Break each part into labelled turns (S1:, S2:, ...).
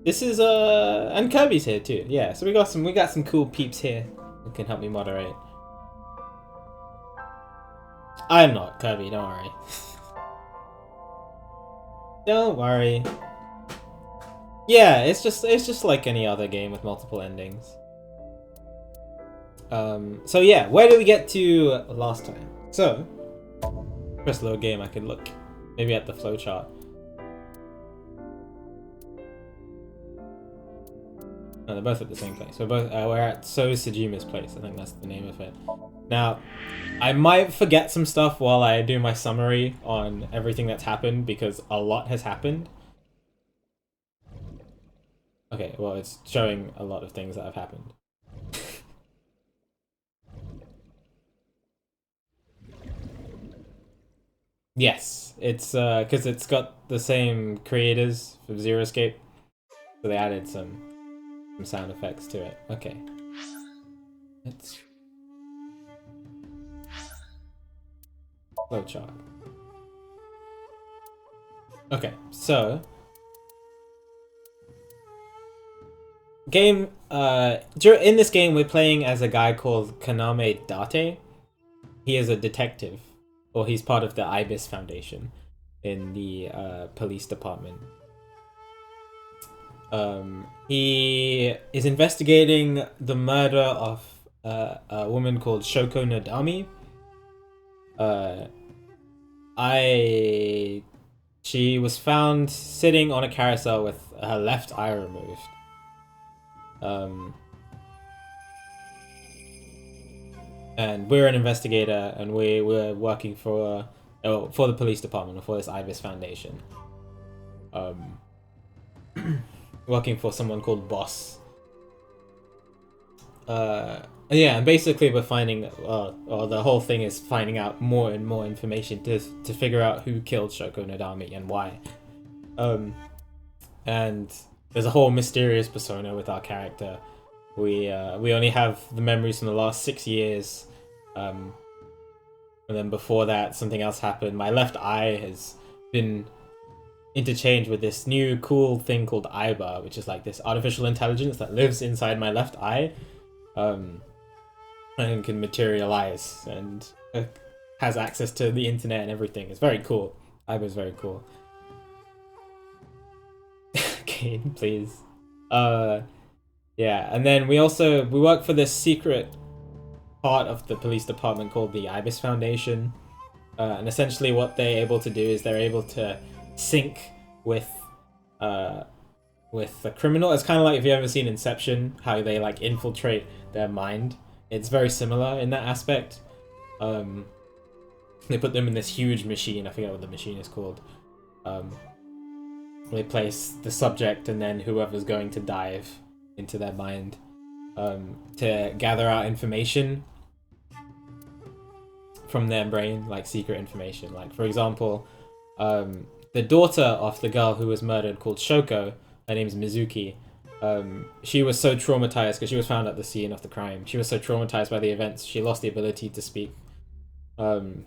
S1: This is and Kirby's here too. Yeah, so we got some cool peeps here who can help me moderate. I'm not Kirby, don't worry. Don't worry. Yeah, it's just like any other game with multiple endings. So yeah, where did we get to last time? So, press load game, I could look maybe at the flowchart. No, they're both at the same place. We're at So Sejima's place. I think that's the name of it. Now, I might forget some stuff while I do my summary on everything that's happened because a lot has happened. Okay, well, it's showing a lot of things that have happened. Yes, it's because it's got the same creators for Zero Escape, so they added some sound effects to it. Okay, let's flowchart. Okay, so game. In this game, we're playing as a guy called Kaname Date. He is a detective, or he's part of the Ibis Foundation in the police department. He is investigating the murder of a woman called Shoko Nadami. She was found sitting on a carousel with her left eye removed. And we're an investigator, and we're working for the police department, or for this Ibis Foundation. Working for someone called Boss. Yeah, and basically we're finding, or the whole thing is finding out more and more information to figure out who killed Shoko Nadami and why. And there's a whole mysterious persona with our character. We only have the memories from the last 6 years. And then before that, something else happened. My left eye has been interchanged with this new cool thing called Iba, which is like this artificial intelligence that lives inside my left eye, and can materialize and has access to the internet and everything. It's very cool. Iba's very cool. Okay, please. Yeah, and then we work for this secret part of the police department called the Ibis Foundation, and essentially what they're able to do is they're able to sync with the criminal. It's kind of like if you've ever seen Inception, how they like infiltrate their mind. It's very similar in that aspect. They put them in this huge machine. I forget what the machine is called. They place the subject and then whoever's going to dive into their mind to gather out information from their brain, like secret information. Like, for example, the daughter of the girl who was murdered, called Shoko, her name's Mizuki, she was so traumatized because she was found at the scene of the crime. She was so traumatized by the events, she lost the ability to speak. And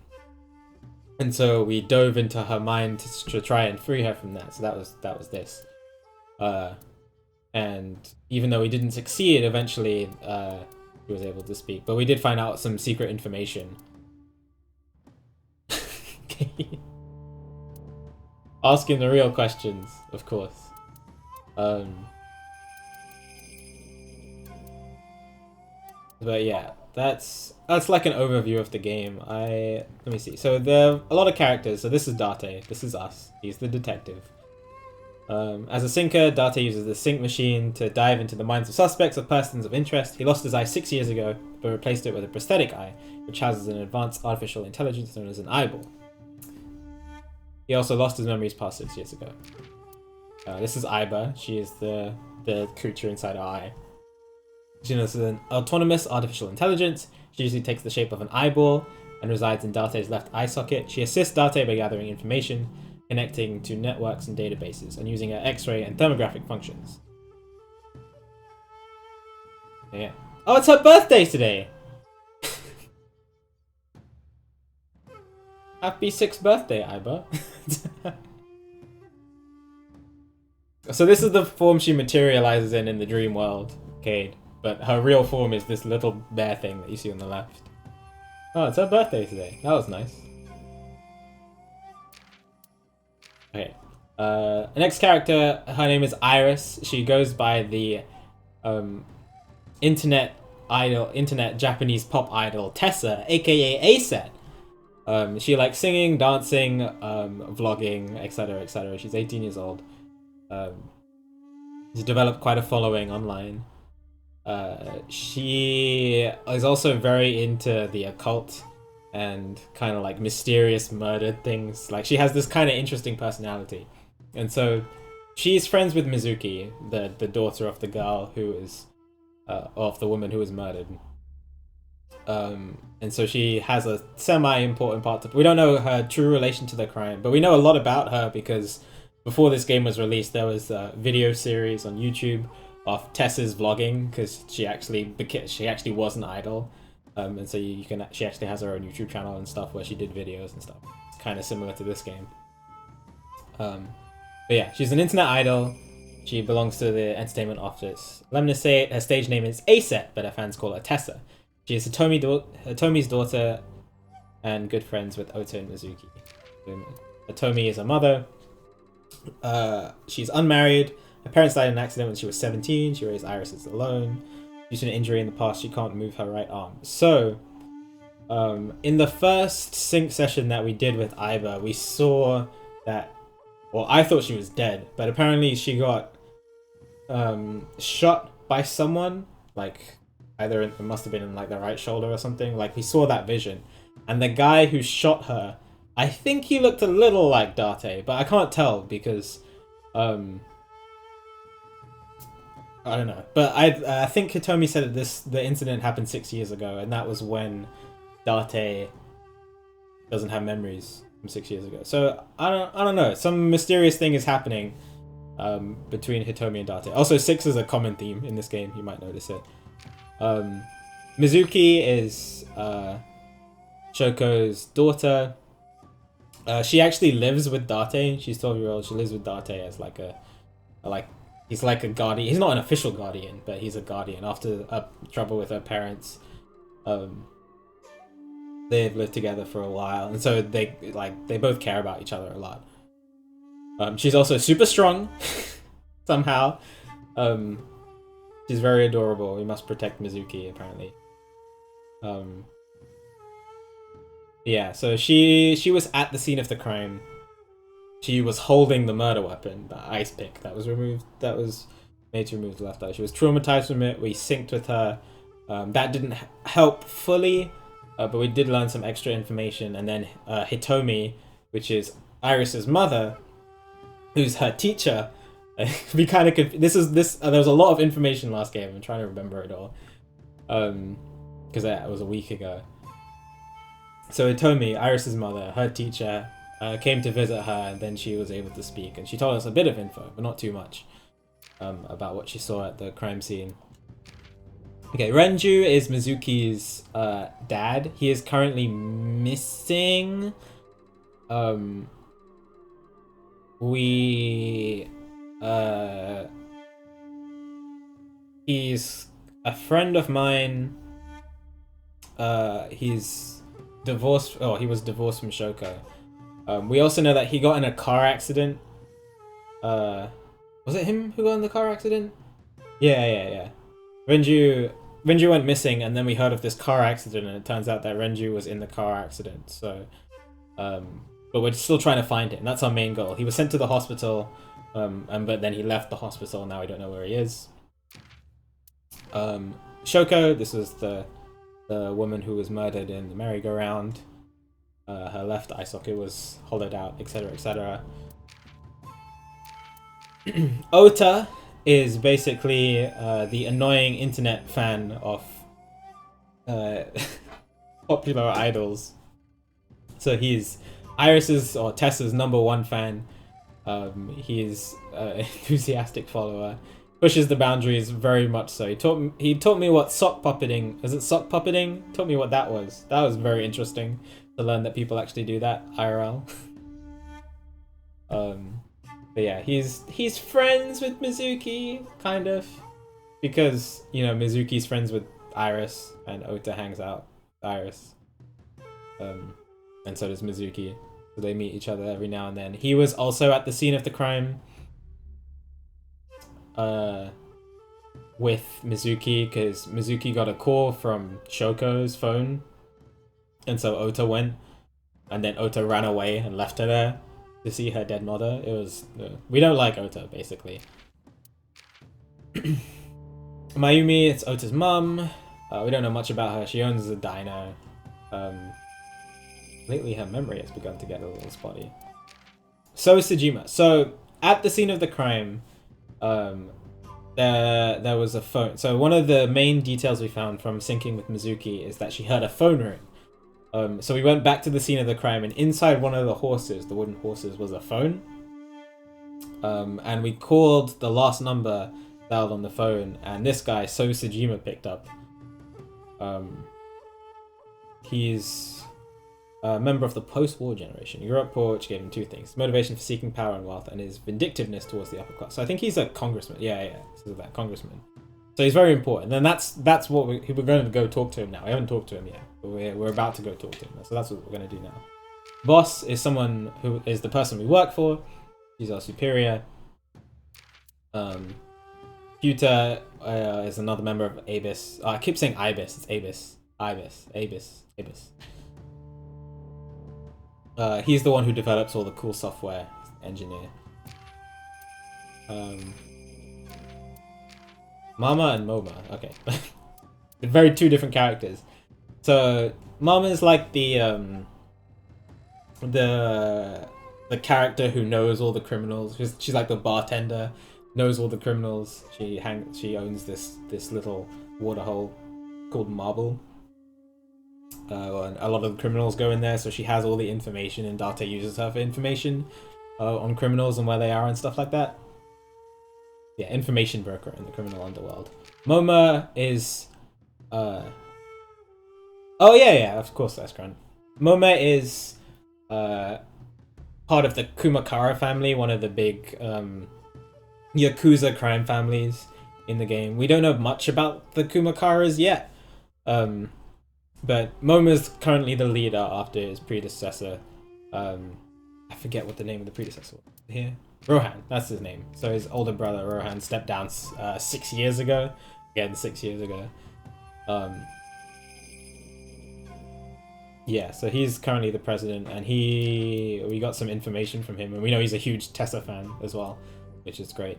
S1: so we dove into her mind to try and free her from that. So that was this. And even though we didn't succeed, eventually she was able to speak. But we did find out some secret information. Okay. Asking the real questions, of course. But yeah, that's like an overview of the game. Let me see. So there are a lot of characters. So this is Date. This is us. He's the detective. As a syncer, Date uses the sync machine to dive into the minds of suspects or persons of interest. He lost his eye 6 years ago, but replaced it with a prosthetic eye, which houses an advanced artificial intelligence known as an eyeball. He also lost his memories past 6 years ago. This is Iba. She is the creature inside her eye. She is an autonomous artificial intelligence. She usually takes the shape of an eyeball and resides in Date's left eye socket. She assists Date by gathering information, connecting to networks and databases, and using her X-ray and thermographic functions. Yeah. Oh, it's her birthday today! Happy 6th birthday, Iba. So this is the form she materializes in the dream world, Cade. But her real form is this little bear thing that you see on the left. Oh, it's her birthday today. That was nice. Okay. The next character, her name is Iris. She goes by the internet Japanese pop idol Tessa, aka Aset. She likes singing, dancing, vlogging, etc., etc. She's 18 years old. She's developed quite a following online. She is also very into the occult and kind of like mysterious murdered things. Like she has this kind of interesting personality, and so she's friends with Mizuki, the daughter of the girl who is of the woman who was murdered. And so she has a semi-important part to. We don't know her true relation to the crime, but we know a lot about her because before this game was released, there was a video series on YouTube of Tessa's vlogging because she actually was an idol, and so she actually has her own YouTube channel and stuff where she did videos and stuff. It's kind of similar to this game. But yeah, she's an internet idol. She belongs to the entertainment office. Lemna say her stage name is Aset, but her fans call her Tessa. She is Hitomi's daughter and good friends with Ota and Mizuki. Hitomi is her mother. She's unmarried. Her parents died in an accident when she was 17. She raised Iris alone. Due to an injury in the past, she can't move her right arm. So, in the first sync session that we did with Iba, we saw that, well, I thought she was dead, but apparently she got shot by someone, like either it must have been in like the right shoulder or something. Like we saw that vision, and the guy who shot her, I think he looked a little like Date, but I can't tell because I don't know. But I think Hitomi said that the incident happened 6 years ago, and that was when Date doesn't have memories from 6 years ago. So I don't know. Some mysterious thing is happening between Hitomi and Date. Also, 6 is a common theme in this game. You might notice it. Mizuki is Shoko's daughter. She actually lives with Date. She's 12-year-old. She lives with Date as he's like a guardian. He's not an official guardian, but he's a guardian. After trouble with her parents, they've lived together for a while, and so they both care about each other a lot. She's also super strong, somehow. She's very adorable. We must protect Mizuki, apparently. Yeah, so she was at the scene of the crime. She was holding the murder weapon, the ice pick that was removed. That was made to remove the left eye. She was traumatized from it. We synced with her. That didn't help fully, but we did learn some extra information. And then Hitomi, which is Iris's mother, who's her teacher. We kind of this. There was a lot of information last game. I'm trying to remember it all, because it was a week ago. So Hitomi, Iris's mother, her teacher, came to visit her, and then she was able to speak, and she told us a bit of info, but not too much, about what she saw at the crime scene. Okay, Renju is Mizuki's dad. He is currently missing. He's a friend of mine. He's divorced. Oh, he was divorced from Shoko. We also know that he got in a car accident. Was it him who got in the car accident? Yeah. Renju went missing, and then we heard of this car accident, and it turns out that Renju was in the car accident. So, but we're still trying to find him. That's our main goal. He was sent to the hospital, but then he left the hospital. Now we don't know where he is. Shoko, this was the woman who was murdered in the merry-go-round. Her left eye socket was hollowed out, etc., etc. Ota is basically the annoying internet fan of popular idols. So he's Iris's or Tessa's #1 fan. He's an enthusiastic follower. Pushes the boundaries very much so. He taught me what sock puppeting. Is it sock puppeting? Taught me what that was. That was very interesting to learn that people actually do that IRL. But yeah, he's friends with Mizuki, kind of, because you know Mizuki's friends with Iris, and Ota hangs out with Iris, and so does Mizuki. So they meet each other every now and then. He was also at the scene of the crime, with Mizuki, because Mizuki got a call from Shoko's phone, and so Ota went, and then Ota ran away and left her there to see her dead mother. It was we don't like Ota, basically. Mayumi, it's Ota's mum. We don't know much about her. She owns a diner. Lately her memory has begun to get a little spotty. So Sejima. So at the scene of the crime, there was a phone. So one of the main details we found from syncing with Mizuki is that she heard a phone ring. So we went back to the scene of the crime, and inside one of the horses, the wooden horses, was a phone. And we called the last number dialed on the phone, and this guy, So Sejima, picked up. He's a member of the post-war generation. He grew up poor, which gave him two things: motivation for seeking power and wealth, and his vindictiveness towards the upper class. So I think he's a congressman. Yeah, so that congressman. So he's very important, and that's what we're going to go talk to him now. We haven't talked to him yet, but we're about to go talk to him. So that's what we're going to do now. Boss is someone who is the person we work for. He's our superior. Futa is another member of Abis. I keep saying Ibis. It's Abis. Abis. He's the one who develops all the cool software. Engineer. Mama and Moma. Okay. Very two different characters. So Mama is like the character who knows all the criminals. She's like the bartender, knows all the criminals. She owns this little waterhole called Marble. And a lot of the criminals go in there, so she has all the information, and Date uses her for information on criminals and where they are and stuff like that. Yeah, information broker in the criminal underworld. Moma is oh yeah, of course that's correct. Moma is part of the Kumakara family, one of the big Yakuza crime families in the game. We don't know much about the Kumakaras yet. But Moma's currently the leader after his predecessor. I forget what the name of the predecessor was here. Rohan, that's his name. So his older brother Rohan stepped down 6 years ago. Again, 6 years ago. Yeah, so he's currently the president, and we got some information from him, and we know he's a huge Tessa fan as well, which is great.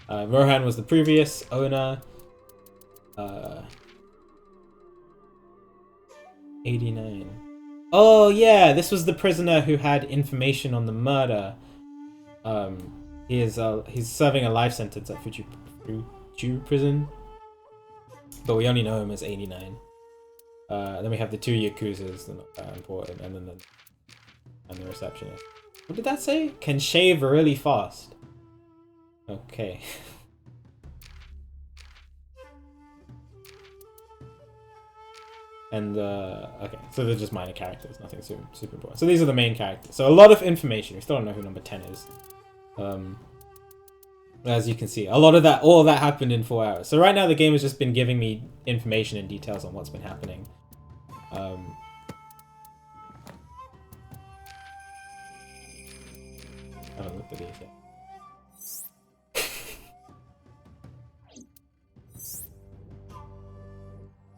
S1: Rohan was the previous owner. 89. Oh yeah, this was the prisoner who had information on the murder. He's serving a life sentence at Fuju prison, but we only know him as 89. Then we have the two Yakuzas, they're not that important, and then the receptionist. What did that say? Can shave really fast. Okay. And okay, so they're just minor characters, nothing super important. So these are the main characters. So a lot of information. We still don't know who number 10 is. As you can see, all of that happened in 4 hours. So right now the game has just been giving me information and details on what's been happening. I haven't looked at these yet.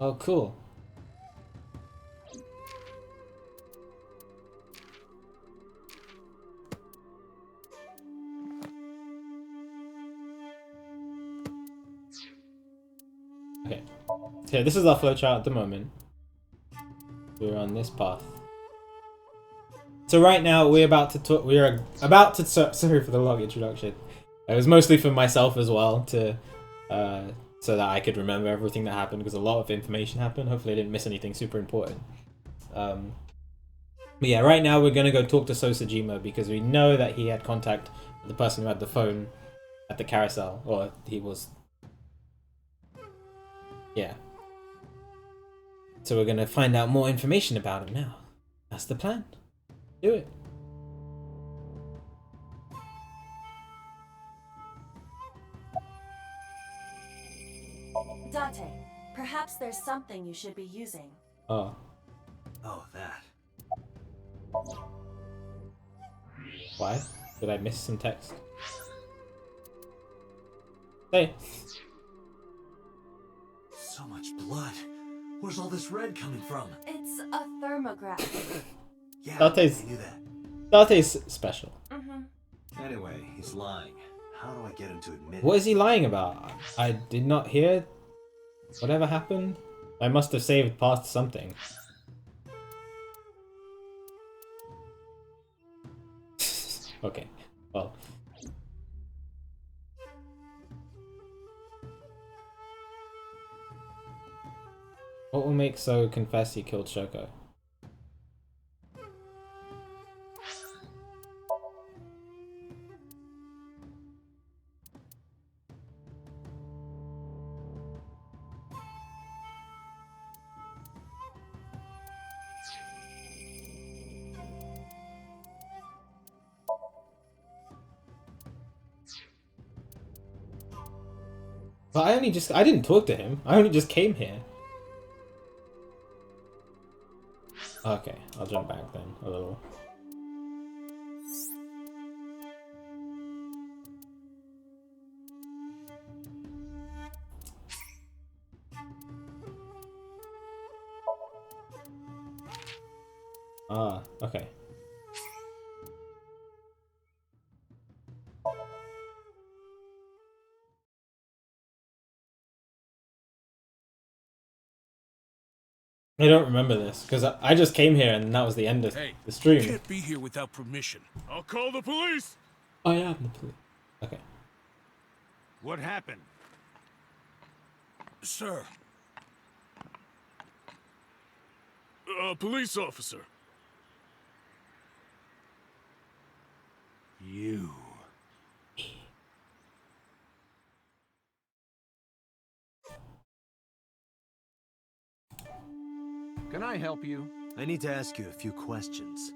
S1: Oh, cool. Okay, so this is our flowchart at the moment. We're on this path. So right now we're about to talk. Sorry for the long introduction. It was mostly for myself as well, to so that I could remember everything that happened, because a lot of information happened. Hopefully I didn't miss anything super important. But yeah, right now we're gonna go talk to Sosajima, because we know that he had contact with the person who had the phone at the carousel, or he was. Yeah. So we're gonna find out more information about him now. That's the plan. Do it.
S2: Date, perhaps there's something you should be using.
S1: Oh.
S3: Oh, that.
S1: Why? Did I miss some text? Hey.
S3: So much blood. Where's all this red coming from?
S2: It's a thermograph.
S3: Yeah,
S1: Date's-
S3: I knew that.
S1: Date's special.
S3: Anyway, he's lying. How do I get him to admit
S1: What
S3: it?
S1: is he lying about? I did not hear whatever happened. I must have saved past something. Okay, well. What will make So confess he killed Shoko? But I didn't talk to him. I only just came here. Okay, I'll jump back then a little. Ah, okay. I don't remember this because I just came here and that was the end of the stream.
S4: You can't be here without permission. I'll call the police.
S1: I am the police. Okay.
S4: What happened? Sir. A police officer. You.
S5: Can I help you?
S3: I need to ask you a few questions.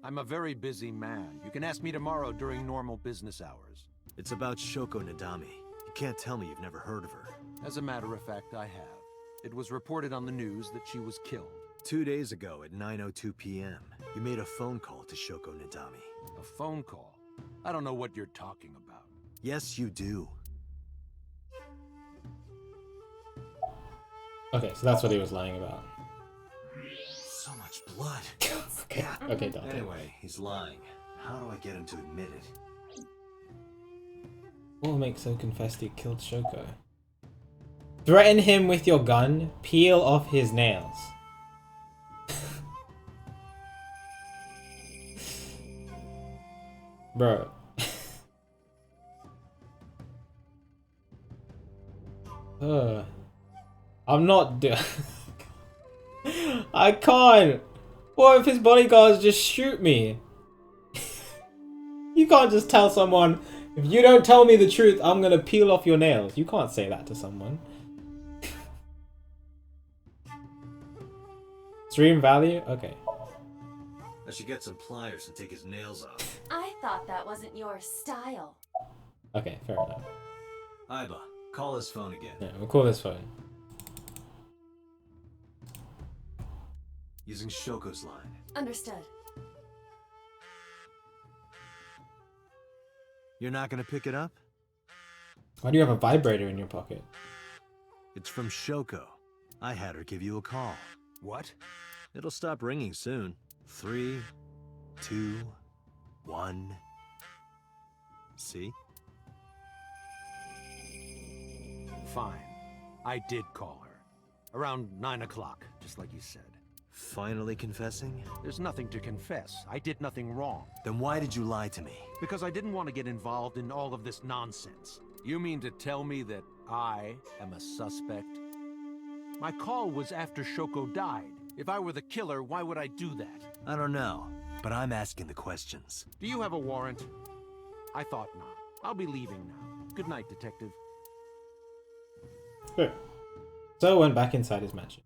S5: I'm a very busy man. You can ask me tomorrow during normal business hours.
S3: It's about Shoko Nadami. You can't tell me you've never heard of her.
S5: As a matter of fact, I have. It was reported on the news that she was killed.
S3: 2 days ago at 9:02 p.m., you made a phone call to Shoko Nadami.
S5: A phone call? I don't know what you're talking about.
S3: Yes, you do.
S1: Okay, so that's what he was lying about.
S3: So much blood.
S1: Okay, okay, Dante.
S3: Anyway, he's lying. How do I get him to admit it?
S1: What will make So confess he killed Shoko? Threaten him with your gun, peel off his nails. Bro. I'm not I can't. What if his bodyguards just shoot me? You can't just tell someone, if you don't tell me the truth, I'm gonna peel off your nails. You can't say that to someone. Stream value? Okay.
S3: I should get some pliers and take his nails off.
S2: I thought that wasn't your style.
S1: Okay, fair enough.
S3: Iba, call his phone again.
S1: Yeah, we'll call this phone.
S3: Using Shoko's line.
S2: Understood.
S3: You're not gonna pick it up?
S1: Why do you have a vibrator in your pocket?
S3: It's from Shoko. I had her give you a call.
S5: What?
S3: It'll stop ringing soon. 3, 2, 1. See?
S5: Fine. I did call her. Around 9 o'clock, just like you said.
S3: Finally confessing?
S5: There's nothing to confess. I did nothing wrong.
S3: Then why did you lie to me?
S5: Because I didn't want to get involved in all of this nonsense. You mean to tell me that I am a suspect? My call was after Shoko died. If I were the killer, why would I do that?
S3: I don't know, but I'm asking the questions.
S5: Do you have a warrant? I thought not. I'll be leaving now. Good night, detective.
S1: Good. So went back inside his mansion.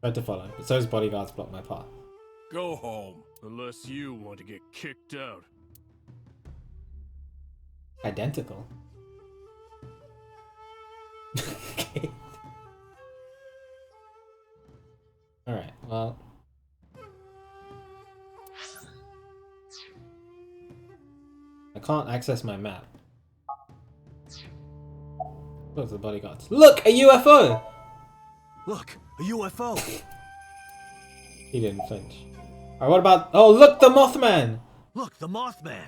S1: Tried to follow, but So's bodyguards blocked my path.
S4: Go home, unless you want to get kicked out.
S1: Identical. Okay. Alright, well. I can't access my map. Look, the bodyguards. Look! A UFO!
S3: Look, a UFO.
S1: He didn't flinch. Alright, what about... Oh, look! The Mothman!
S3: Look, the Mothman.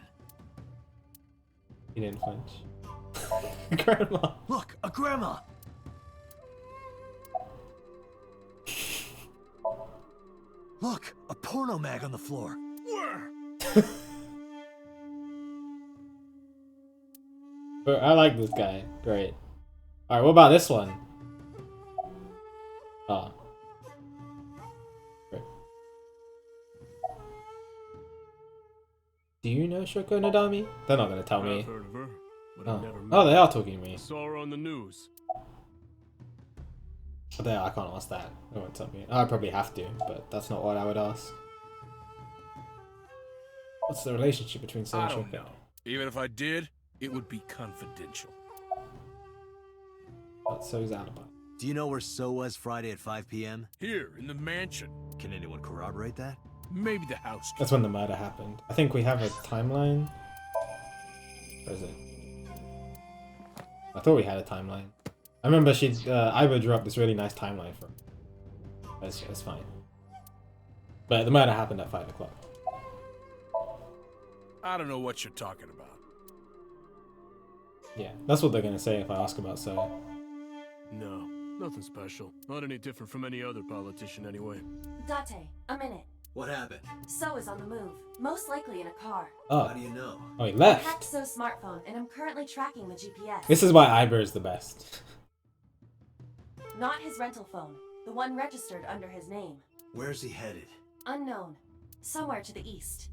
S1: He didn't flinch. Grandma.
S3: Look, a grandma. Look, a porno mag on the floor.
S4: Where?
S1: But I like this guy. Great. Alright, what about this one? Oh. Great. Do you know Shoko Nadami? They're not gonna tell me.
S4: I've heard of her, but I've never met
S1: Oh, they
S4: her.
S1: are talking to me.
S4: Saw her on the news.
S1: But there, I can't ask that. They won't tell me. I probably have to, but that's not what I would ask. What's the relationship between So
S4: I
S1: and
S4: don't
S1: Shoko?
S4: know. Even if I did, it would be confidential.
S1: What's So's alibi?
S3: Do you know where So was Friday at 5 p.m.?
S4: Here, in the mansion.
S3: Can anyone corroborate that?
S4: Maybe the house.
S1: That's when the murder happened. I think we have a timeline. Where is it? I thought we had a timeline. I remember Iva drew up this really nice timeline for him. It's fine. But the murder happened at 5 o'clock.
S4: I don't know what you're talking about.
S1: Yeah, that's what they're gonna say if I ask about So.
S4: No, nothing special. Not any different from any other politician anyway.
S2: Date, a minute.
S3: What happened?
S2: So is on the move, most likely in a car.
S1: Oh,
S3: How do you know?
S1: oh, he
S2: I
S1: left.
S2: hacked So's smartphone, and I'm currently tracking the GPS.
S1: This is why Iva is the best.
S2: Not his rental phone, the one registered under his name.
S3: Where's he headed?
S2: Unknown. Somewhere to the east.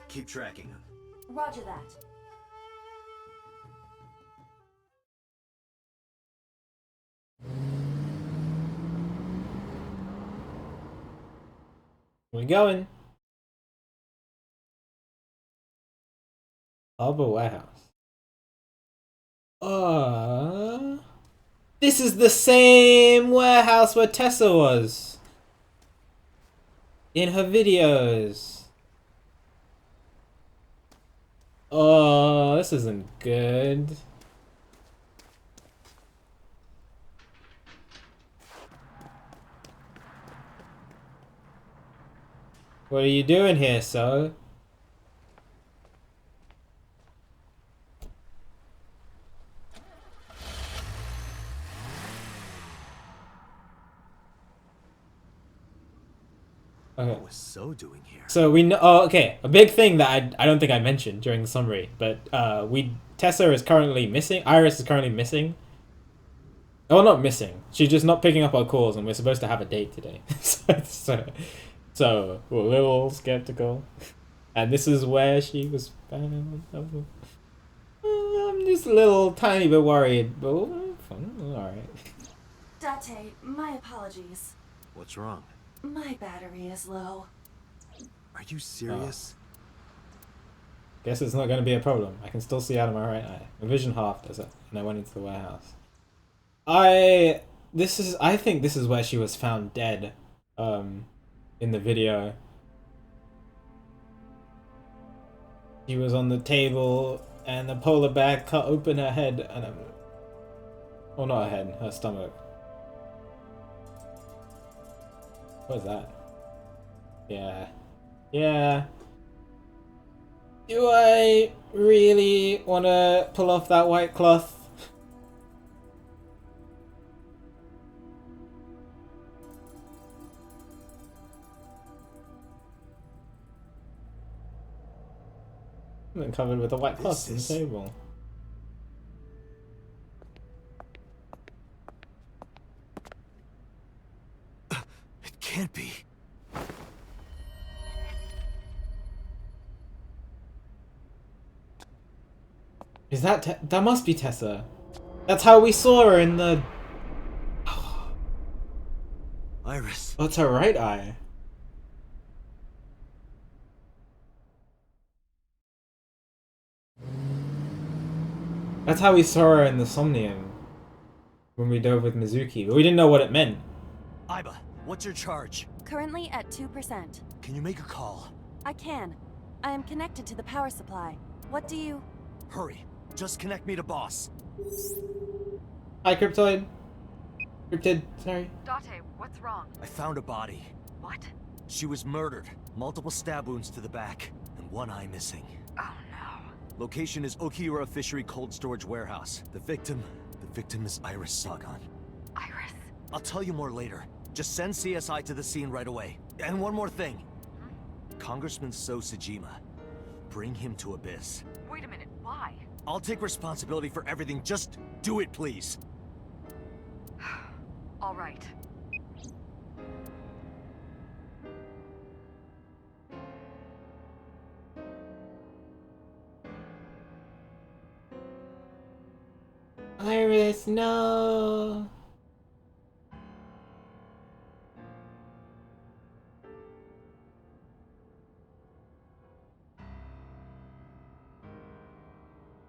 S3: Keep tracking him.
S2: Roger that.
S1: We're going. Harbor Warehouse. This is the same warehouse where Tessa was in her videos. Oh, this isn't good. What are you doing here, So? Okay.
S3: What was So doing here?
S1: So we know. Oh, okay. A big thing that I don't think I mentioned during the summary, but Tessa is currently missing. Iris is currently missing. Oh, not missing. She's just not picking up our calls, and we're supposed to have a date today. So we're a little skeptical, and this is where she was found. I'm just a little tiny bit worried, but all right.
S2: Date, my apologies.
S3: What's wrong?
S2: My battery is low.
S3: Are you serious?
S1: Guess it's not going to be a problem. I can still see out of my right eye. My vision halved as I went into the warehouse. I think this is where she was found dead. In the video. She was on the table and the polar bear cut open her head and oh, not her head, her stomach. What is that? Yeah. Yeah. Do I really want to pull off that white cloth? I'm covered with a white cloth on the table.
S3: It can't be.
S1: Is that that must be Tessa? That's how we saw her in the.
S3: Iris.
S1: What's her right eye? That's how we saw her in the Somnium when we dove with Mizuki, but we didn't know what it meant.
S3: Iba, What's your charge?
S2: Currently at 2%.
S3: Can you make a call?
S2: I can. I am connected to the power supply. What do you...
S3: Hurry. Just connect me to boss.
S1: Hi, Cryptoid. Cryptid, sorry.
S6: Date, what's wrong?
S3: I found a body.
S6: What?
S3: She was murdered. Multiple stab wounds to the back, and one eye missing.
S6: Oh no.
S3: Location is Okiura Fishery Cold Storage Warehouse. The victim is Iris Sagan.
S6: Iris?
S3: I'll tell you more later. Just send CSI to the scene right away. And one more thing. Congressman So Sajima. Bring him to Abyss.
S6: Wait a minute, why?
S3: I'll take responsibility for everything. Just do it, please.
S6: All right.
S1: Iris, no.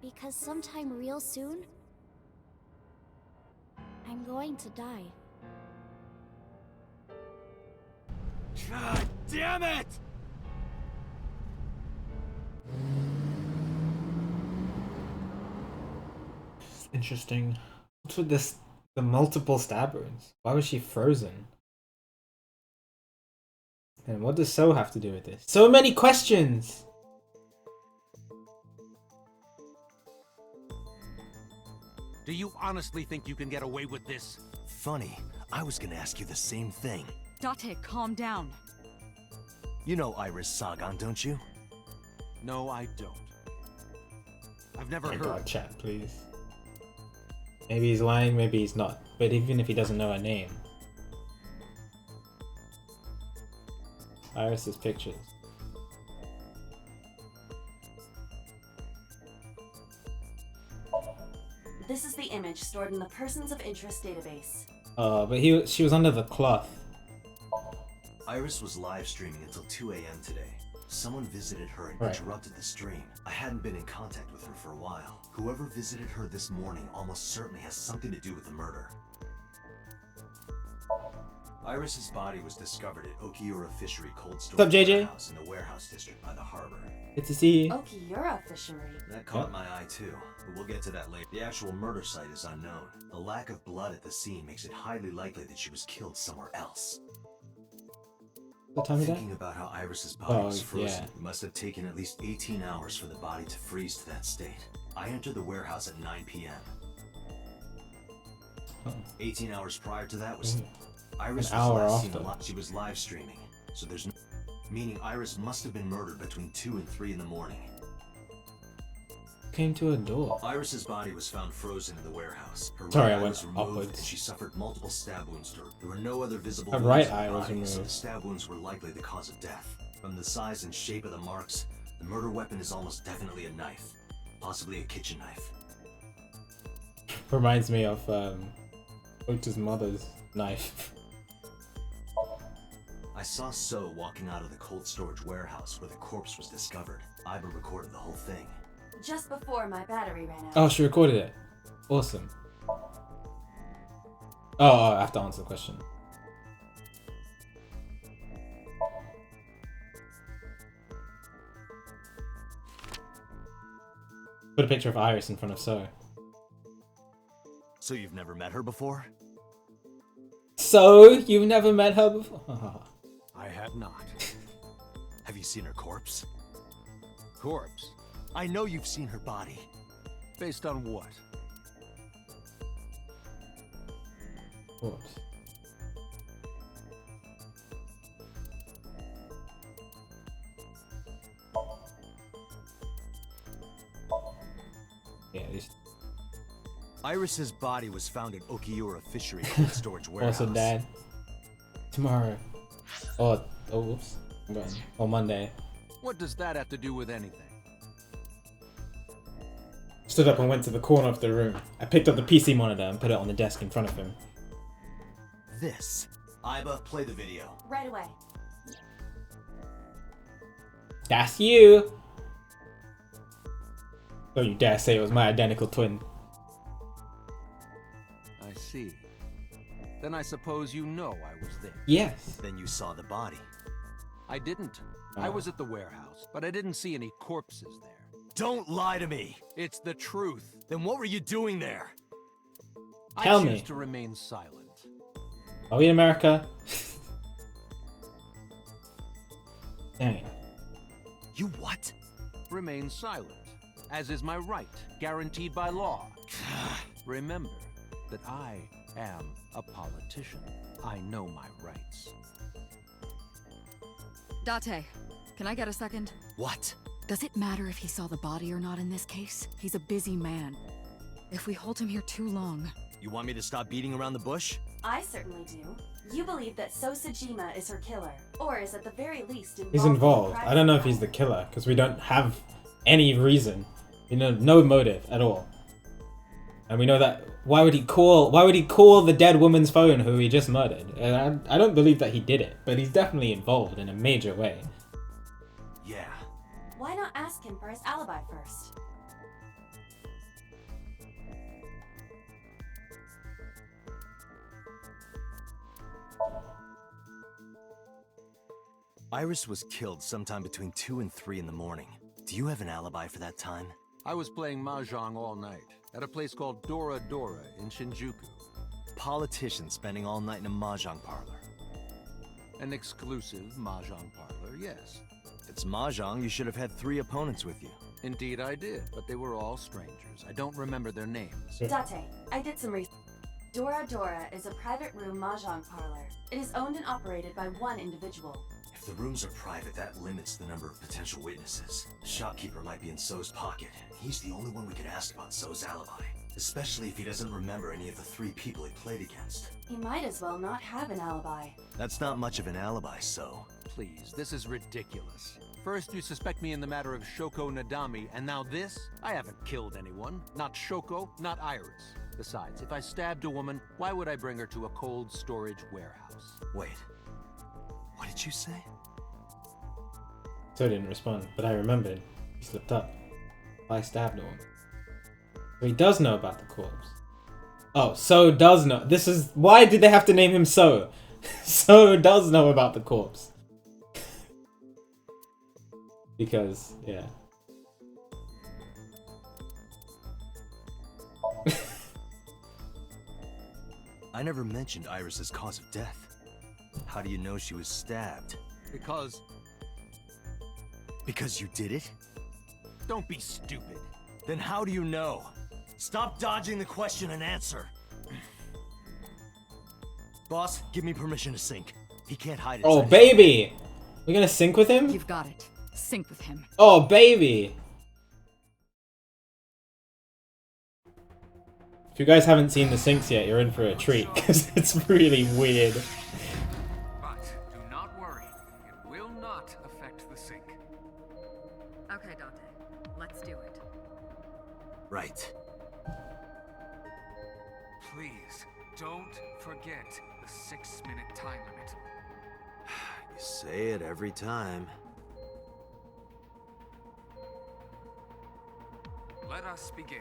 S7: Because sometime real soon, I'm going to die.
S3: God damn it!
S1: Interesting. What's with this? The multiple stab wounds? Why was she frozen? And what does So have to do with this? So many questions!
S5: Do you honestly think you can get away with this?
S3: Funny, I was gonna ask you the same thing.
S6: Date, calm down.
S3: You know Iris Sagan, don't you?
S5: No, I don't. I've never
S1: Oh
S5: heard.
S1: God, chat, please. Maybe he's lying, maybe he's not. But even if he doesn't know her name. Iris's pictures.
S2: This is the image stored in the Persons of Interest database.
S1: But she was under the cloth.
S3: Iris was live streaming until 2 a.m. today. Someone visited her and
S1: Right.
S3: interrupted the stream. I hadn't been in contact with her for a while. Whoever visited her this morning almost certainly has something to do with the murder. Iris's body was discovered at Okiura Fishery Cold
S1: What's up,
S3: Storage
S1: JJ?
S3: Warehouse in the warehouse district by the harbor.
S1: Good to see you.
S2: Okiura Fishery.
S3: That caught my eye too, but we'll get to that later. The actual murder site is unknown. The lack of blood at the scene makes it highly likely that she was killed somewhere else.
S1: What time is that?
S3: Thinking about how Iris's body was
S1: Oh,
S3: frozen,
S1: yeah.
S3: it must have taken at least 18 hours for the body to freeze to that state. I entered the warehouse at 9 p.m.
S1: Oh.
S3: 18 hours prior to that was...
S1: Mm.
S3: Iris
S1: An
S3: was
S1: hour
S3: last seen
S1: after.
S3: alive. She was live streaming, so there's no... Meaning Iris must have been murdered between 2 and 3 in the morning.
S1: Came to a door.
S3: Iris's body was found frozen in the warehouse. Her
S1: Sorry,
S3: right
S1: I
S3: eye
S1: went
S3: was removed,
S1: upwards.
S3: and she suffered multiple stab wounds to her. There were no other visible
S1: Her
S3: wounds
S1: right
S3: to the
S1: eye was
S3: body, so the
S1: removed.
S3: stab wounds were likely the cause of death. From the size and shape of the marks, the murder weapon is almost definitely a knife. Possibly a kitchen knife.
S1: Reminds me of Ota's mother's knife.
S3: I saw So walking out of the cold storage warehouse where the corpse was discovered. Iba recorded the whole thing.
S2: Just before my battery ran out.
S1: Oh, she recorded it. Awesome. Oh, I have to answer the question. Put a picture of Iris in front of So.
S3: So you've never met her before?
S1: So, you've never met her before?
S5: I have not.
S3: Have you seen her corpse?
S5: Corpse?
S3: I know you've seen her body.
S5: Based on what?
S1: Oops. Yeah, this
S3: Iris's body was found at Okiura Fishery Cold Storage Warehouse.
S1: also Dad. Tomorrow. Oh, oops. I'm going. Or Monday.
S5: What does that have to do with anything?
S1: Stood up and went to the corner of the room. I picked up the PC monitor and put it on the desk in front of him.
S3: This. Iba, play the video.
S2: Right away.
S1: That's you! Don't you dare say it was my identical twin.
S5: I see. Then I suppose you know I was there.
S1: Yes.
S3: Then you saw the body.
S5: I didn't. I was at the warehouse, but I didn't see any corpses there.
S3: Don't lie to me!
S5: It's the truth.
S3: Then what were you doing there?
S1: Tell
S5: I
S1: me.
S5: choose to remain silent.
S1: Are we in America? Dang it.
S3: You what?
S5: Remain silent, as is my right, guaranteed by law. Remember that I am a politician. I know my rights.
S6: Date, can I get a second?
S3: What?
S6: Does it matter if he saw the body or not in this case? He's a busy man. If we hold him here too long...
S3: You want me to stop beating around the bush?
S2: I certainly do. You believe that So Sajima is her killer, or is at the very least involved.
S1: He's
S2: in
S1: involved.
S2: private
S1: I don't know if he's
S2: crime.
S1: the killer, because we don't have any reason. You know, no motive at all. And we know that why would he call the dead woman's phone who he just murdered? And I don't believe that he did it, but he's definitely involved in a major way.
S3: Yeah.
S2: Why not ask him for his alibi first?
S3: Iris was killed sometime between 2 and 3 in the morning. Do you have an alibi for that time?
S5: I was playing mahjong all night at a place called Dora Dora in Shinjuku.
S3: Politician spending all night in a mahjong parlor.
S5: An exclusive mahjong parlor, yes.
S3: If it's mahjong, you should have had 3 opponents with you.
S5: Indeed I did, but they were all strangers. I don't remember their names.
S2: Date, I did some research. Dora Dora is a private room mahjong parlor. It is owned and operated by one individual.
S3: If the rooms are private, that limits the number of potential witnesses. The shopkeeper might be in So's pocket. He's the only one we could ask about So's alibi. Especially if he doesn't remember any of the 3 people he played against.
S2: He might as well not have an alibi.
S3: That's not much of an alibi, So.
S5: Please, this is ridiculous. First you suspect me in the matter of Shoko Nadami, and now this? I haven't killed anyone. Not Shoko, not Iris. Besides, if I stabbed a woman, why would I bring her to a cold storage warehouse?
S3: Wait. What did you say?
S1: So didn't respond, but I remembered. He slipped up. I stabbed him. So he does know about the corpse. Oh, So does know. This is... Why did they have to name him So? So does know about the corpse. Because, yeah.
S3: I never mentioned Iris's cause of death. How do you know she was stabbed?
S5: Because...
S3: Because you did it?
S5: Don't be stupid.
S3: Then how do you know? Stop dodging the question and answer. Boss, give me permission to sync. He can't hide it.
S1: Oh, baby! We're gonna sync with him?
S6: You've got it. Sync with him.
S1: Oh, baby! If you guys haven't seen the syncs yet, you're in for a treat, because it's really weird.
S8: But do not worry. It will not affect the sync.
S6: Okay, Dante. Let's do it.
S3: Right.
S8: Please, don't forget the 6-minute time limit.
S3: You say it every time.
S8: Let us begin.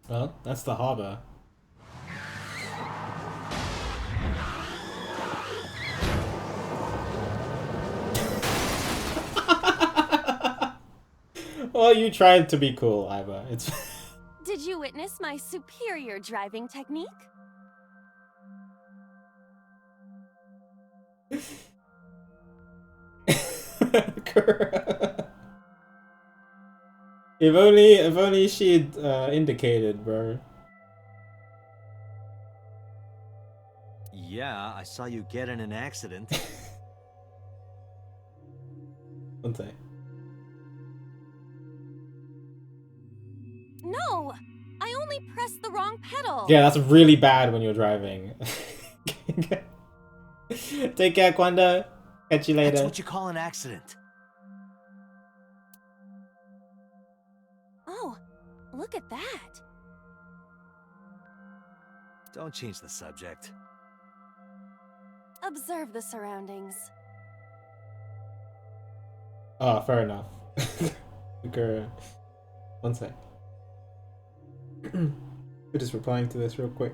S1: Well, that's the harbor. Well, you tried to be cool, Iva. It's...
S9: Did you witness my superior driving technique?
S1: If only she'd indicated, bro.
S3: Yeah, I saw you get in an accident.
S1: One sec.
S9: No! I only pressed the wrong pedal!
S1: Yeah, that's really bad when you're driving. Take care, Quando. Catch you later.
S3: That's what you call an accident.
S9: Oh, look at that.
S3: Don't change the subject.
S9: Observe the surroundings.
S1: Oh, fair enough. Okay. One sec. We're just replying to this real quick.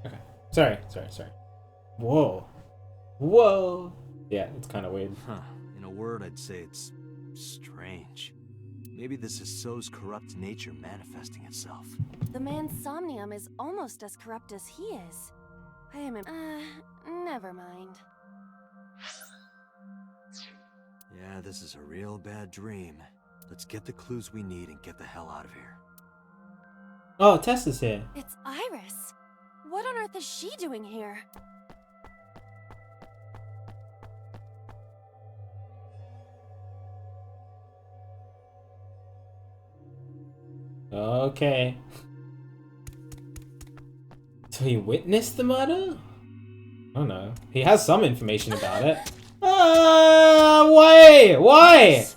S1: Okay. Sorry. Whoa. Whoa. Yeah, it's kind of weird.
S3: Huh. In a word, I'd say it's strange. Maybe this is So's corrupt nature manifesting itself.
S9: The man Somnium is almost as corrupt as he is. I am never mind.
S3: Yeah, this is a real bad dream. Let's get the clues we need and get the hell out of here.
S1: Oh, Tess is here.
S9: It's Iris. What on earth is she doing here?
S1: Okay. So he witnessed the murder? I don't know. He has some information about it. Why? Why?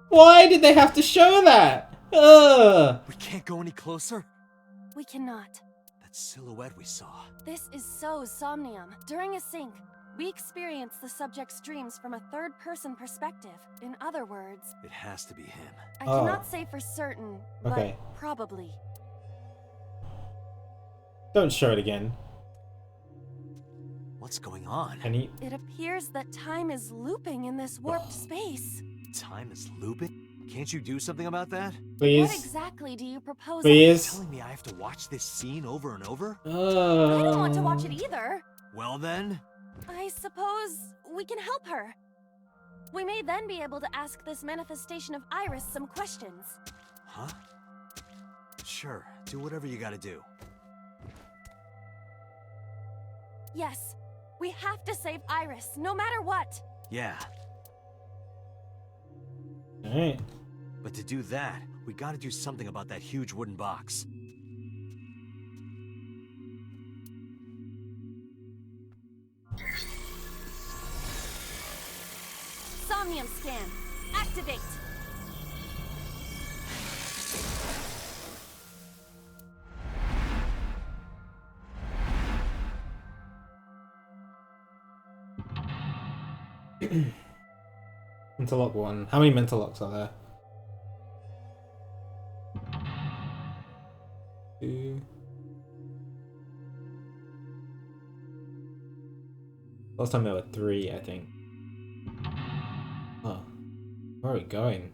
S1: Why did they have to show that?
S3: We can't go any closer?
S9: We cannot.
S3: That silhouette we saw.
S9: This is So's Somnium. During a sync, we experience the subject's dreams from a third-person perspective. In other words,
S3: It has to be him.
S9: I cannot say for certain,
S1: Okay.
S9: but probably.
S1: Don't show it again.
S3: What's going on?
S1: Can he?
S9: It appears that time is looping in this warped space.
S3: Time is looping? Can't you do something about that?
S1: Please.
S9: What exactly do you propose?
S1: Please.
S3: Telling me I have to watch this scene over and over?
S9: I don't want to watch it either.
S3: Well then?
S9: I suppose we can help her. We may then be able to ask this manifestation of Iris some questions.
S3: Huh? Sure, do whatever you gotta do.
S9: Yes, we have to save Iris, no matter what.
S3: Yeah,
S1: Alright.
S3: but to do that, we gotta do something about that huge wooden box.
S9: Somnium scan. Activate.
S1: Mental lock 1. How many mental locks are there? 2. Last time there were 3, I think. Oh. Where are we going?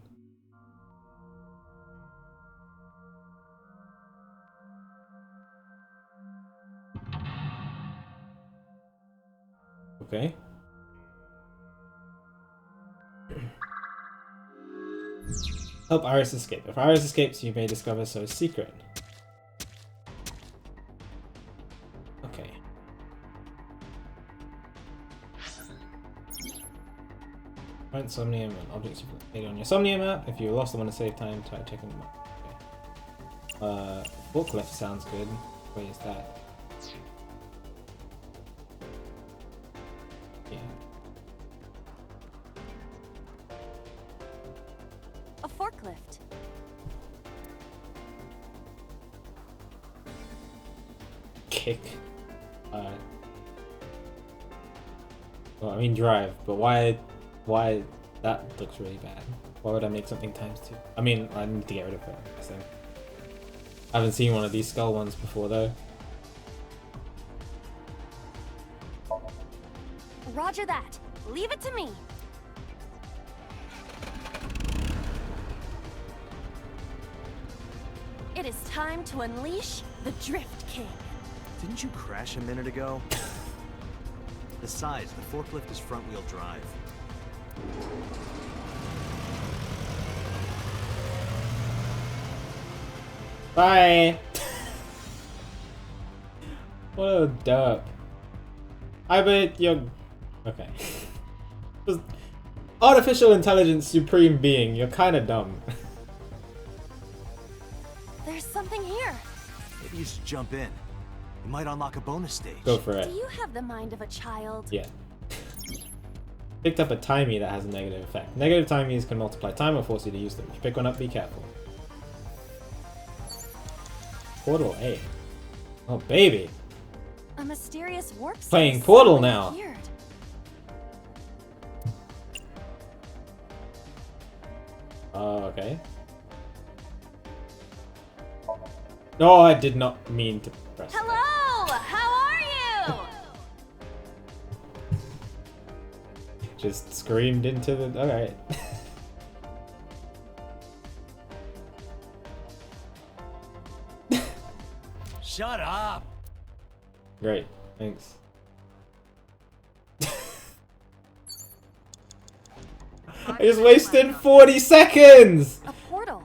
S1: Okay. Help Iris escape. If Iris escapes, you may discover So's secret. Okay. Find Somnium and objects you've located on your Somnium map. If you lost them on a save time, try checking them out. Okay. Forklift sounds good. Where is that? Yeah.
S9: A forklift.
S1: Kick. Well, I mean drive, but why that looks really bad? Why would I make something ×2? I mean, I need to get rid of it, I think. I haven't seen one of these skull ones before though.
S9: Roger that. Leave it to me. It is time to unleash the Drift King.
S3: Didn't you crash a minute ago? Besides, the forklift is front-wheel drive.
S1: Bye. What a derp. I bet you're okay. Just artificial intelligence supreme being. You're kind of dumb.
S9: There's something here.
S3: Maybe you should jump in. You might unlock a bonus stage.
S1: Go for it.
S9: Do you have the mind of a child?
S1: Yeah. Picked up a timey that has a negative effect. Negative timies can multiply time or force you to use them. If you pick one up, be careful. Portal A. Oh, baby.
S9: A mysterious warp space
S1: Playing Portal
S9: suddenly
S1: now.
S9: appeared.
S1: Okay. No, I did not mean to press that.
S9: Hello! How are you?
S1: Just screamed into the... Alright.
S3: Shut up!
S1: Great, thanks. I just wasted 40 seconds!
S9: A portal.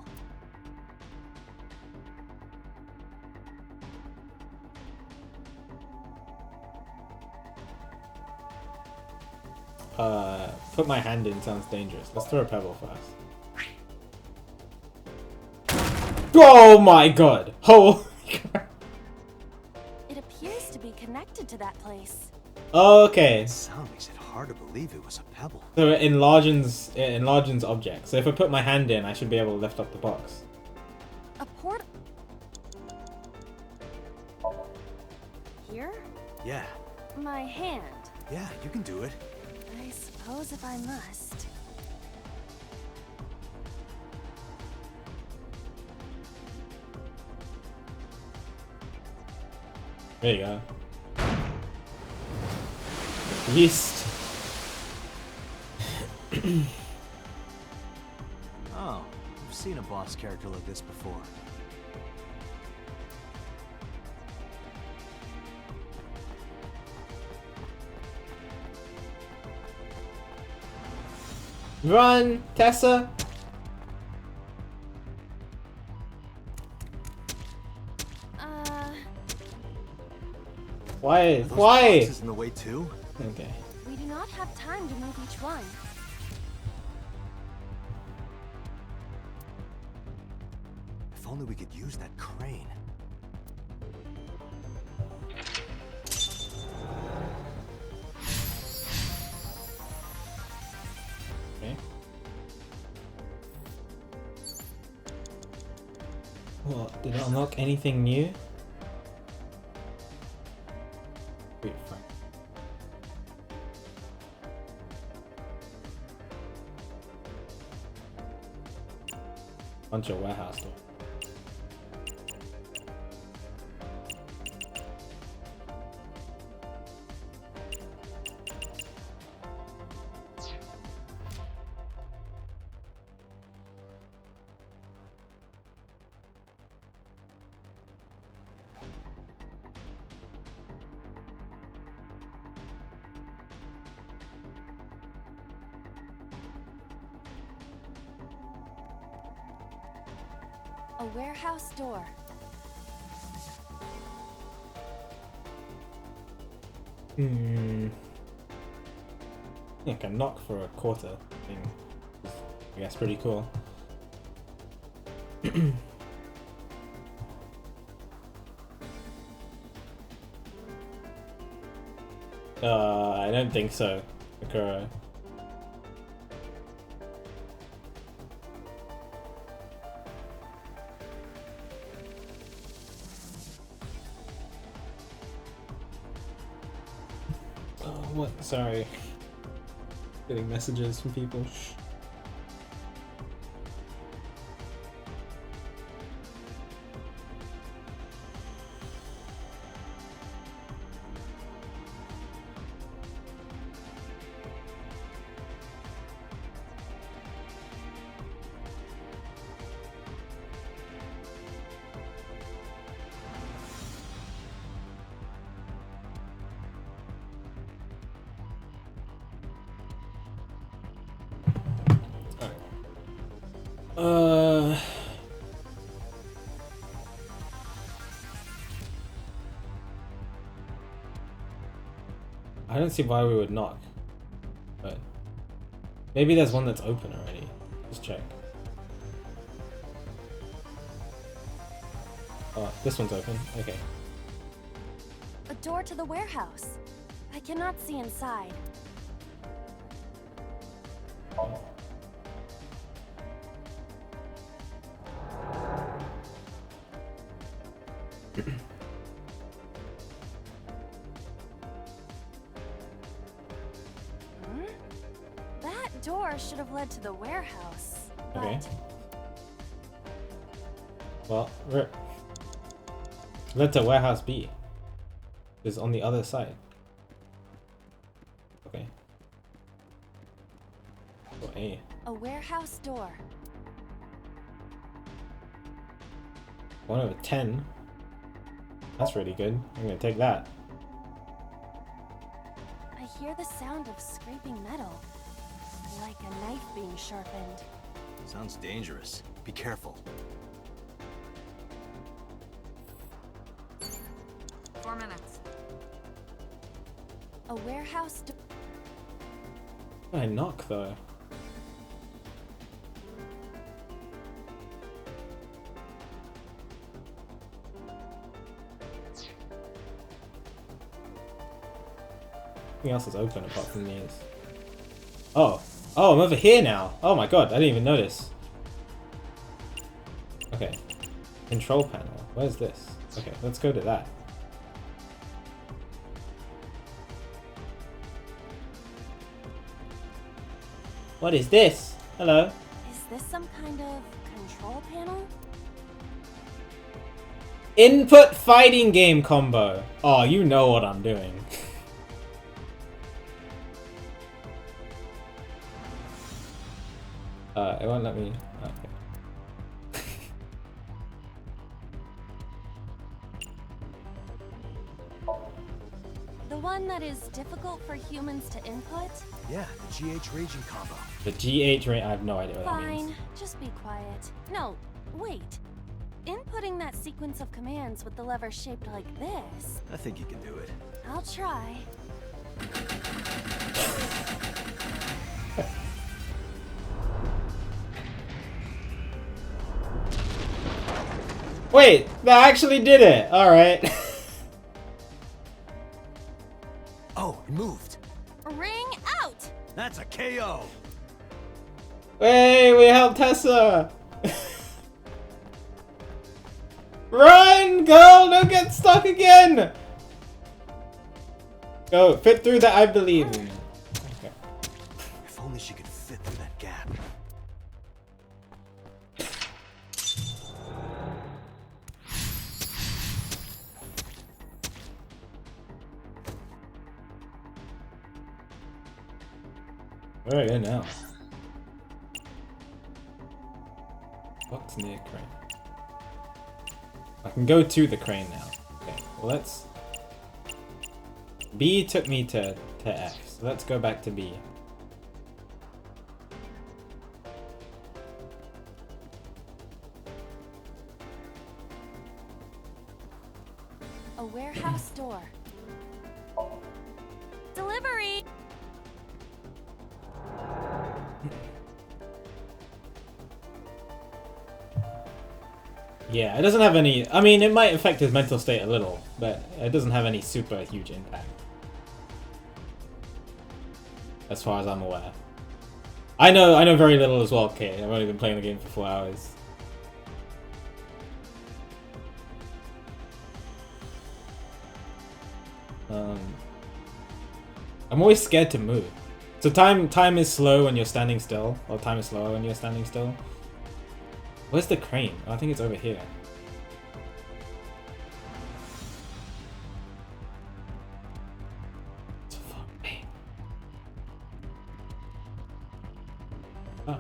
S1: Put my hand in sounds dangerous. Let's throw a pebble first. Oh my god! Holy crap.
S9: It appears to be connected to that place.
S1: Okay.
S3: The sound makes it hard to believe it was a pebble.
S1: So it enlarges objects. So if I put my hand in, I should be able to lift up the box.
S9: A portal. Here?
S3: Yeah.
S9: My hand.
S3: Yeah, you can do it.
S9: I suppose if I must.
S1: There you go. Yeast.
S3: Oh, I've seen a boss character like this before.
S1: Run, Tessa! Why?
S3: Are those
S1: Why?
S3: boxes in the way too?
S1: Okay.
S9: We do not have time to move each one.
S3: If only we could use that crane.
S1: Okay. What? Did it unlock anything new? Wait, fuck. Bunch of warehouse stuff.
S9: A warehouse door.
S1: I can knock for a quarter thing. I guess pretty cool. I don't think so, Akura. Oh, what? Sorry. Getting messages from people. Shh. I don't see why we would knock, but maybe there's one that's open already. Just check. Oh, this one's open. Okay.
S9: A door to the warehouse. I cannot see inside. That door should have led to the warehouse.
S1: Okay.
S9: But
S1: Well, we're led to warehouse B. Is on the other side. Okay. Oh, A.
S9: a warehouse door.
S1: 1/10. That's really good. I'm gonna take that.
S9: I hear the sound of scraping metal. Like a knife being sharpened.
S3: Sounds dangerous. Be careful.
S6: 4 minutes.
S9: A warehouse door.
S1: I knock though. Nothing else is open apart from these. Oh. Oh, I'm over here now. Oh my god, I didn't even notice. Okay. Control panel. Where's this? Okay, let's go to that. What is this? Hello.
S9: Is this some kind of control panel?
S1: Input fighting game combo. Oh, you know what I'm doing. It won't let me. Okay.
S9: The one that is difficult for humans to input?
S3: Yeah, the GH raging combo.
S1: The GH rate, I have no idea what that means.
S9: Fine, just be quiet. No, wait. Inputting that sequence of commands with the lever shaped like this.
S3: I think you can do it.
S9: I'll try.
S1: Wait, that actually did it. All right.
S3: Oh, it moved.
S9: Ring out!
S3: That's a KO.
S1: Hey, we helped Tessa. Run, girl! Don't get stuck again. Go, fit through that. I believe in you. Okay.
S3: If only she could fit through that gap.
S1: Where are you now? What's near crane? I can go to the crane now. Okay, well let's... B took me to F, so let's go back to B.
S9: A warehouse door. Delivery!
S1: Yeah, it doesn't have any... I mean, it might affect his mental state a little, but it doesn't have any super huge impact. As far as I'm aware. I know very little as well, Kate. I've only been playing the game for 4 hours. I'm always scared to move. So time is slow when you're standing still, or time is slower when you're standing still. Where's the crane? Oh, I think it's over here. It's far away. Oh.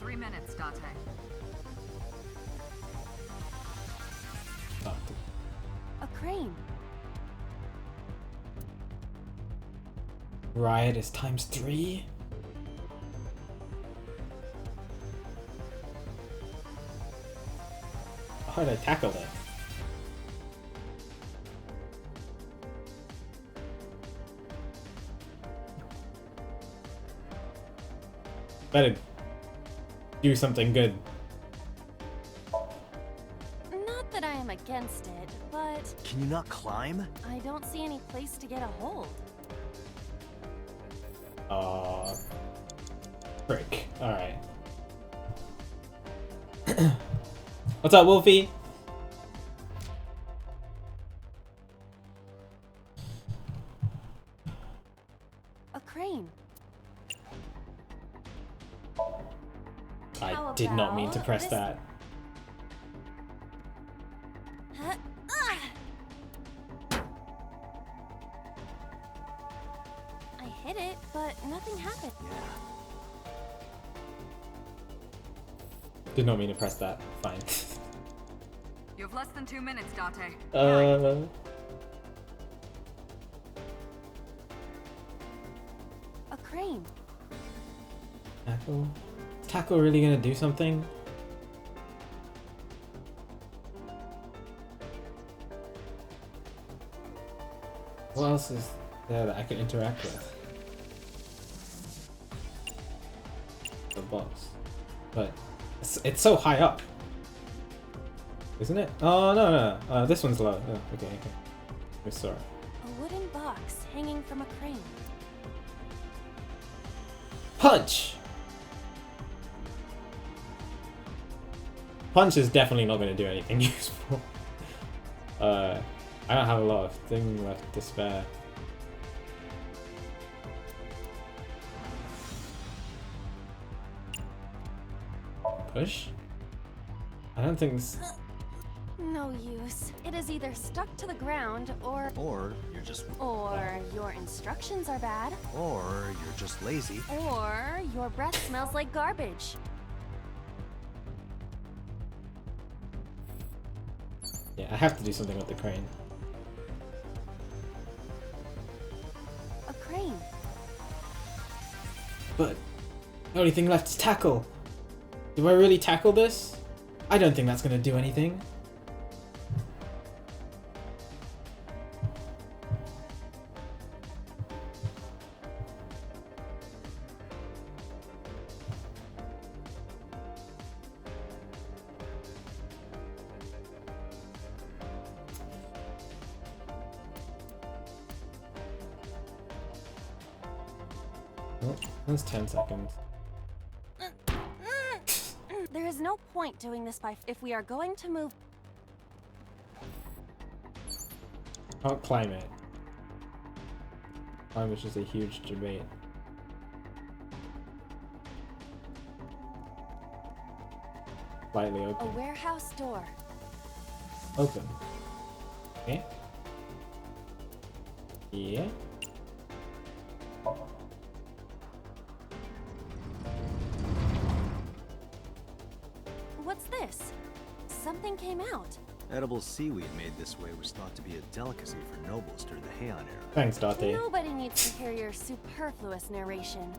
S6: 3 minutes, Dante.
S1: Oh.
S9: A crane.
S1: Riot is ×3. hard I tackled it. Better do something good.
S9: Not that I am against it, but
S3: Can you not climb?
S9: I don't see any place to get a hold.
S1: Frick. Alright. What's up, Wolfie?
S9: A crane.
S1: I
S9: How
S1: did not mean to
S9: about
S1: press
S9: this?
S1: that.
S9: Huh? I hit it, but nothing happened.
S3: Yeah.
S1: Did not mean to press that. Fine.
S6: You have less than 2 minutes, Date.
S9: A crane.
S1: Tackle? Is Tackle really gonna do something? What else is there that I can interact with? The box. But it's so high up. Isn't it? Oh, no. This one's low. Oh, okay. We saw it.
S9: A wooden box hanging from a crane.
S1: Punch! Punch is definitely not going to do anything useful. I don't have a lot of thing left to spare. Push? I don't think this...
S9: No use. It is either stuck to the ground or
S3: You're just...
S9: your instructions are bad.
S3: Or you're just lazy.
S9: Or your breath smells like garbage.
S1: Yeah, I have to do something with the crane.
S9: A crane.
S1: But the only thing left is tackle. Do I really tackle this? I don't think that's going to do anything. Oh, that's 10 seconds.
S9: There is no point doing this if we are going to move.
S1: Can't climb it. Climb is just a huge debate. Slightly
S9: A
S1: open.
S9: warehouse door.
S1: Open. Okay. Yeah.
S9: What's this? Something came out.
S3: Edible seaweed made this way was thought to be a delicacy for nobles during the Heian era.
S1: Thanks, Date.
S9: Nobody needs to hear your superfluous narration.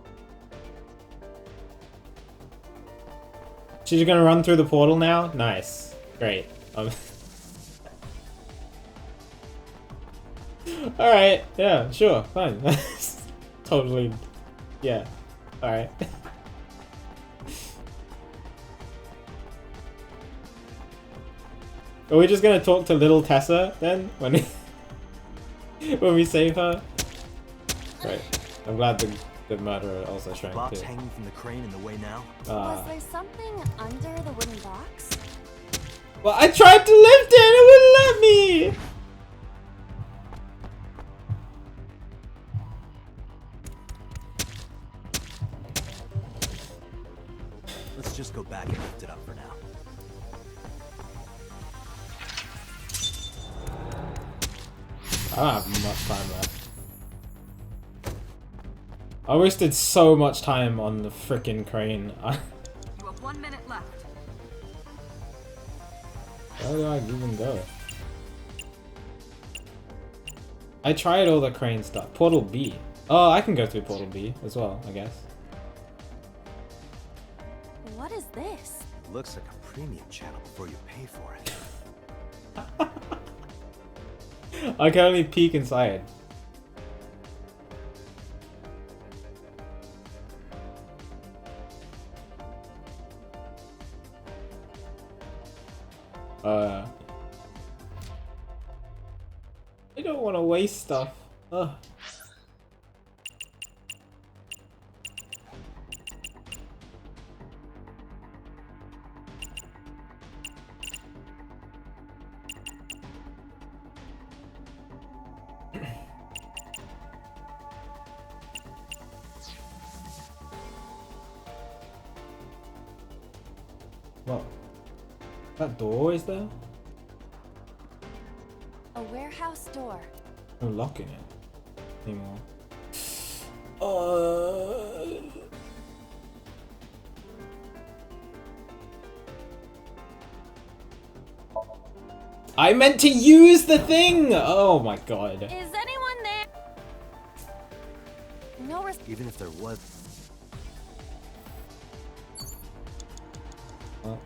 S1: She's gonna run through the portal now? Nice. Great. Alright, yeah, sure, fine. Totally. Yeah. Alright. Are we just gonna talk to little Tessa then when we save her? Right. I'm glad the murderer also shrank
S3: Box
S1: too.
S3: hanging from the crane in the way now.
S9: Was there something under the wooden box?
S1: Well, I tried to lift it, it wouldn't let me!
S3: Let's just go back and lift it up for now.
S1: I don't have much time left. I wasted so much time on the frickin' crane.
S6: You have 1 minute left.
S1: Where do I even go? I tried all the crane stuff. Portal B. Oh, I can go through Portal B as well, I guess.
S9: What is this?
S3: Looks like a premium channel before you pay for it.
S1: I can only peek inside. I don't want to waste stuff. Ugh. What? That door is there?
S9: A warehouse door.
S1: No lock in it anymore. I meant to use the thing! Oh my god.
S9: Is anyone there? No
S3: Even if there was.
S1: Oh.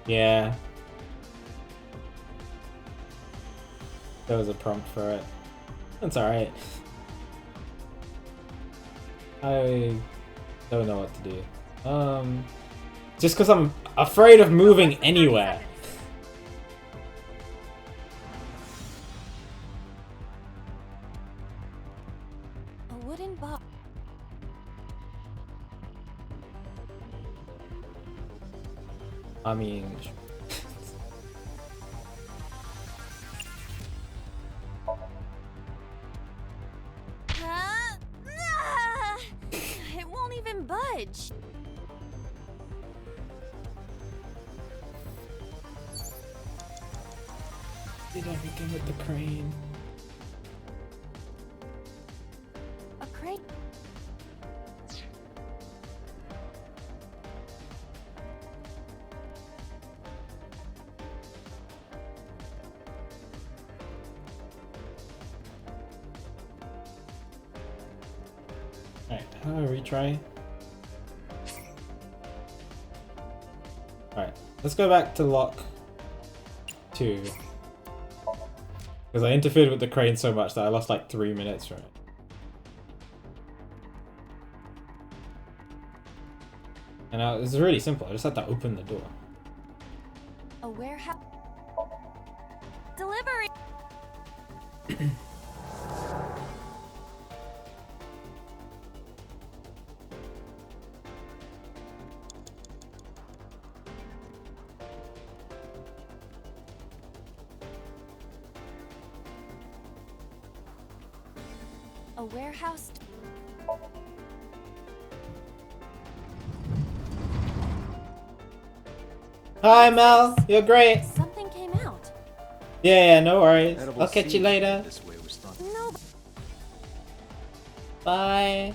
S1: Yeah. There was a prompt for it. That's alright. I don't know what to do. Just because I'm afraid of moving anywhere.
S9: A wooden box.
S1: I mean...
S9: It won't even budge.
S1: Did everything with the crane.
S9: A crate.
S1: Alright, how do I retry? Alright, let's go back to lock 2. Because I interfered with the crane so much that I lost like 3 minutes from it. And now it's really simple, I just had to open the door.
S9: A warehouse. Delivery. A warehouse.
S1: Hi Mel, you're great.
S9: Something came out.
S1: Yeah, no worries.
S3: Edible
S1: I'll catch you
S3: seed.
S1: later.
S3: This way was thought.
S9: No.
S1: Bye.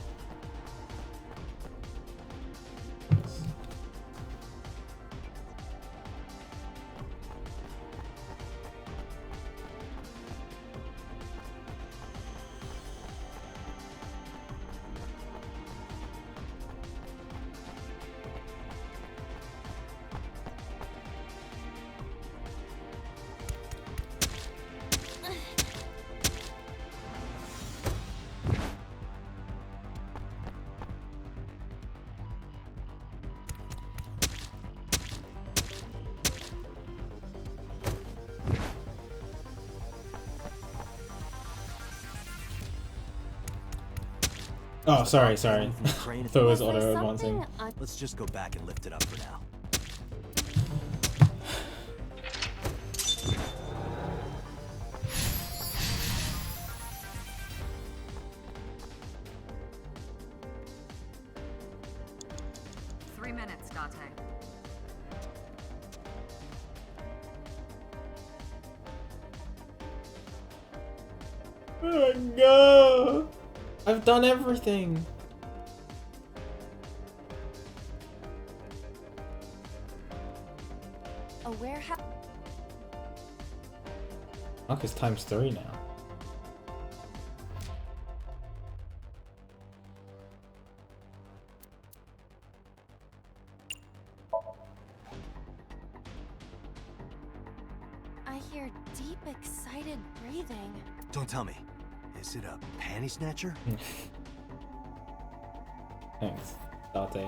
S1: Oh, sorry.
S3: From the crane.
S1: Thought it was
S9: Was there
S1: auto advancing.
S9: something
S3: Let's just go back and lift it up for now.
S1: Oh no! I've done everything.
S9: A warehouse.
S1: Fuck, it's times 3 now.
S9: hear deep, excited breathing.
S3: Don't tell me. Is it a panty snatcher?
S1: Thanks, Date.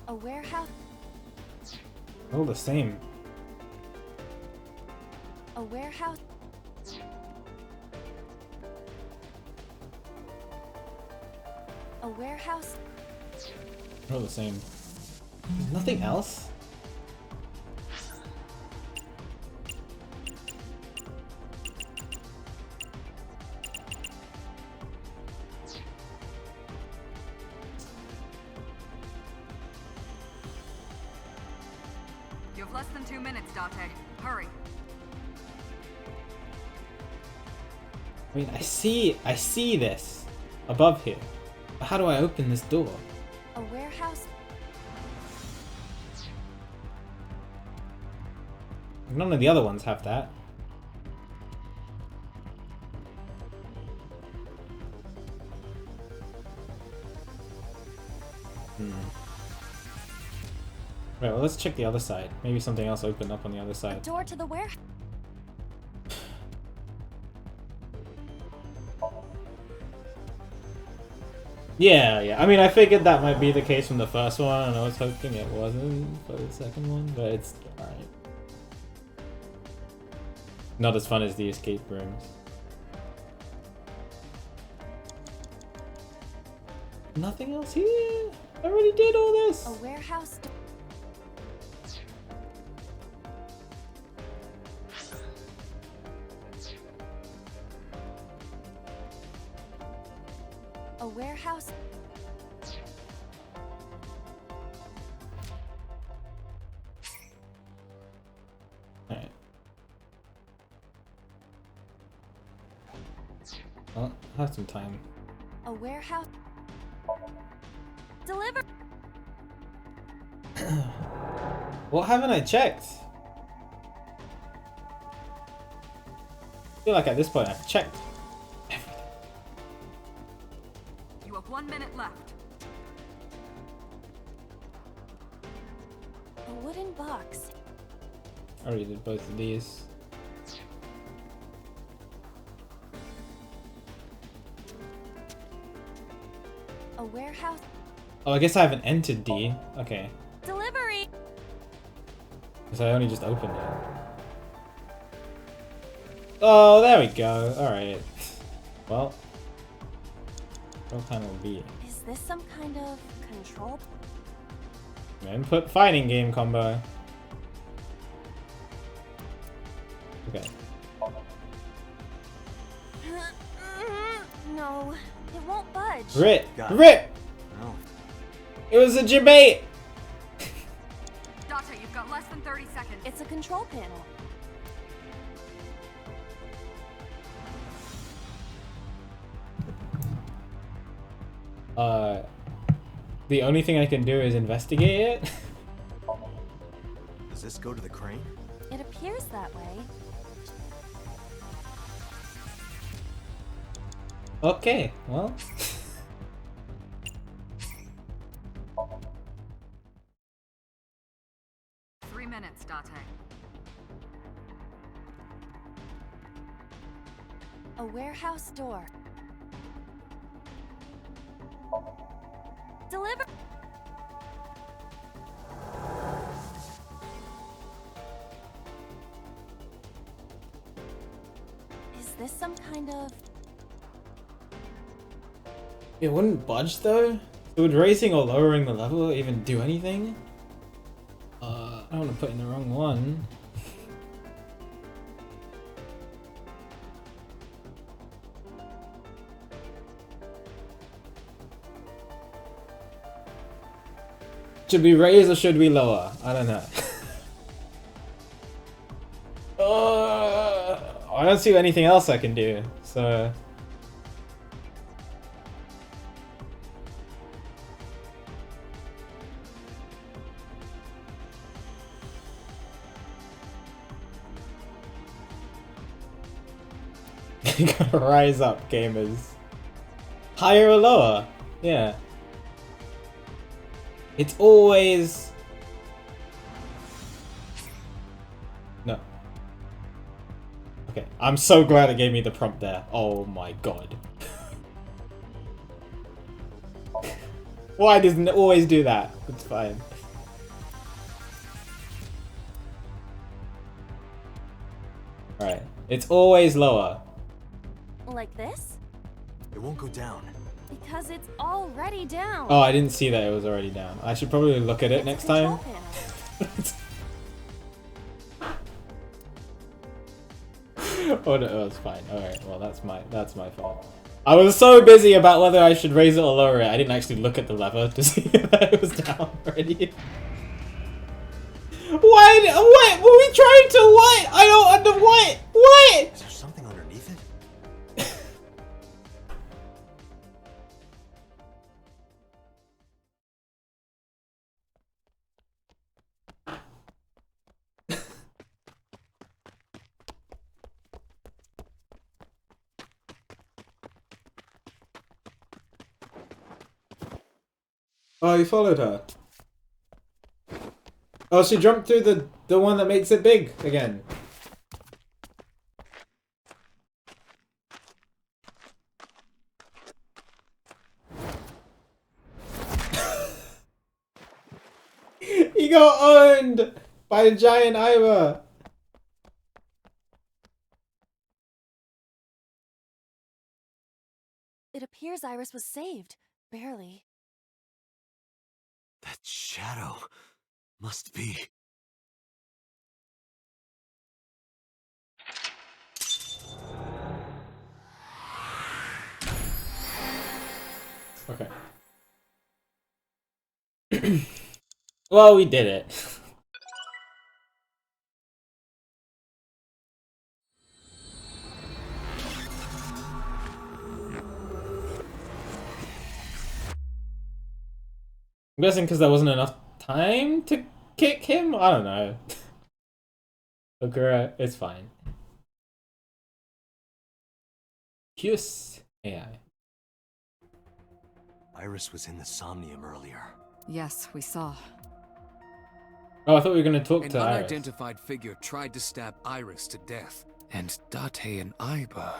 S9: A warehouse.
S1: All the same.
S9: A warehouse. A warehouse.
S1: All the same. Nothing else?
S10: You have less than 2 minutes, Date. Hurry.
S1: I mean, I see this above here. But how do I open this door?
S9: A warehouse.
S1: None of the other ones have that. Right, well, let's check the other side. Maybe something else opened up on the other side.
S9: Door to the warehouse.
S1: Yeah. I mean, I figured that might be the case from the first one, and I was hoping it wasn't for the second one, but it's alright. Not as fun as the escape rooms. Nothing else here? I already did all this!
S9: A warehouse. A warehouse.
S1: Alright. Well, I have some time.
S9: A warehouse. Deliver.
S1: What haven't I checked? I feel like at this point I've checked everything.
S10: You have 1 minute left.
S9: A wooden box.
S1: I already did both of these.
S9: A warehouse.
S1: Oh, I guess I haven't entered D. Okay.
S9: Delivery.
S1: Because I only just opened it. Oh, there we go. Alright. Well. What kind will be?
S9: Is this some kind of control?
S1: Input fighting game combo. Okay.
S9: No, it won't budge.
S1: Rip!
S3: Got it.
S1: Rip!
S3: Oh,
S1: It was a debate!
S10: Date, you've got less than 30 seconds.
S9: It's a control panel.
S1: The only thing I can do is investigate it?
S3: does this go to the crane?
S9: It appears that way.
S1: Okay, well.
S10: 3 minutes, Date.
S9: A warehouse door. Deliver. Is this some kind of...
S1: It wouldn't budge though? So would raising or lowering the level even do anything? I don't want to put in the wrong one. Should we raise or should we lower? I don't know. I don't see anything else I can do, so... You gotta rise up, gamers. Higher or lower? Yeah. It's always... No. Okay, I'm so glad it gave me the prompt there. Oh my god. Why doesn't it always do that? It's fine. Alright, it's always lower.
S9: Like this?
S3: It won't go down.
S9: Because it's already down.
S1: Oh, I didn't see that it was already down. I should probably look at it
S9: It's
S1: next
S9: a
S1: time.
S9: control panel.
S1: Oh no, oh, it's fine. Alright, well that's my fault. I was so busy about whether I should raise it or lower it, I didn't actually look at the lever to see that it was down already. What? Were we trying to what? I don't under what? What?
S3: Is there something underneath it?
S1: Oh, you followed her. Oh, she jumped through the one that makes it big again. He got owned by a giant Iva.
S9: It appears Iris was saved. Barely.
S3: That shadow must be...
S1: Okay. Well, we did it. I'm guessing because there wasn't enough time to kick him? I don't know. Okura, it's fine. Cuse AI.
S3: Iris was in the Somnium earlier.
S6: Yes, we saw.
S1: Oh, I thought we were going to talk
S8: An
S1: to Iris.
S8: unidentified figure tried to stab Iris to death. And Date and Iba...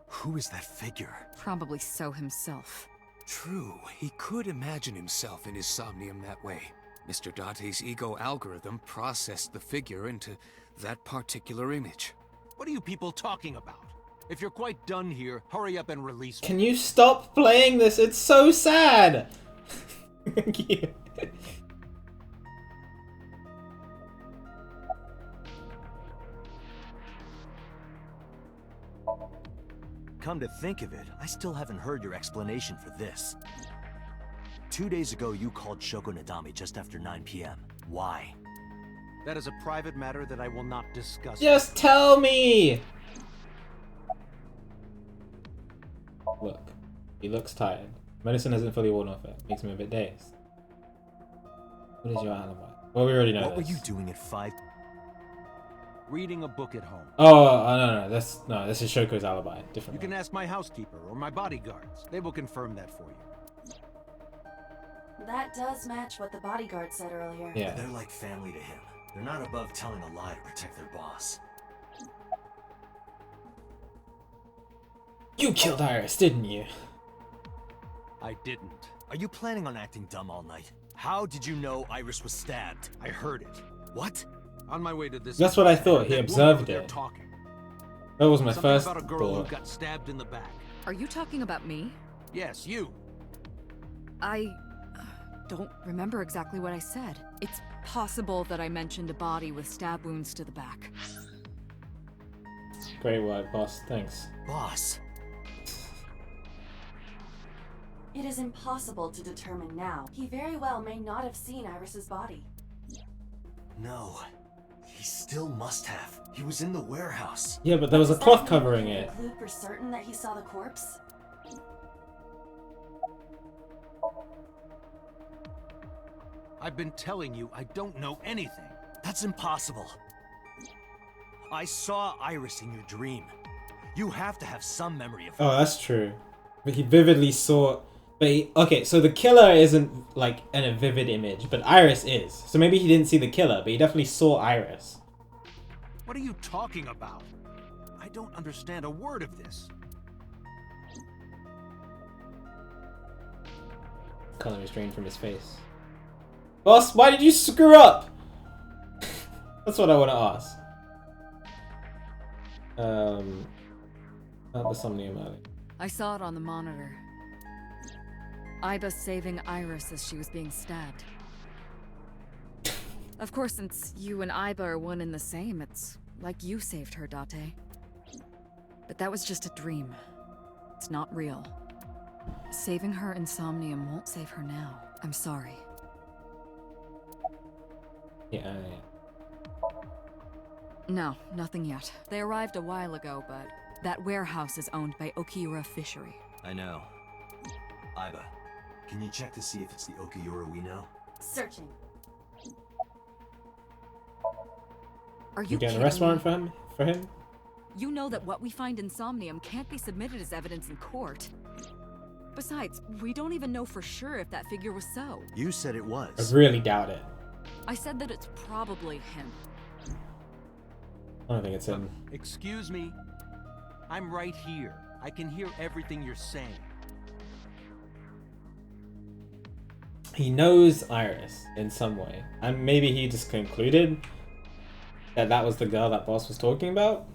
S3: Who is that figure?
S6: Probably so himself.
S8: True, he could imagine himself in his Somnium that way. Mr. Date's ego algorithm processed the figure into that particular image.
S5: What are you people talking about? If you're quite done here, hurry up and release me.
S1: Can you stop playing this? It's so sad! Thank you.
S3: Come to think of it, I still haven't heard your explanation for this. 2 days ago, you called Shoko Nadami just after 9 p.m. Why?
S5: That is a private matter that I will not discuss.
S1: Just tell me! Look, he looks tired. Medicine hasn't fully worn off it. Makes him a bit dazed. What is your alibi? Well, we already know
S3: What were
S1: this.
S3: you doing at 5?
S5: Reading a book at home.
S1: Oh, no, this is Shoko's alibi.
S5: You
S1: Different
S5: can
S1: one.
S5: ask my housekeeper or my bodyguards. They will confirm that for you.
S2: That does match what the bodyguard said earlier.
S1: Yeah.
S3: They're like family to him. They're not above telling a lie to protect their boss.
S1: You killed Iris, didn't you?
S5: I didn't.
S3: Are you planning on acting dumb all night? How did you know Iris was stabbed?
S5: I heard it.
S3: What?
S5: On my way to this.
S1: That's what I thought. He
S5: that woman
S1: observed
S5: over there
S1: it.
S5: Talking.
S1: That was my
S5: Something
S1: first
S5: about a girl
S1: thought.
S5: who got stabbed in the back.
S6: Are you talking about me?
S5: Yes, you.
S6: I don't remember exactly what I said. It's possible that I mentioned a body with stab wounds to the back.
S1: Great work, boss. Thanks.
S3: Boss.
S2: It is impossible to determine now. He very well may not have seen Iris's body.
S3: No. He still must have. He was in the warehouse.
S1: Yeah, but there was a
S2: Does that
S1: cloth
S2: mean
S1: covering
S2: we can
S1: it.
S2: conclude for certain that he saw the corpse?
S5: I've been telling you I don't know anything.
S3: That's impossible. I saw Iris in your dream. You have to have some memory of her.
S1: Oh, that's true. But he vividly saw. But okay, so the killer isn't like in a vivid image, but Iris is. So maybe he didn't see the killer, but he definitely saw Iris.
S5: What are you talking about? I don't understand a word of this.
S1: Color is drained from his face. Boss, why did you screw up? That's what I want to ask. Not the Somnium alley.
S6: I saw it on the monitor. Iba saving Iris as she was being stabbed. Of course, since you and Iba are one and the same, it's like you saved her, Date. But that was just a dream. It's not real. Saving her in Somnium won't save her now. I'm sorry.
S1: Yeah.
S6: No, nothing yet. They arrived a while ago, but that warehouse is owned by Okiura Fishery.
S3: I know. Iba, can you check to see if it's the Okiura we know?
S2: Searching.
S6: Are you
S1: You getting
S6: kidding
S1: a arrest warrant
S6: me?
S1: for him?
S6: You know that what we find in Somnium can't be submitted as evidence in court. Besides, we don't even know for sure if that figure was so.
S3: You said it
S1: I
S3: was.
S1: really doubt it.
S6: I said that it's probably him.
S1: I don't think it's him.
S5: Excuse me. I'm right here. I can hear everything you're saying.
S1: He knows Iris in some way, and maybe he just concluded that that was the girl that boss was talking about.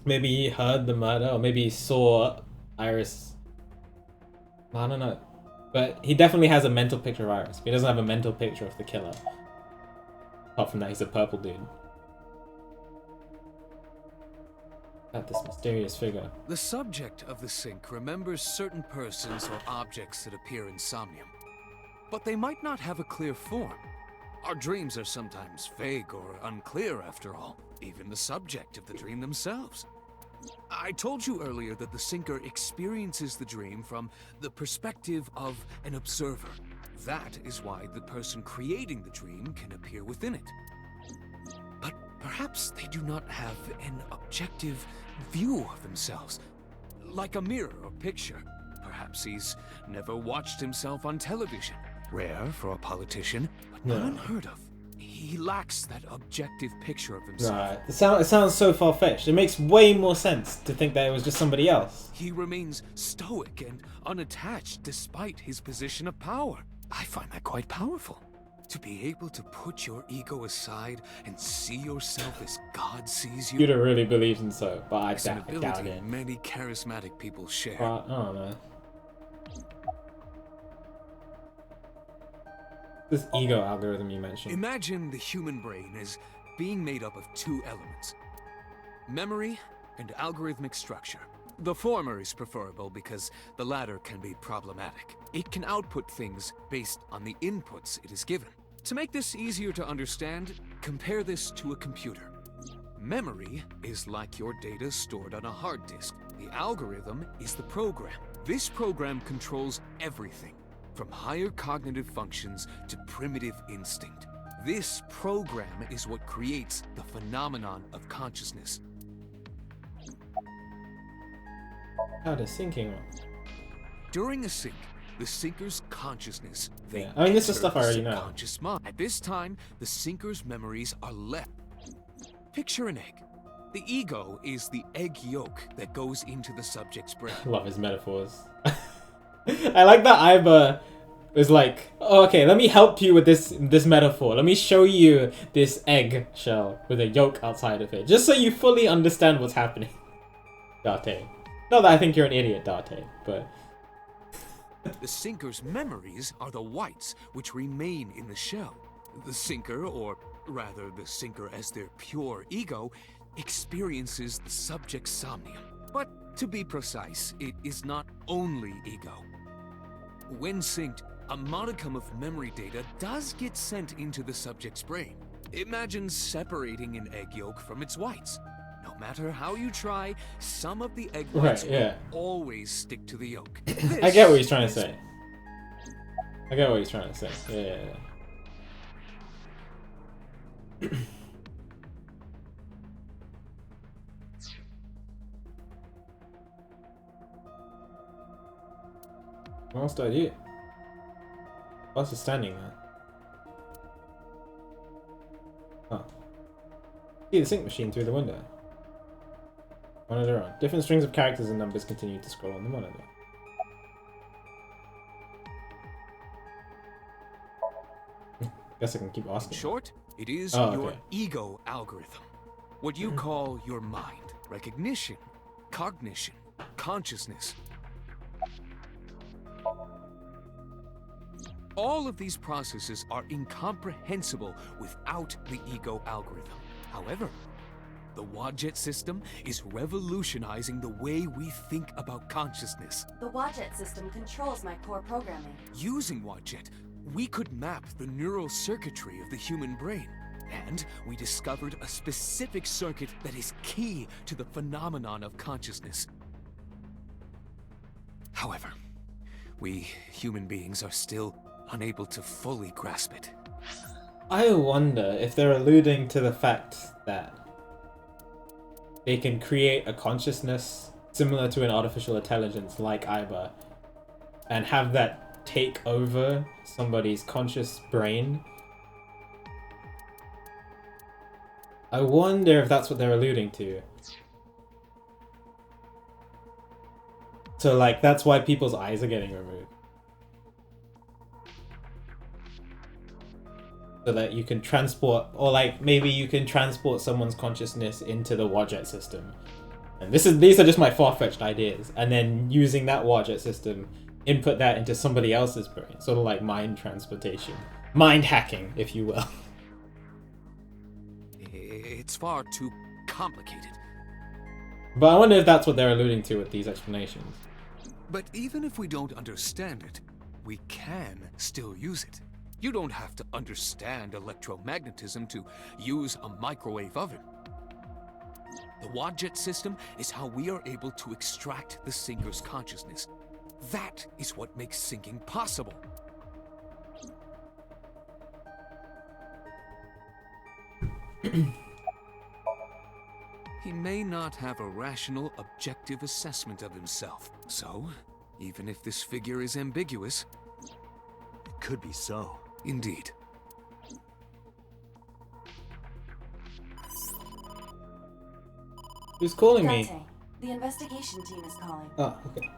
S1: Maybe he heard the murder, or maybe he saw Iris. I don't know, but he definitely has a mental picture of Iris. But he doesn't have a mental picture of the killer. Apart from that, he's a purple dude. At this mysterious figure.
S8: The subject of the sink remembers certain persons or objects that appear in Somnium, but they might not have a clear form. Our dreams are sometimes vague or unclear after all, even the subject of the dream themselves. I told you earlier that the sinker experiences the dream from the perspective of an observer. That is why the person creating the dream can appear within it. But perhaps they do not have an objective view of themselves, like a mirror or picture. Perhaps he's never watched himself on television. Rare for a politician, but not unheard of. He lacks that objective picture of himself.
S1: Right. It sounds so far-fetched. It makes way more sense to think that it was just somebody else.
S8: He remains stoic and unattached despite his position of power. I find that quite powerful. To be able to put your ego aside and see yourself as God sees you.
S1: Yuta really believes in so, but I
S8: It's an
S1: doubt
S8: ability
S1: it.
S8: many charismatic people share.
S1: I don't know. This ego algorithm you mentioned.
S8: Imagine the human brain as being made up of two elements: memory and algorithmic structure. The former is preferable because the latter can be problematic. It can output things based on the inputs it is given. To make this easier to understand, compare this to a computer. Memory is like your data stored on a hard disk. The algorithm is the program. This program controls everything, from higher cognitive functions to primitive instinct. This program is what creates the phenomenon of consciousness.
S1: How does sinking work?
S8: During a sync, the sinker's consciousness, they
S1: Yeah. I mean, this is
S8: enter
S1: stuff I
S8: the
S1: already know.
S8: subconscious mind. At this time, the sinker's memories are left. Picture an egg. The ego is the egg yolk that goes into the subject's brain.
S1: Love his metaphors. I like that Iba is like, oh, okay, let me help you with this metaphor. Let me show you this egg shell with a yolk outside of it, just so you fully understand what's happening. Date. Not that I think you're an idiot, Date, but...
S8: The sinker's memories are the whites, which remain in the shell. The sinker, or rather the sinker as their pure ego, experiences the subject's somnium. But to be precise, it is not only ego. When synced, a modicum of memory data does get sent into the subject's brain. Imagine separating an egg yolk from its whites. No matter how you try, some of the egg whites will always stick to the yolk.
S1: I get what he's trying to say. I get what he's trying to say. Yeah. What else do I do? What's just standing there? Oh. See the sync machine through the window. Monitor on. Different strings of characters and numbers continue to scroll on the monitor. Guess I can keep asking.
S8: In short, it is
S1: Oh,
S8: your
S1: okay.
S8: ego algorithm. What you call your mind, recognition, cognition, consciousness. All of these processes are incomprehensible without the ego algorithm. However, the Wadjet system is revolutionizing the way we think about consciousness.
S2: The Wadjet system controls my core programming.
S8: Using Wadjet, we could map the neural circuitry of the human brain. And we discovered a specific circuit that is key to the phenomenon of consciousness. However, we human beings are still unable to fully grasp it.
S1: I wonder if they're alluding to the fact that they can create a consciousness similar to an artificial intelligence like Iba and have that take over somebody's conscious brain. I wonder if that's what they're alluding to. So like that's why people's eyes are getting removed. So that you can transport, or like maybe you can transport someone's consciousness into the Wadjet system. And these are just my far-fetched ideas. And then using that Wadjet system, input that into somebody else's brain. Sort of like mind transportation. Mind hacking, if you will.
S8: It's far too complicated.
S1: But I wonder if that's what they're alluding to with these explanations.
S8: But even if we don't understand it, we can still use it. You don't have to understand electromagnetism to use a microwave oven. The Wadjet system is how we are able to extract the sinker's consciousness. That is what makes syncing possible. He may not have a rational, objective assessment of himself. So, even if this figure is ambiguous,
S3: It could be so.
S8: indeed.
S1: Who's calling me?
S2: Date, the investigation team is calling.
S1: Oh, okay.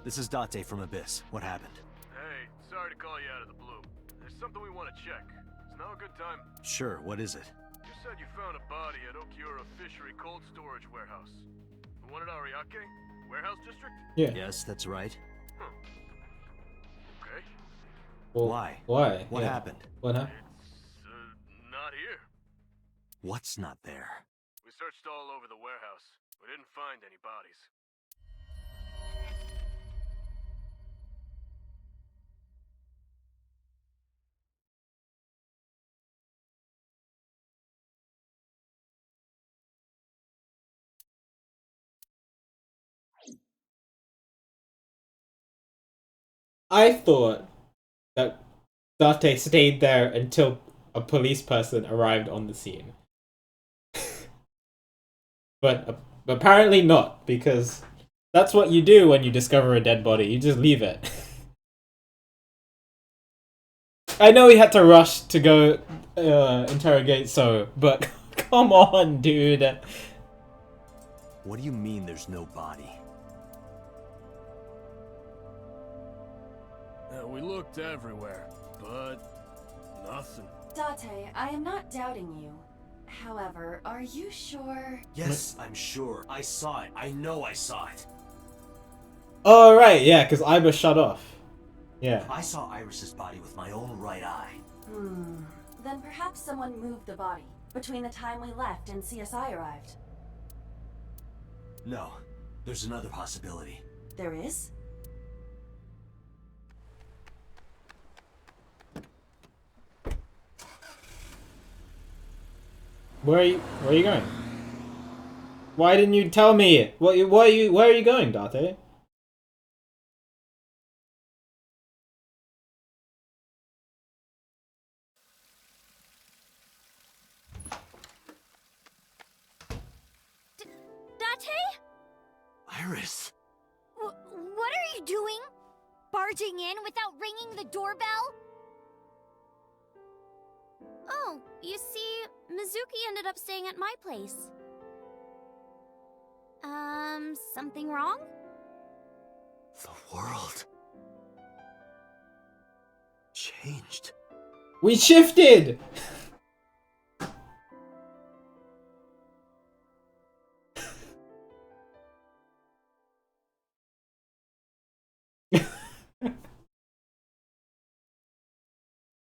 S3: This is Date from Abyss. What happened?
S4: Hey, sorry to call you out of the blue. There's something we want to check. Is now a good time?
S3: Sure, what is it?
S4: You said you found a body at Okiura Fishery Cold Storage Warehouse. The one at Ariake? Warehouse District?
S1: Yeah.
S3: Yes, that's right.
S4: Okay.
S1: Well,
S3: Why?
S1: Why?
S3: What
S1: Yeah.
S3: happened?
S1: What happened?
S4: It's, not here.
S3: What's not there?
S4: We searched all over the warehouse. We didn't find any bodies.
S1: I thought that Date stayed there until a police person arrived on the scene. But apparently not, because that's what you do when you discover a dead body. You just leave it. I know he had to rush to go interrogate So, but come on, dude.
S3: What do you mean there's no body?
S4: We looked everywhere, but nothing.
S2: Date, I am not doubting you. However, are you sure?
S3: Yes, I'm sure. I saw it. I know I saw it.
S1: Oh, right, yeah, because Iba shut off. Yeah.
S3: I saw Iris's body with my own right eye.
S2: Then perhaps someone moved the body between the time we left and CSI arrived.
S3: No, there's another possibility.
S2: There is?
S1: Where are you going? Why didn't you tell me? Where are you going, Date?
S7: Date?
S3: Iris!
S7: What are you doing? barging in without ringing the doorbell? Oh, you see, Mizuki ended up staying at my place. Something wrong?
S3: The world changed.
S1: We shifted!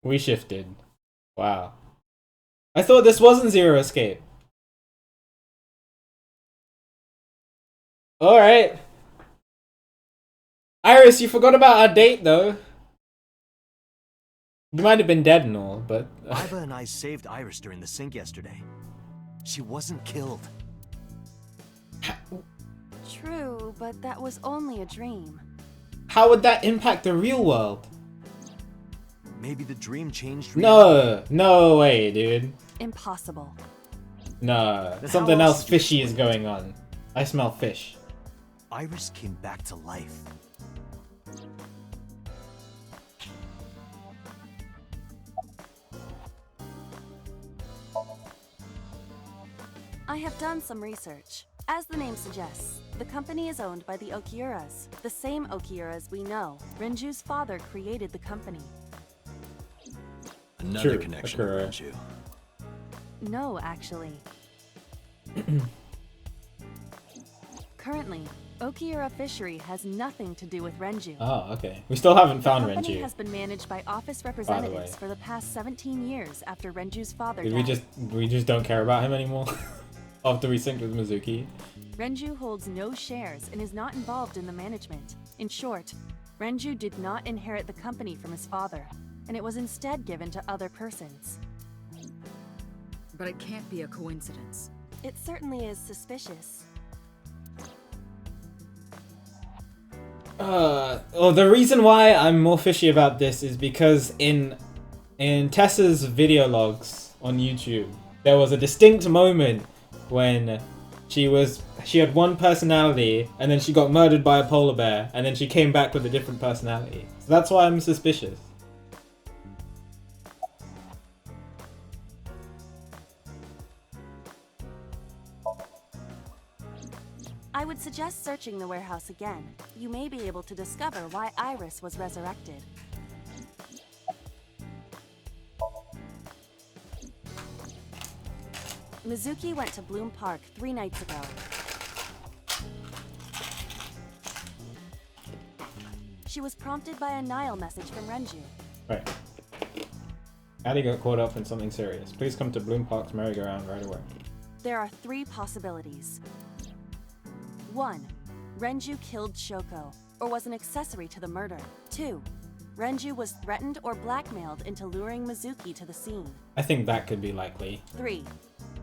S1: We shifted. Wow. I thought this wasn't Zero Escape. Alright. Iris, you forgot about our date, though. You might have been dead and all, but...
S3: Iba and I saved Iris during the sink yesterday. She wasn't killed.
S9: True, but that was only a dream.
S1: How would that impact the real world?
S3: Maybe the dream changed reality.
S1: No way, dude.
S9: Impossible.
S1: No,
S3: Then
S1: something
S3: how else
S1: else
S3: did you
S1: fishy is
S3: explain
S1: going on. I smell fish.
S3: Iris came back to life.
S9: I have done some research. As the name suggests, the company is owned by the Okiuras, the same Okiuras we know. Renju's father created the company.
S3: Another
S1: True,
S3: connection
S1: Akira.
S3: with Renju.
S9: No, actually. Currently, Okiura Fishery has nothing to do with Renju.
S1: Oh, okay. We still haven't found
S9: The company
S1: Renju.
S9: has been managed by office
S1: way.
S9: representatives for the past 17 years after Renju's father
S1: Did
S9: died.
S1: we just don't care about him anymore? After we synced with Mizuki?
S9: Renju holds no shares and is not involved in the management. In short, Renju did not inherit the company from his father, and it was instead given to other persons.
S6: But it can't be a coincidence.
S9: It certainly is suspicious.
S1: Well, the reason why I'm more fishy about this is because in Tessa's video logs on YouTube, there was a distinct moment when she had one personality and then she got murdered by a polar bear and then she came back with a different personality. So that's why I'm suspicious.
S9: I would suggest searching the warehouse again. You may be able to discover why Iris was resurrected. Mizuki went to Bloom Park 3 nights ago. She was prompted by a Nile message from Renju.
S1: Right. Addie got caught up in something serious. Please come to Bloom Park's merry-go-round right away.
S9: There are 3 possibilities. 1. Renju killed Shoko, or was an accessory to the murder. 2. Renju was threatened or blackmailed into luring Mizuki to the scene.
S1: I think that could be likely.
S9: 3.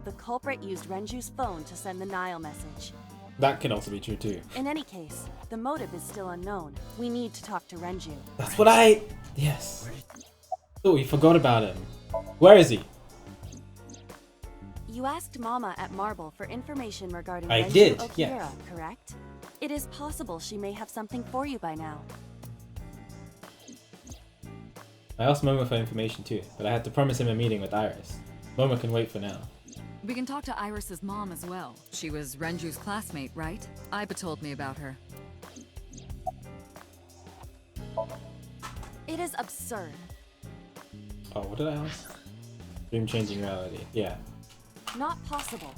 S9: The culprit used Renju's phone to send the Nile message.
S1: That could also be true too.
S9: In any case, the motive is still unknown. We need to talk to Renju.
S1: That's what I... Yes. Oh, we forgot about him. Where is he?
S9: You asked Mama at Marble for information regarding
S1: I
S9: Renju
S1: did,
S9: Okiura,
S1: yes.
S9: correct? It is possible she may have something for you by now.
S1: I asked Momo for information too, but I had to promise him a meeting with Iris. Momo can wait for now.
S6: We can talk to Iris's mom as well. She was Renju's classmate, right? Iba told me about her.
S9: It is absurd.
S1: Oh, what did I ask? Dream changing reality. Yeah.
S9: Not possible.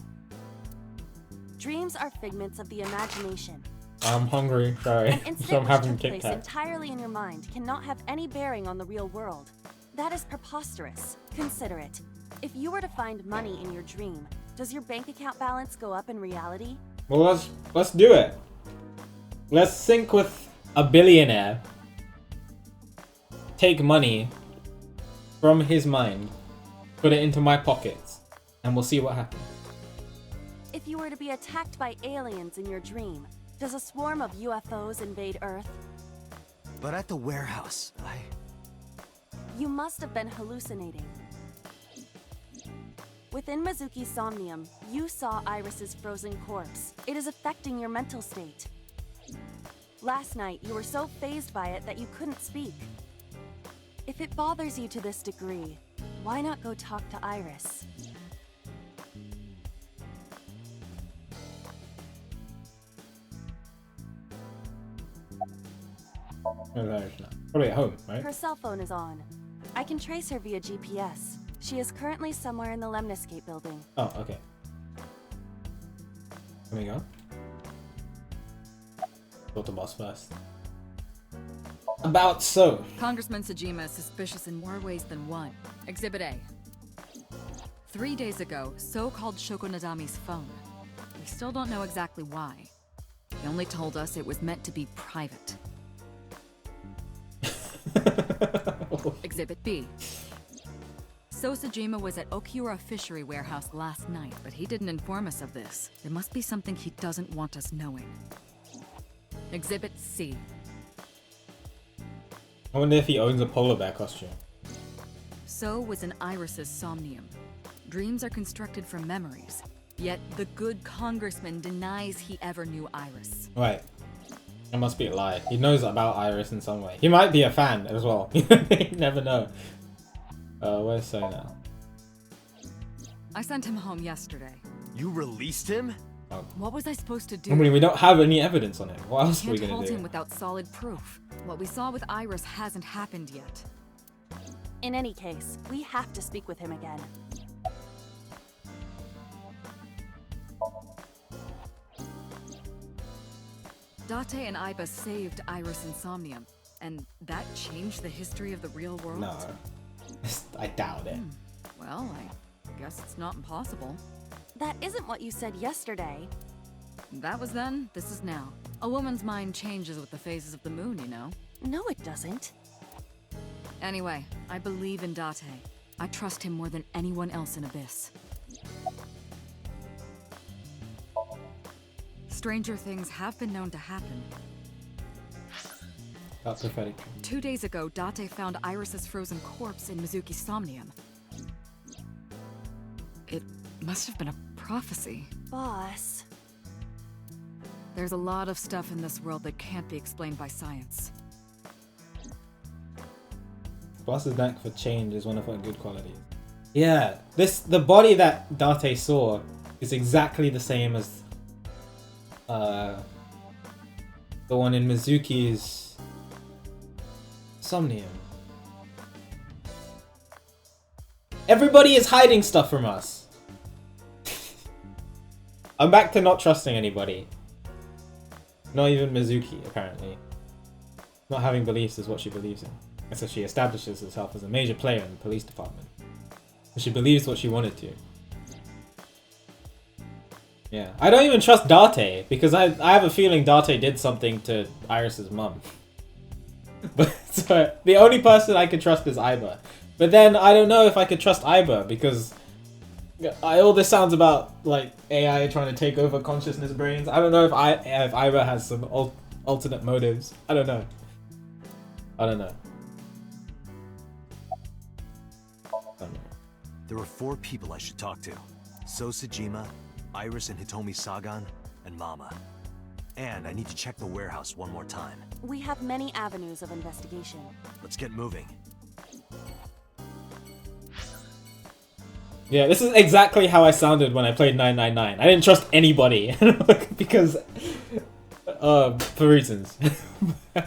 S9: Dreams are figments of the imagination.
S1: I'm hungry, sorry.
S9: An
S1: So
S9: incident
S1: I'm
S9: which
S1: having
S9: took
S1: Kit
S9: place
S1: Kat.
S9: entirely in your mind cannot have any bearing on the real world. That is preposterous. Consider it. If you were to find money in your dream, does your bank account balance go up in reality?
S1: Well, let's do it. Let's sync with a billionaire. Take money from his mind, put it into my pockets, and we'll see what happens.
S9: If you were to be attacked by aliens in your dream, does a swarm of UFOs invade Earth?
S3: But at the warehouse,
S9: You must have been hallucinating. Within Mizuki's Somnium, you saw Iris's frozen corpse. It is affecting your mental state. Last night, you were so fazed by it that you couldn't speak. If it bothers you to this degree, why not go talk to Iris?
S1: No, there's not. Probably at home, right?
S9: Her cell phone is on. I can trace her via GPS. She is currently somewhere in the Lemniscape building.
S1: Oh, okay. Can we go? Go to boss first. About so.
S6: Congressman Sajima is suspicious in more ways than one. Exhibit A. 3 days ago, So called Shoko Nadami's phone. We still don't know exactly why. He only told us it was meant to be private. Exhibit B. So Sajima was at Okiura Fishery Warehouse last night, but he didn't inform us of this. There must be something he doesn't want us knowing. Exhibit C.
S1: I wonder if he owns a polar bear costume.
S6: So was in Iris's Somnium. Dreams are constructed from memories. Yet the good congressman denies he ever knew Iris.
S1: Right. It must be a lie. He knows about Iris in some way. He might be a fan as well. You never know. Where's So now?
S6: I sent him home yesterday.
S3: You released him?
S1: Oh.
S6: What was I supposed to do?
S1: I mean, we don't have any evidence on it. What else are we
S6: Can't
S1: gonna
S6: hold
S1: do?
S6: him without solid proof. What we saw with Iris hasn't happened yet.
S9: In any case, we have to speak with him again.
S6: Date and Iba saved Iris in Somnium, and that changed the history of the real world?
S1: No. I doubt it.
S6: Well, I guess it's not impossible.
S9: That isn't what you said yesterday.
S6: That was then, this is now. A woman's mind changes with the phases of the moon, you know?
S9: No, it doesn't.
S6: Anyway, I believe in Date. I trust him more than anyone else in Abyss. Stranger things have been known to happen.
S1: That's pathetic.
S6: 2 days ago, Date found Iris's frozen corpse in Mizuki's Somnium. It must have been a prophecy.
S9: Boss.
S6: There's a lot of stuff in this world that can't be explained by science.
S1: Boss's knack for change is one of her good qualities. Yeah, the body that Date saw is exactly the same as the one in Mizuki's Somnium. Everybody is hiding stuff from us. I'm back to not trusting anybody. Not even Mizuki, apparently. Not having beliefs is what she believes in. And so she establishes herself as a major player in the police department. And she believes what she wanted to. Yeah. I don't even trust Date, because I have a feeling Date did something to Iris's mum. But so, the only person I could trust is Iba. But then I don't know if I could trust Iba, because all this sounds about like AI trying to take over consciousness brains. I don't know if Iba has some alternate motives. I don't know.
S3: There are 4 people I should talk to. So Sajima, Iris and Hitomi Sagan, and Mama. And I need to check the warehouse one more time.
S9: We have many avenues of investigation.
S3: Let's get moving.
S1: Yeah, this is exactly how I sounded when I played 999. I didn't trust anybody because for reasons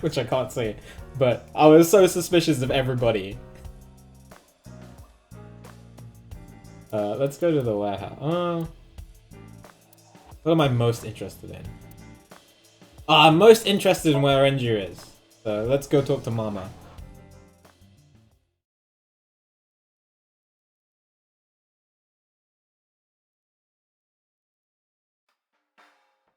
S1: which I can't say, but I was so suspicious of everybody. Let's go to the warehouse. What am I most interested in? I'm most interested in where Renju is. So let's go talk to Mama.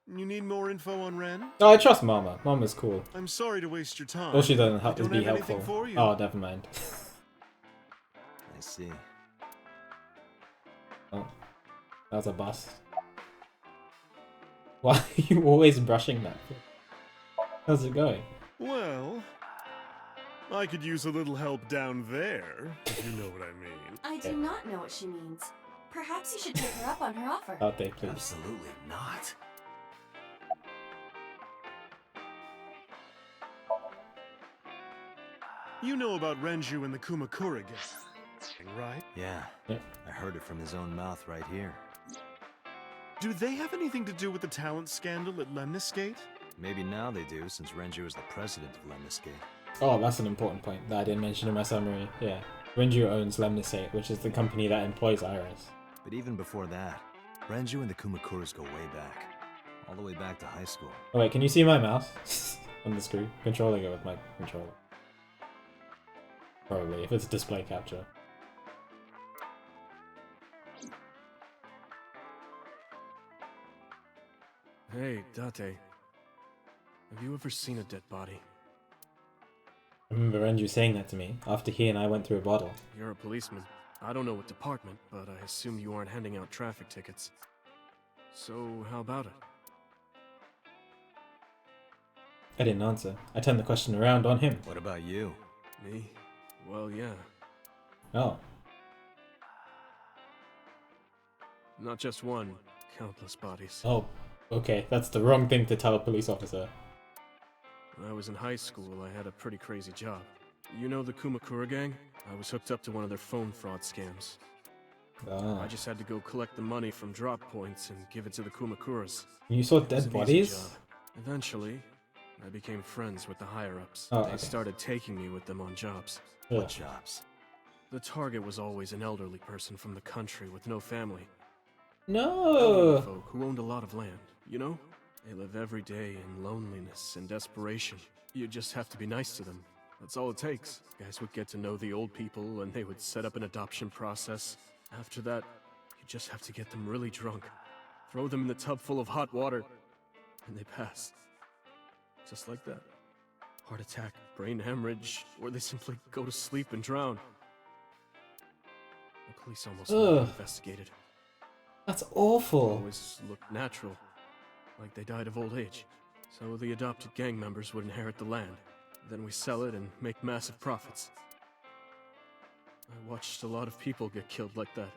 S11: You need more info on Ren?
S1: Oh, I trust Mama. Mama's cool.
S11: I'm sorry to waste your time.
S1: All she doesn't have
S11: I
S1: to
S11: don't
S1: be
S11: have anything
S1: helpful.
S11: for you.
S1: Oh, never mind.
S3: I see.
S1: Oh, that was a bust. Why are you always brushing that? How's it going?
S11: Well, I could use a little help down there, if you know what I mean.
S2: I do not know what she means. Perhaps you should take her up on her offer.
S1: Out there, please.
S3: Absolutely not.
S11: You know about Renju and the Kumakura gang, right?
S3: Yeah,
S1: Yeah.
S3: I heard it from his own mouth right here.
S11: Do they have anything to do with the talent scandal at Lemniscate?
S3: Maybe now they do, since Renju is the president of Lemniscate.
S1: Oh, that's an important point that I didn't mention in my summary. Yeah. Renju owns Lemniscate, which is the company that employs Iris.
S3: But even before that, Renju and the Kumakuras go way back. All the way back to high school.
S1: Oh wait, can you see my mouse on the screen? Controlling it with my controller. Probably, if it's display capture.
S12: Hey, Date. Have you ever seen a dead body?
S1: I remember Renju saying that to me after he and I went through a bottle.
S12: You're a policeman. I don't know what department, but I assume you aren't handing out traffic tickets. So, how about it?
S1: I didn't answer. I turned the question around on him.
S3: What about you?
S12: Me? Well, yeah.
S1: Oh.
S12: Not just one, countless bodies.
S1: Oh, okay. That's the wrong thing to tell a police officer.
S12: When I was in high school, I had a pretty crazy job. You know the Kumakura gang? I was hooked up to one of their phone fraud scams.
S1: Ah.
S12: I just had to go collect the money from drop points and give it to the Kumakuras.
S1: You saw
S12: It was
S1: dead
S12: an easy
S1: bodies?
S12: job. Eventually, I became friends with the higher-ups.
S1: Oh,
S12: They
S1: okay.
S12: started taking me with them on jobs.
S1: Ugh.
S3: What jobs?
S12: The target was always an elderly person from the country with no family.
S1: No!
S12: Elderly folk who owned a lot of land, you know? They live every day in loneliness and desperation. You just have to be nice to them. That's all it takes. Guys would get to know the old people and they would set up an adoption process. After that, you just have to get them really drunk. Throw them in the tub full of hot water. And they pass. Just like that. Heart attack, brain hemorrhage, or they simply go to sleep and drown. The police almost never
S1: Ugh.
S12: investigated.
S1: That's awful.
S12: Always looked natural, like they died of old age. So the adopted gang members would inherit the land. Then we sell it and make massive profits. I watched a lot of people get killed like that.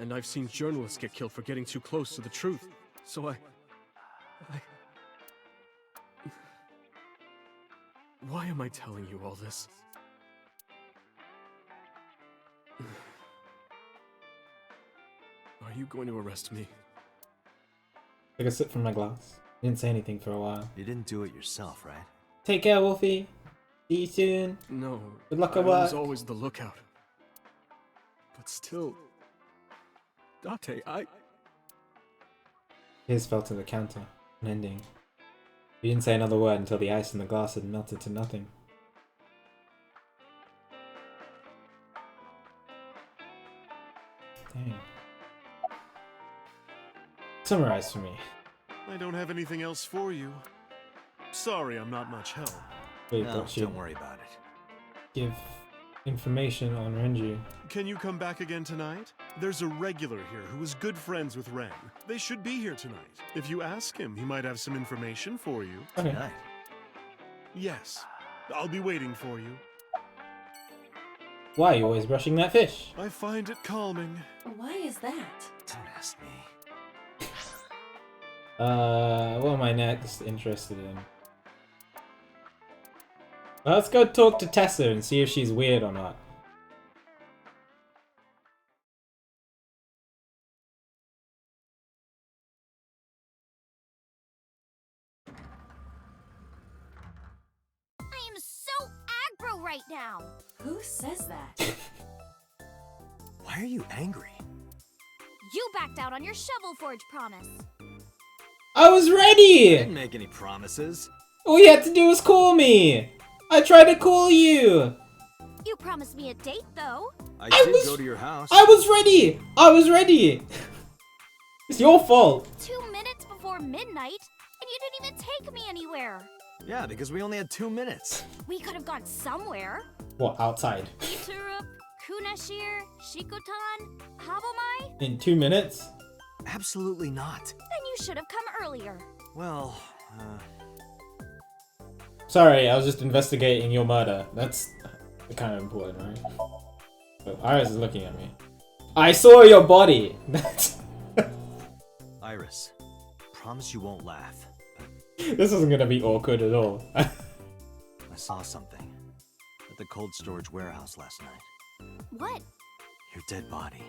S12: And I've seen journalists get killed for getting too close to the truth. So I... Why am I telling you all this? Are you going to arrest me?
S1: Take a sip from my glass. Didn't say anything for a while.
S3: You didn't do it yourself, right?
S1: Take care, Wolfie. See you soon.
S12: No.
S1: Good luck
S12: I
S1: at
S12: was
S1: work.
S12: always the lookout. But still... Date,
S1: His fell to the counter, unending. He didn't say another word until the ice in the glass had melted to nothing. Dang. Summarize for me.
S11: I don't have anything else for you. Sorry, I'm not much help.
S1: Wait,
S3: No,
S1: but she'd
S3: don't worry about it.
S1: give information on Renju.
S11: Can you come back again tonight? There's a regular here who is good friends with Ren. They should be here tonight. If you ask him, he might have some information for you.
S1: Okay.
S3: Tonight.
S11: Yes. I'll be waiting for you.
S1: Why are you always brushing that fish?
S11: I find it calming.
S9: Why is that?
S3: Don't ask me.
S1: What am I next interested in? Well, let's go talk to Tessa and see if she's weird or not.
S7: I am so aggro right now.
S9: Who says that?
S3: Why are you angry?
S7: You backed out on your Shovel Forge promise.
S1: I was
S3: I
S1: ready!
S3: didn't make any promises.
S1: All you had to do was call me! I tried to call you!
S7: You promised me a date, though.
S3: I
S1: I
S3: did
S1: was-
S3: go to your house.
S1: I was ready! I was ready! It's your fault!
S7: 2 minutes before midnight, and you didn't even take me anywhere.
S3: Yeah, because we only had 2 minutes.
S7: We could have gone somewhere.
S1: What, outside?
S7: Iturup, Kunashir, Shikotan, Habomai?
S1: In 2 minutes?
S3: Absolutely not.
S7: Then you should have come earlier.
S3: Well,
S1: Sorry, I was just investigating your murder. That's kind of important, right? But Iris is looking at me. I saw your body! That's...
S3: Iris, promise you won't laugh.
S1: This isn't gonna be awkward at all.
S3: I saw something. A the cold storage warehouse last night.
S7: What?
S3: Your dead body.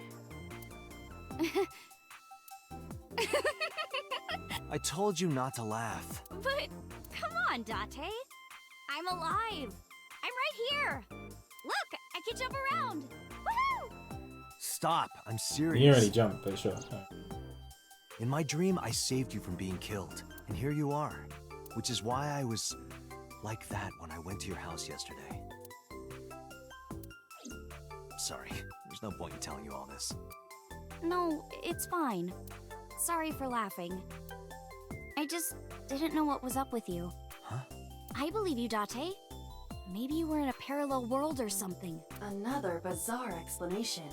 S3: I told you not to laugh.
S7: But come on, Date. I'm alive. I'm right here. Look, I can jump around. Woohoo!
S3: Stop, I'm
S1: You
S3: serious.
S1: didn't really jump, but sure. Alright.
S3: In my dream, I saved you from being killed, and here you are. Which is why I was like that when I went to your house yesterday. Sorry, there's no point in telling you all this.
S7: No, it's fine. Sorry for laughing. I just didn't know what was up with you.
S3: Huh?
S7: I believe you, Date. Maybe you were in a parallel world or something.
S2: Another bizarre explanation.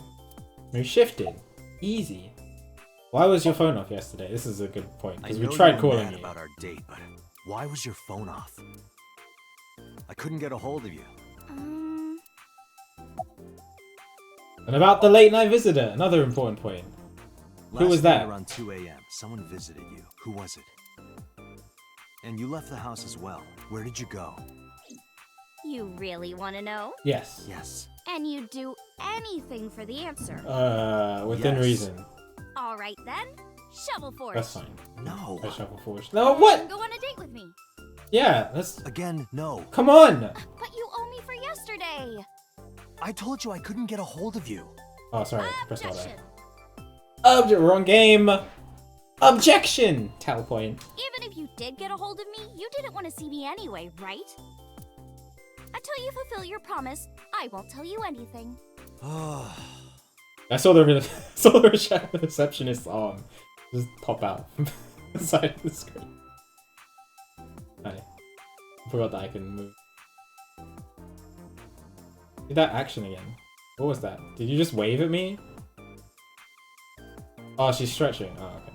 S1: We shifted. Easy. Why was your phone off yesterday? This is a good point,
S3: I
S1: because
S3: know
S1: we tried
S3: you were
S1: calling
S3: mad
S1: you.
S3: about our date, but why was your phone off? I couldn't get a hold of you.
S1: And about the late night visitor, another important point. Who was
S3: Last night
S1: that?
S3: around 2 a.m., someone visited you. Who was it? And you left the house as well. Where did you go?
S7: You really want to know?
S1: Yes.
S3: Yes.
S7: And you'd do anything for the answer.
S1: Within
S3: Yes.
S1: reason.
S7: All right then. Shovel Forge.
S1: That's fine.
S3: No.
S1: I shuffle forward. No, what?
S7: Go on a date with me.
S1: Yeah, that's.
S3: Again, no.
S1: Come on!
S7: But you owe me for yesterday.
S3: I told you I couldn't get a hold of you.
S1: Oh, sorry. Press all
S7: Objection.
S1: that. Wrong game! Objection! Tell point.
S7: Even if you did get a hold of me, you didn't want to see me anyway, right? Until you fulfill your promise, I won't tell you anything.
S1: I saw the receptionist's arm just pop out from the side of the screen. Hi. I forgot that I can move. Did that action again? What was that? Did you just wave at me? Oh, she's stretching. Oh, okay.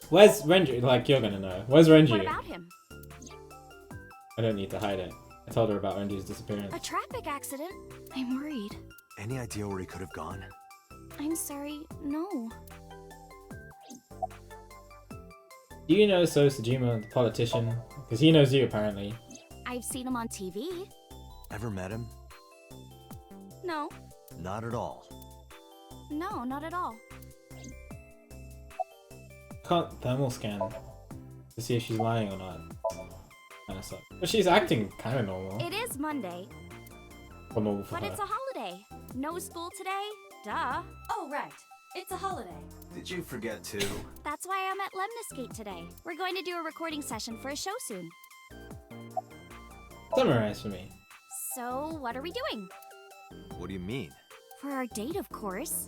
S1: Where's Renju? Like, you're gonna know. Where's Renju?
S7: What about him?
S1: I don't need to hide it. I told her about Renju's disappearance.
S7: A traffic accident? I'm worried.
S3: Any idea where he could have gone?
S7: I'm sorry, no.
S1: Do you know So Sejima, the politician? Because he knows you, apparently.
S7: I've seen him on TV.
S3: Ever met him?
S7: No.
S3: Not at all.
S7: No, not at all.
S1: Can't thermal scan to see if she's lying or not. Kinda sucks. But she's acting kinda normal.
S7: It is Monday,
S1: Or normal for
S7: but
S1: her.
S7: it's a holiday. No school today? Duh.
S2: Oh, right. It's a holiday.
S3: Did you forget to?
S7: That's why I'm at Lemniscate today. We're going to do a recording session for a show soon.
S1: Summarize for me.
S7: So, what are we doing?
S3: What do you mean?
S7: For our date, of course.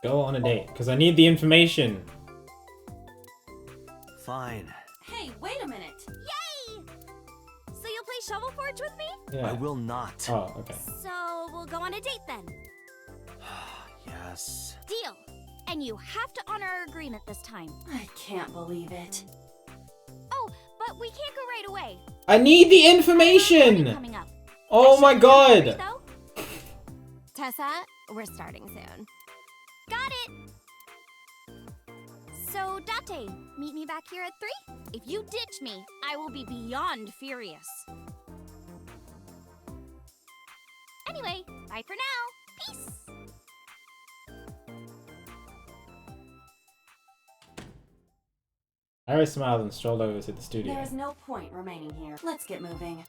S1: Go on a date, because I need the information.
S3: Fine.
S2: Hey, wait a minute.
S7: Yay! So you'll play Shovel Forge with me?
S1: Yeah.
S3: I will not.
S1: Oh, okay.
S7: So we'll go on a date then.
S3: Yes.
S7: Deal. And you have to honor our agreement this time.
S2: I can't believe it.
S7: Oh, but we can't go right away.
S1: I need the
S7: Wedding
S1: information!
S7: coming up.
S1: Oh my god!
S7: Hurry, though. Tessa, we're starting soon. Got it! So, Date, meet me back here at 3? If you ditch me, I will be beyond furious. Anyway, bye for now. Peace!
S1: Iris smiled and strolled over to the studio.
S2: There is no point remaining here. Let's get moving.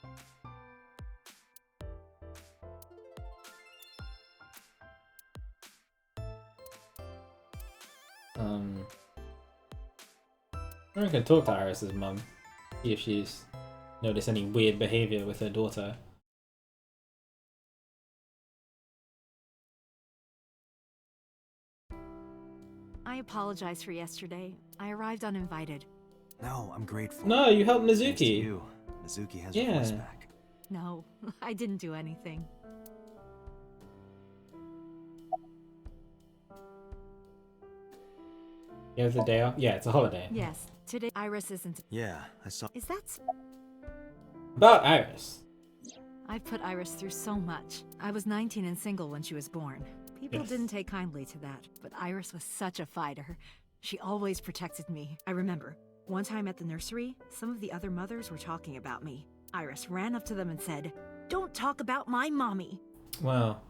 S1: I can talk to Iris's mum. See if she's noticed any weird behavior with her daughter.
S6: I apologize for yesterday. I arrived uninvited.
S3: No, I'm grateful.
S1: No, you helped
S3: Thanks to
S1: Mizuki.
S3: you. Mizuki has her voice
S1: Yeah.
S3: back.
S6: No, I didn't do anything.
S1: You have the day off? Yeah, it's a holiday.
S6: Yes, today Iris isn't.
S3: Yeah, I saw.
S6: Is that?
S1: About Iris.
S6: I've put Iris through so much. I was 19 and single when she was born. People
S1: Yes.
S6: didn't take kindly to that, but Iris was such a fighter. She always protected me. I remember.
S13: One time at the nursery, some of the other mothers were talking about me. Iris ran up to them and said, "Don't talk about my mommy."
S1: Wow.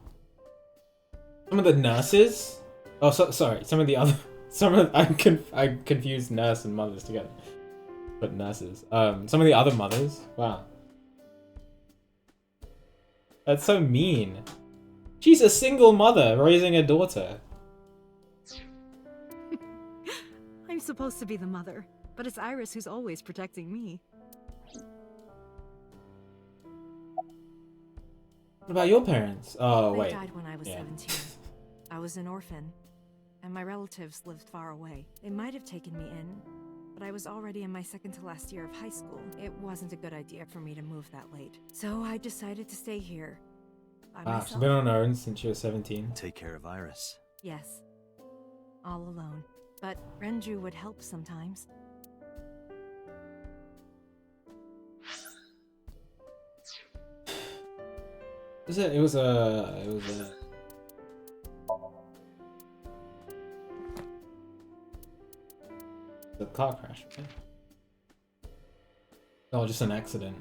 S1: Some of the nurses? Oh, sorry. Some of the other. I confused nurse and mothers together. But nurses. Some of the other mothers. Wow. That's so mean. She's a single mother raising a daughter.
S13: I'm supposed to be the mother, but it's Iris who's always protecting me.
S1: What about your parents? Oh,
S13: They
S1: wait.
S13: died when I was 17. I was an orphan, and my relatives lived far away. They might have taken me in, but I was already in my second to last year of high school. It wasn't a good idea for me to move that late. So I decided to stay here. By
S1: Wow,
S13: myself.
S1: she's been on her own since she was 17.
S3: Take care of Iris.
S13: Yes. All alone. But Renju would help sometimes.
S1: It was a car crash, right? Oh, just an accident.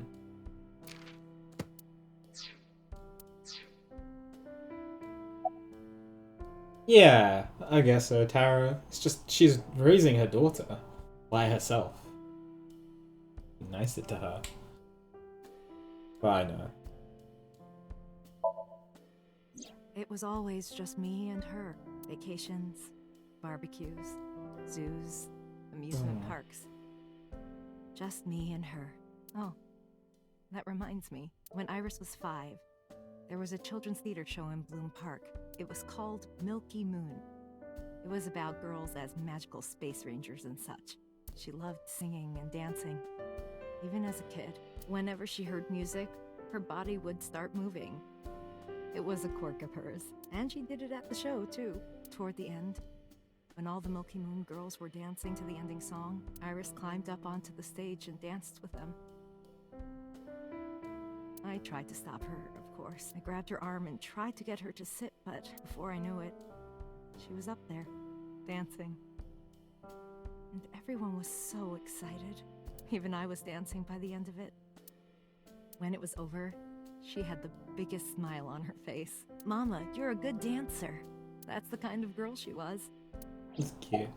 S1: Yeah, I guess so, Tara. It's just she's raising her daughter by herself. Be nicer to her. But I know.
S13: It was always just me and her. Vacations, barbecues, zoos, amusement parks. Just me and her. Oh, that reminds me. When Iris was 5, there was a children's theater show in Bloom Park. It was called Milky Moon. It was about girls as magical space rangers and such. She loved singing and dancing. Even as a kid, whenever she heard music, her body would start moving. It was a quirk of hers, and she did it at the show, too. Toward the end, when all the Milky Moon girls were dancing to the ending song, Iris climbed up onto the stage and danced with them. I tried to stop her, of course. I grabbed her arm and tried to get her to sit, but before I knew it, she was up there, dancing. And everyone was so excited. Even I was dancing by the end of it. When it was over, she had the biggest smile on her face. "Mama, you're a good dancer." That's the kind of girl she was.
S1: That's cute.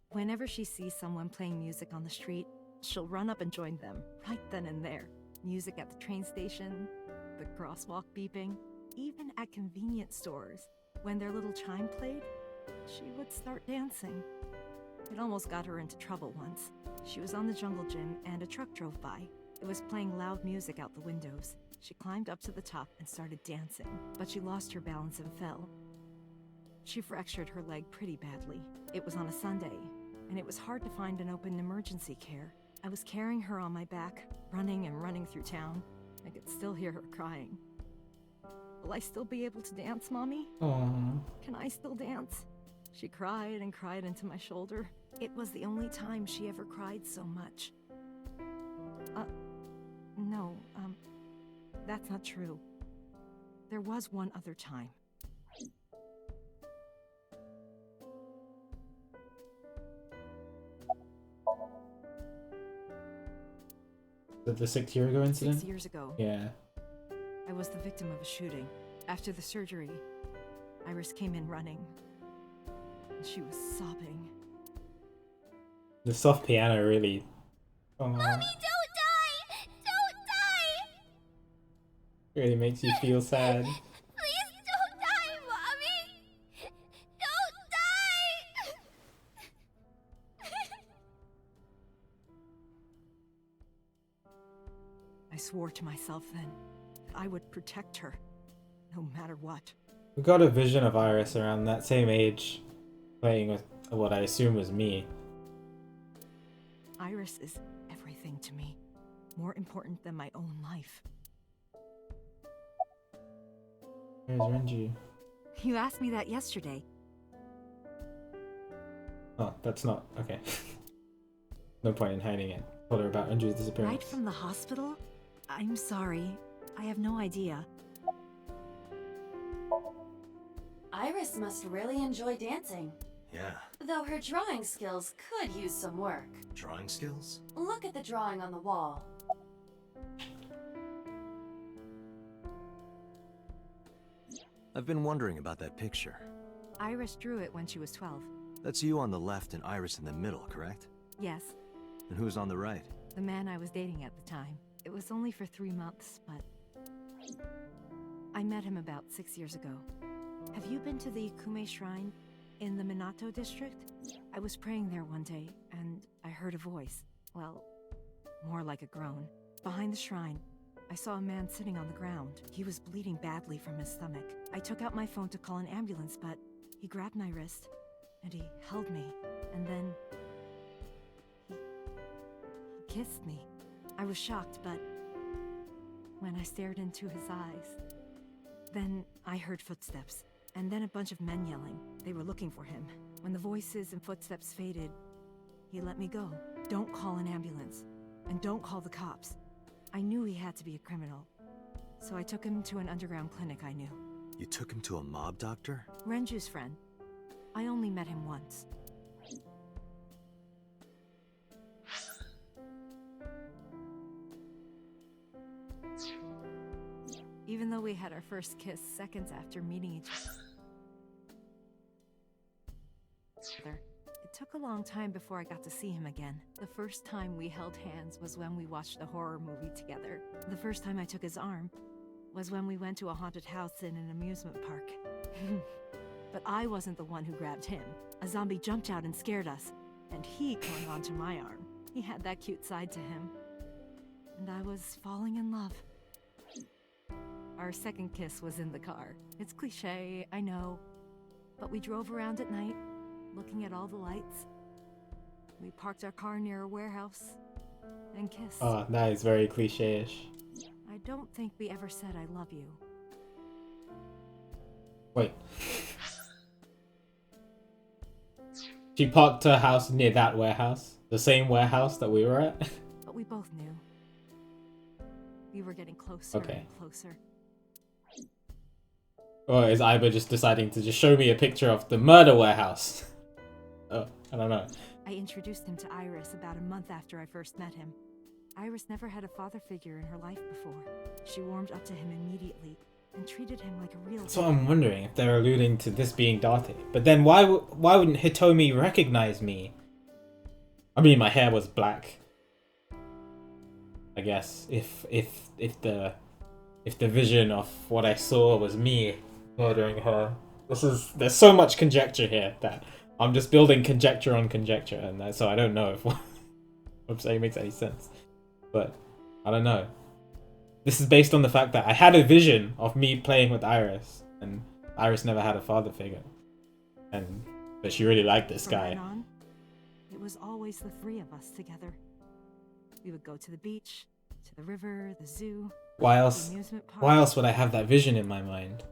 S13: Whenever she sees someone playing music on the street, she'll run up and join them, right then and there. Music at the train station, the crosswalk beeping, even at convenience stores. When their little chime played, she would start dancing. It almost got her into trouble once. She was on the jungle gym and a truck drove by. It was playing loud music out the windows. She climbed up to the top and started dancing, but she lost her balance and fell. She fractured her leg pretty badly. It was on a Sunday, and it was hard to find an open emergency care. I was carrying her on my back, running and running through town. I could still hear her crying. "Will I still be able to dance, Mommy?
S1: Aww.
S13: Can I still dance?" She cried and cried into my shoulder. It was the only time she ever cried so much. No, that's not true. There was one other time.
S1: The 6 year ago incident?
S13: 6 years ago.
S1: Yeah.
S13: I was the victim of a shooting. After the surgery, Iris came in running. And she was sobbing.
S1: The soft piano really.
S7: Mommy, don't die! Don't die!
S1: Really makes you feel sad.
S7: Please don't die, Mommy! Don't die!
S13: I swore to myself then that I would protect her, no matter what.
S1: We got a vision of Iris around that same age, playing with what I assume was me.
S13: Iris is everything to me, more important than my own life.
S1: Where's Renji?
S13: You asked me that yesterday.
S1: Oh, that's not okay. No point in hiding it. Told her about Renji's disappearance.
S13: Right from the hospital? I'm sorry. I have no idea.
S2: Iris must really enjoy dancing.
S3: Yeah.
S2: Though her drawing skills could use some work.
S3: Drawing skills?
S2: Look at the drawing on the wall.
S3: I've been wondering about that picture.
S13: Iris drew it when she was 12.
S3: That's you on the left and Iris in the middle, correct?
S13: Yes,
S3: And who's on the right?
S13: the man I was dating at the time. It was only for 3 months, but I met him about 6 years ago. Have you been to the Kume Shrine in the Minato district? I was praying there one day, and I heard a voice. Well, more like a groan. Behind the shrine, I saw a man sitting on the ground. He was bleeding badly from his stomach. I took out my phone to call an ambulance, but he grabbed my wrist, and he held me, and then he kissed me. I was shocked, but when I stared into his eyes, then I heard footsteps, and then a bunch of men yelling. They were looking for him. When the voices and footsteps faded, he let me go. Don't call an ambulance, and don't call the cops. I knew he had to be a criminal, so I took him to an underground clinic I knew.
S3: You took him to a mob doctor?
S13: Renju's friend. I only met him once. Even though we had our first kiss seconds after meeting each other, it took a long time before I got to see him again. The first time we held hands was when we watched a horror movie together. The first time I took his arm was when we went to a haunted house in an amusement park. But I wasn't the one who grabbed him. A zombie jumped out and scared us, and he clung onto my arm. He had that cute side to him. And I was falling in love. Our second kiss was in the car. It's cliché, I know. But we drove around at night, looking at all the lights. We parked our car near a warehouse and kissed.
S1: Oh, that is very cliche-ish.
S13: I don't think we ever said I love you.
S1: Wait. She parked her house near that warehouse? The same warehouse that we were at?
S13: But we both knew. We were getting closer and closer.
S1: Or is Iba just deciding to just show me a picture of the murder warehouse? Oh, I don't know.
S13: I introduced him to Iris about a month after I first met him. Iris never had a father figure in her life before. She warmed up to him immediately and treated him like a real
S1: That's what I'm wondering, if they're alluding to this being Date. But then why wouldn't Hitomi recognize me? I mean, my hair was black. I guess if the vision of what I saw was me murdering her. There's so much conjecture here that I'm just building conjecture on conjecture, and so I don't know if what I'm saying makes any sense. But I don't know. This is based on the fact that I had a vision of me playing with Iris, and Iris never had a father figure, but she really liked this guy.
S13: From then on, it was always the three of us together. We would go to the beach, to the river, the zoo.
S1: Why
S13: the
S1: else?
S13: amusement park.
S1: Why else would I have that vision in my mind?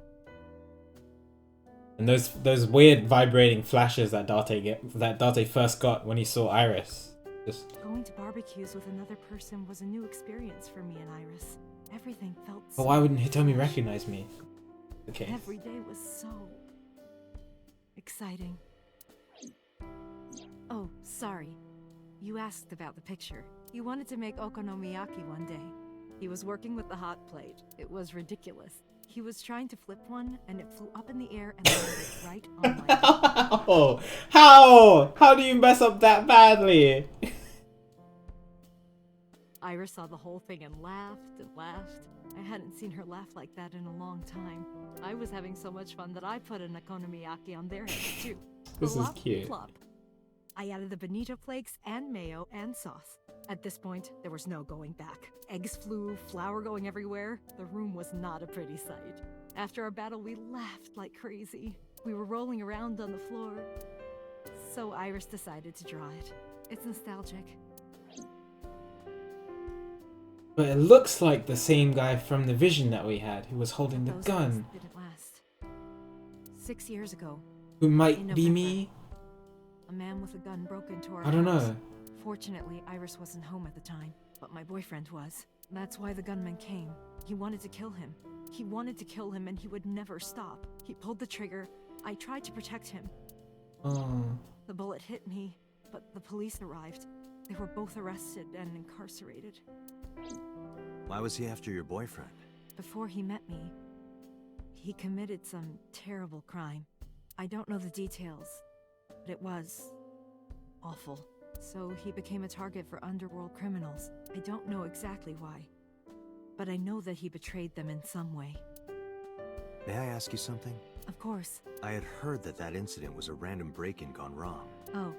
S1: And those weird vibrating flashes that Date first got when he saw Iris. Just
S13: Going to barbecues with another person was a new experience for me and Iris. Everything felt
S1: But why wouldn't Hitomi recognize me? Okay.
S13: Every day was so exciting. Oh, sorry. You asked about the picture. He wanted to make okonomiyaki one day. He was working with the hot plate. It was ridiculous. He was trying to flip one, and it flew up in the air and landed right on my
S1: How? How do you mess up that badly?
S13: Iris saw the whole thing and laughed and laughed. I hadn't seen her laugh like that in a long time. I was having so much fun that I put an okonomiyaki on their heads too.
S1: This is
S13: Flop,
S1: cute.
S13: flop. I added the bonito flakes and mayo and sauce. At this point, there was no going back. Eggs flew, flour going everywhere. The room was not a pretty sight. After our battle, we laughed like crazy. We were rolling around on the floor. So Iris decided to draw it. It's nostalgic.
S1: But it looks like the same guy from the vision that we had, who was holding the
S13: Those
S1: gun.
S13: days didn't last. 6 years ago,
S1: Who
S13: in
S1: might be
S13: November,
S1: me?
S13: a man with a gun broke into our
S1: I don't
S13: house.
S1: know.
S13: Fortunately, Iris wasn't home at the time, but my boyfriend was. That's why the gunman came. He wanted to kill him. He wanted to kill him, and he would never stop. He pulled the trigger. I tried to protect him.
S1: Oh.
S13: The bullet hit me, but the police arrived. They were both arrested and incarcerated.
S3: Why was he after your boyfriend?
S13: Before he met me, he committed some terrible crime. I don't know the details, but it was awful. So he became a target for underworld criminals. I don't know exactly why, but I know that he betrayed them in some way.
S3: May I ask you something?
S13: Of course.
S3: I had heard that that incident was a random break-in gone wrong.
S13: Oh.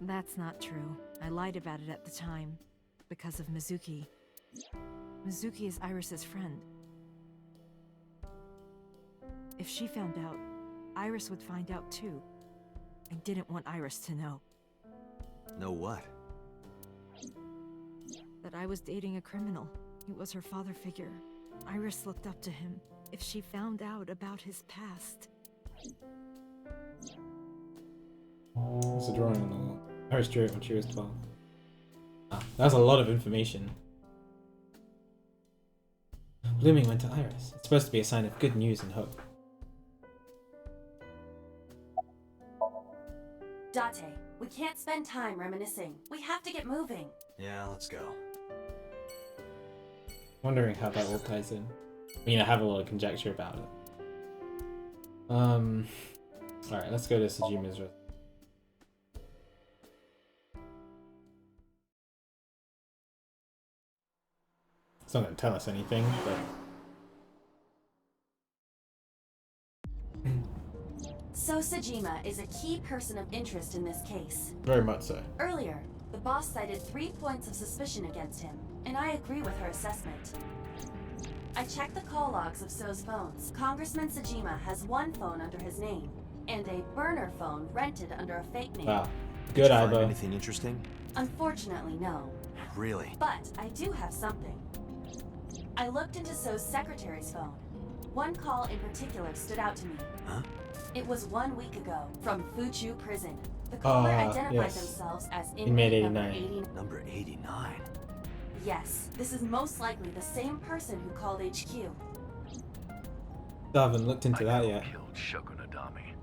S13: That's not true. I lied about it at the time, because of Mizuki. Mizuki is Iris's friend. If she found out, Iris would find out too. I didn't want Iris to know.
S3: Know what?
S13: That I was dating a criminal. He was her father figure. Iris looked up to him. If she found out about his past...
S1: There's a drawing on the wall. Iris drew it when she was 12. Ah, that's a lot of information. Blooming went to Iris. It's supposed to be a sign of good news and hope.
S2: Date, we can't spend time reminiscing. We have to get moving.
S3: Yeah, let's go.
S1: Wondering how that all ties in. I mean, I have a lot of conjecture about it. Alright, let's go to Sejima's room. It's not going to tell us anything, but...
S2: So Sejima is a key person of interest in this case.
S1: Very much so.
S2: Earlier, the boss cited 3 points of suspicion against him, and I agree with her assessment. I checked the call logs of So's phones. Congressman Sejima has 1 phone under his name, and a burner phone rented under a fake name.
S1: Wow. Good,
S3: Did you find
S1: Ibo.
S3: anything interesting?
S2: Unfortunately, no.
S3: Really?
S2: But I do have something. I looked into So's secretary's phone. 1 call in particular stood out to me.
S3: Huh?
S2: It was 1 week ago, from Fuchu Prison. The caller identified
S1: yes.
S2: themselves as
S1: Inmate
S2: inmate number
S1: 89.
S2: 89.
S3: Number 89?
S2: Yes, this is most likely the same person who called HQ.
S1: I haven't looked into that yet.
S4: Killed Shoko Nadami.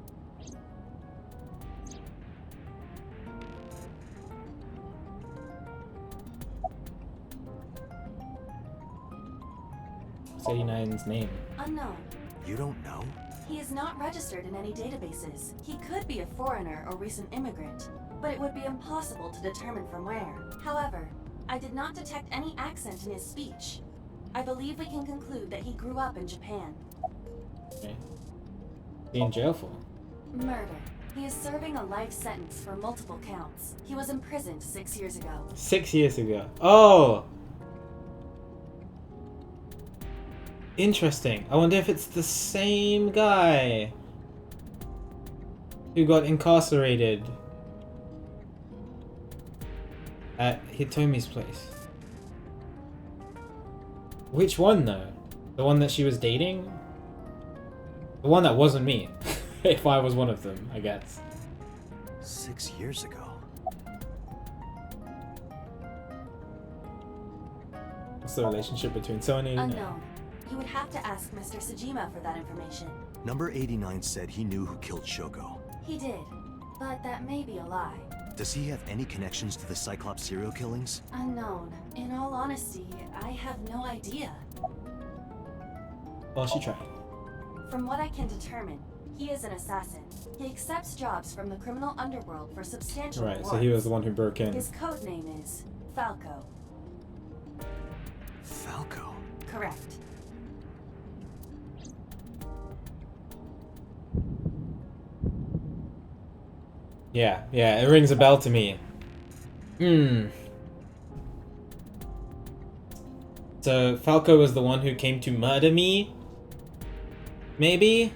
S1: What's 89's name?
S2: Unknown.
S3: You don't know?
S2: He is not registered in any databases. He could be a foreigner or recent immigrant, but it would be impossible to determine from where. However, I did not detect any accent in his speech. I believe we can conclude that he grew up in Japan.
S1: Okay. He in jail for?
S2: Murder. He is serving a life sentence for multiple counts. He was imprisoned 6 years ago.
S1: 6 years ago. Oh! Interesting. I wonder if it's the same guy who got incarcerated at Hitomi's place. Which one though? The one that she was dating? The one that wasn't me. If I was one of them, I guess.
S3: 6 years ago.
S1: What's the relationship between Sony and...
S2: Unknown. You would have to ask Mr. Sejima for that information.
S3: Number 89 said he knew who killed Shoko.
S2: He did, but that may be a lie.
S3: Does he have any connections to the Cyclops serial killings?
S2: Unknown. In all honesty, I have no idea.
S1: Well, she tried.
S2: From what I can determine, he is an assassin. He accepts jobs from the criminal underworld for substantial
S1: Right,
S2: rewards.
S1: so he was the one who broke in.
S2: His code name is Falco.
S3: Falco?
S2: Correct.
S1: Yeah, it rings a bell to me. So Falco was the one who came to murder me? Maybe?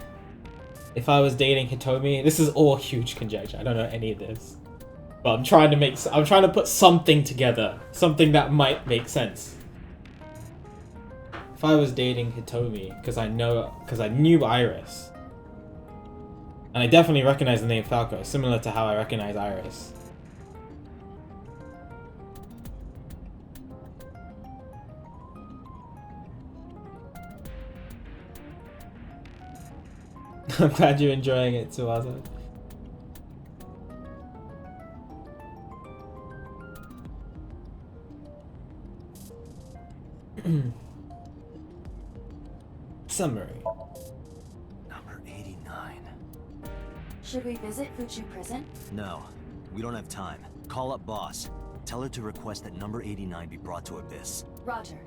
S1: If I was dating Hitomi? This is all huge conjecture. I don't know any of this. But I'm trying to put something together. Something that might make sense. If I was dating Hitomi, because I knew Iris. And I definitely recognize the name Falco, similar to how I recognize Iris. I'm glad you're enjoying it, Suazo. Summary.
S3: Number 89.
S2: Should we visit Fuchu Prison?
S3: No, we don't have time. Call up boss. Tell her to request that number 89 be brought to Abyss.
S2: Roger.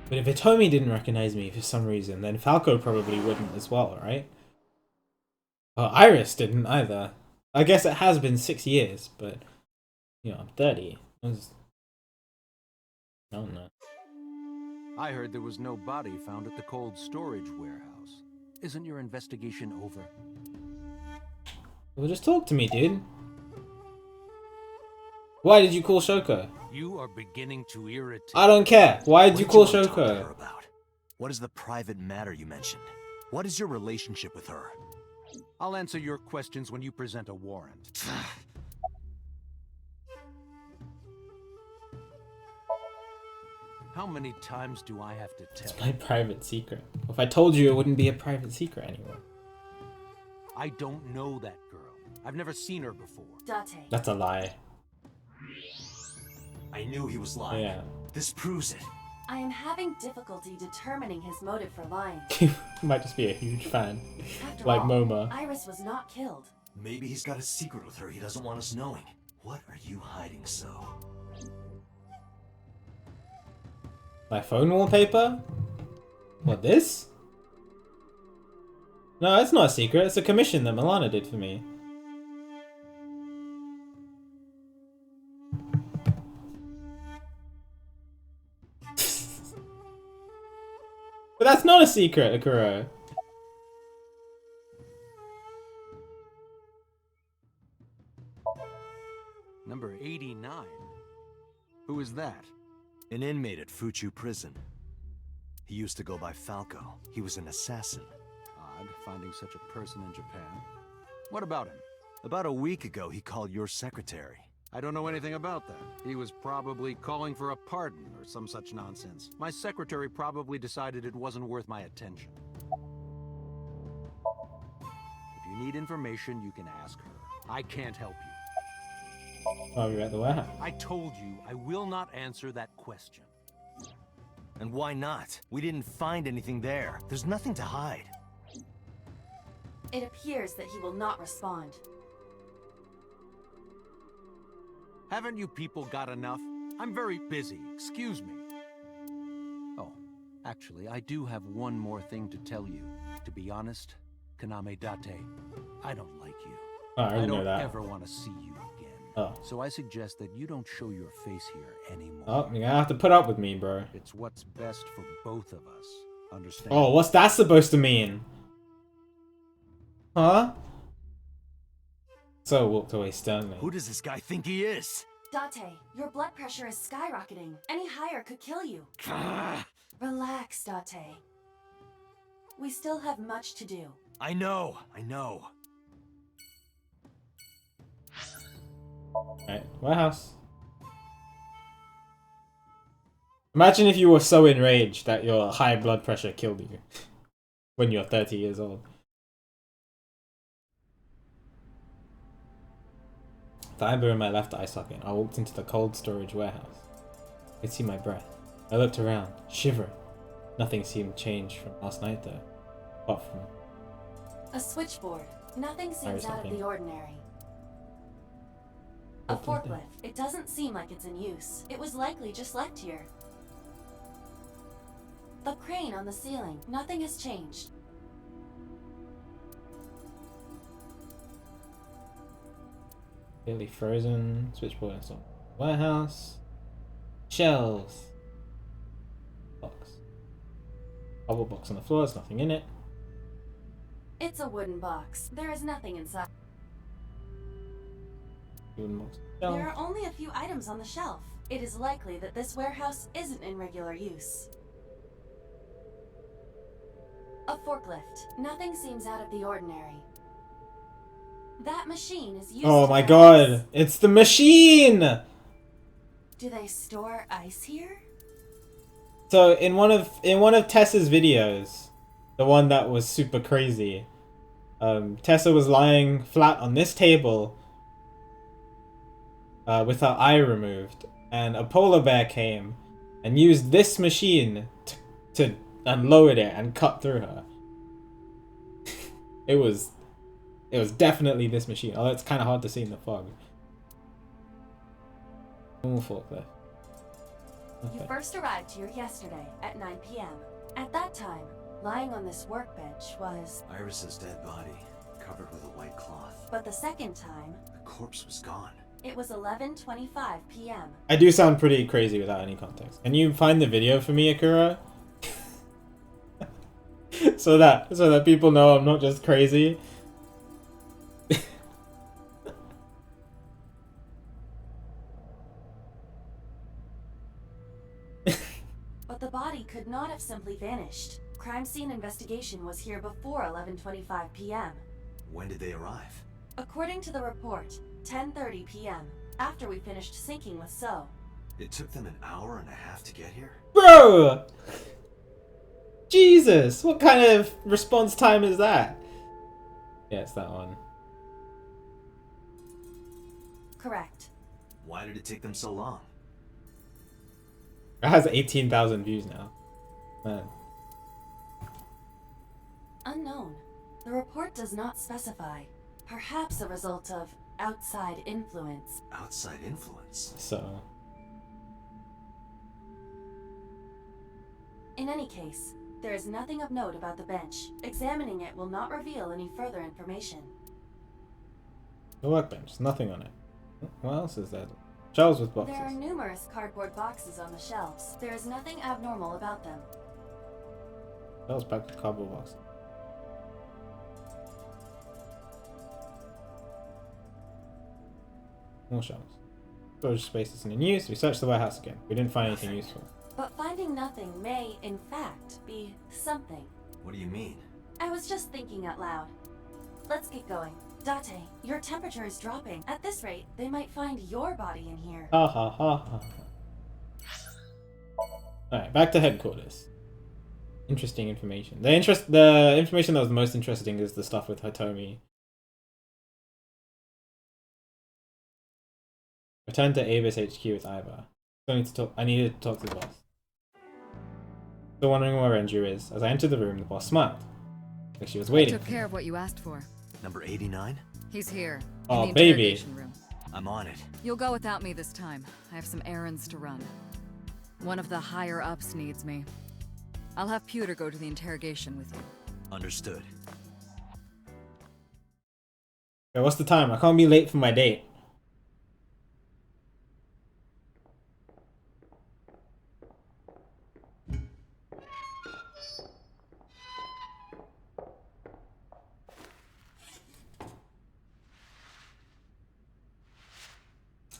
S1: But if Hitomi didn't recognize me for some reason, then Falco probably wouldn't as well, right? Well, Iris didn't either. I guess it has been 6 years, but you know, I'm 30. I don't know.
S5: I heard there was no body found at the cold storage warehouse. Isn't your investigation over?
S1: Well, just talk to me, dude. Why did you call Shoko?
S5: You are beginning to irritate.
S1: I don't care. Why did you call
S3: What did you want to talk to
S1: Shoko?
S3: her about? What is the private matter you mentioned? What is your relationship with her?
S5: I'll answer your questions when you present a warrant. How many times do I have to tell
S1: It's my private secret. If I told you, it wouldn't be a private secret anymore.
S5: I don't know that girl. I've never seen her before.
S2: Date.
S1: That's a lie.
S3: I knew he was lying.
S1: Yeah.
S3: This proves it.
S2: I am having difficulty determining his motive for lying.
S1: He might just be a huge fan.
S2: After
S1: Like
S2: all,
S1: MoMA.
S2: Iris was not killed.
S3: Maybe he's got a secret with her he doesn't want us knowing. What are you hiding so?
S1: My phone wallpaper? What, this? No, it's not a secret. It's a commission that Milana did for me. But that's not a secret, Akuro.
S5: Number 89? Who is that?
S3: An inmate at Fuchu Prison. He used to go by Falco. He was an assassin.
S5: Odd, finding such a person in Japan. What about him?
S3: About a week ago, he called your secretary.
S5: I don't know anything about that. He was probably calling for a pardon or some such nonsense. My secretary probably decided it wasn't worth my attention. If you need information, you can ask her. I can't help you.
S1: Oh, you're at the warehouse.
S5: I told you I will not answer that question.
S3: And why not? We didn't find anything there. There's nothing to hide.
S2: It appears that he will not respond.
S5: Haven't you people got enough? I'm very busy. Excuse me. Oh, actually, I do have one more thing to tell you. To be honest, Kaname Date, I don't like you.
S1: Oh, I already know
S5: don't
S1: that.
S5: ever want to see you again.
S1: Oh.
S5: So I suggest that you don't show your face here anymore.
S1: Oh, you're gonna have to put up with me, bro.
S5: It's what's best for both of us. Understand?
S1: Oh, what's that supposed to mean? Huh? So walked away sternly.
S3: Who does this guy think he is?
S2: Date, your blood pressure is skyrocketing. Any higher could kill you. Relax, Date. We still have much to do.
S3: I know, I know.
S1: Alright, warehouse. Imagine if you were so enraged that your high blood pressure killed you when you're 30 years old. Fiber in my left eye socket. I walked into the cold storage warehouse. I could see my breath. I looked around, shivering. Nothing seemed changed from last night though. Apart from...
S2: A switchboard. Nothing seems out of
S1: something.
S2: the ordinary. A forklift. It doesn't seem like it's in use. It was likely just left here. The crane on the ceiling. Nothing has changed.
S1: Clearly frozen. Switchboard installed. Warehouse. Shelves. Box. Bubble box on the floor. There's nothing in it.
S2: It's a wooden box. There is nothing inside.
S1: Wooden box. Shelf.
S2: There are only a few items on the shelf. It is likely that this warehouse isn't in regular use. A forklift. Nothing seems out of the ordinary. That machine is used
S1: Oh
S2: to
S1: my
S2: ice.
S1: god! It's the machine!
S2: Do they store ice here?
S1: So in one of Tessa's videos, the one that was super crazy, Tessa was lying flat on this table with her eye removed, and a polar bear came and used this machine to unload it and cut through her. It was definitely this machine, although it's kind of hard to see in the fog. Normal forklift.
S2: You
S1: Okay.
S2: first arrived here yesterday at 9 p.m. At that time, lying on this workbench was...
S3: Iris's dead body, covered with a white cloth.
S2: But the second time,
S3: The corpse was gone.
S2: it was 11:25 p.m.
S1: I do sound pretty crazy without any context. Can you find the video for me, Akira? so that people know I'm not just crazy.
S2: But the body could not have simply vanished. Crime scene investigation was here before 11:25 p.m.
S3: When did they arrive?
S2: According to the report, 10:30 p.m. after we finished syncing with So.
S3: It took them an hour and a half to get here?
S1: Bro! Jesus! What kind of response time is that? Yeah, it's that one.
S2: Correct.
S3: Why did it take them so long?
S1: It has 18,000 views now. Man.
S2: Unknown. The report does not specify. Perhaps a result of outside influence.
S3: Outside influence?
S1: So.
S2: In any case, there is nothing of note about the bench. Examining it will not reveal any further information.
S1: The workbench, nothing on it. What else is there? Shelves with boxes.
S2: There are numerous cardboard boxes on the shelves. There is nothing abnormal about them.
S1: Shelves packed with cardboard boxes. More shelves. Storage space is in use. We searched the warehouse again. We didn't find anything useful.
S2: But finding nothing may, in fact, be something.
S3: What do you mean?
S2: I was just thinking out loud. Let's get going. Date, your temperature is dropping. At this rate, they might find your body in here.
S1: Ha ha ha ha. Alright, back to headquarters. Interesting information. The information that was most interesting is the stuff with Hitomi. Return to Avis HQ with Iva. I needed to talk to the boss. Still wondering where Renju is. As I entered the room, the boss smiled. Like she was waiting.
S6: I took care of what you asked for.
S3: Number 89?
S6: He's here.
S1: Oh,
S6: in the
S1: baby.
S6: interrogation room.
S3: I'm on it.
S6: You'll go without me this time. I have some errands to run. One of the higher ups needs me. I'll have Pewter go to the interrogation with you.
S3: Understood.
S1: Okay, what's the time? I can't be late for my date.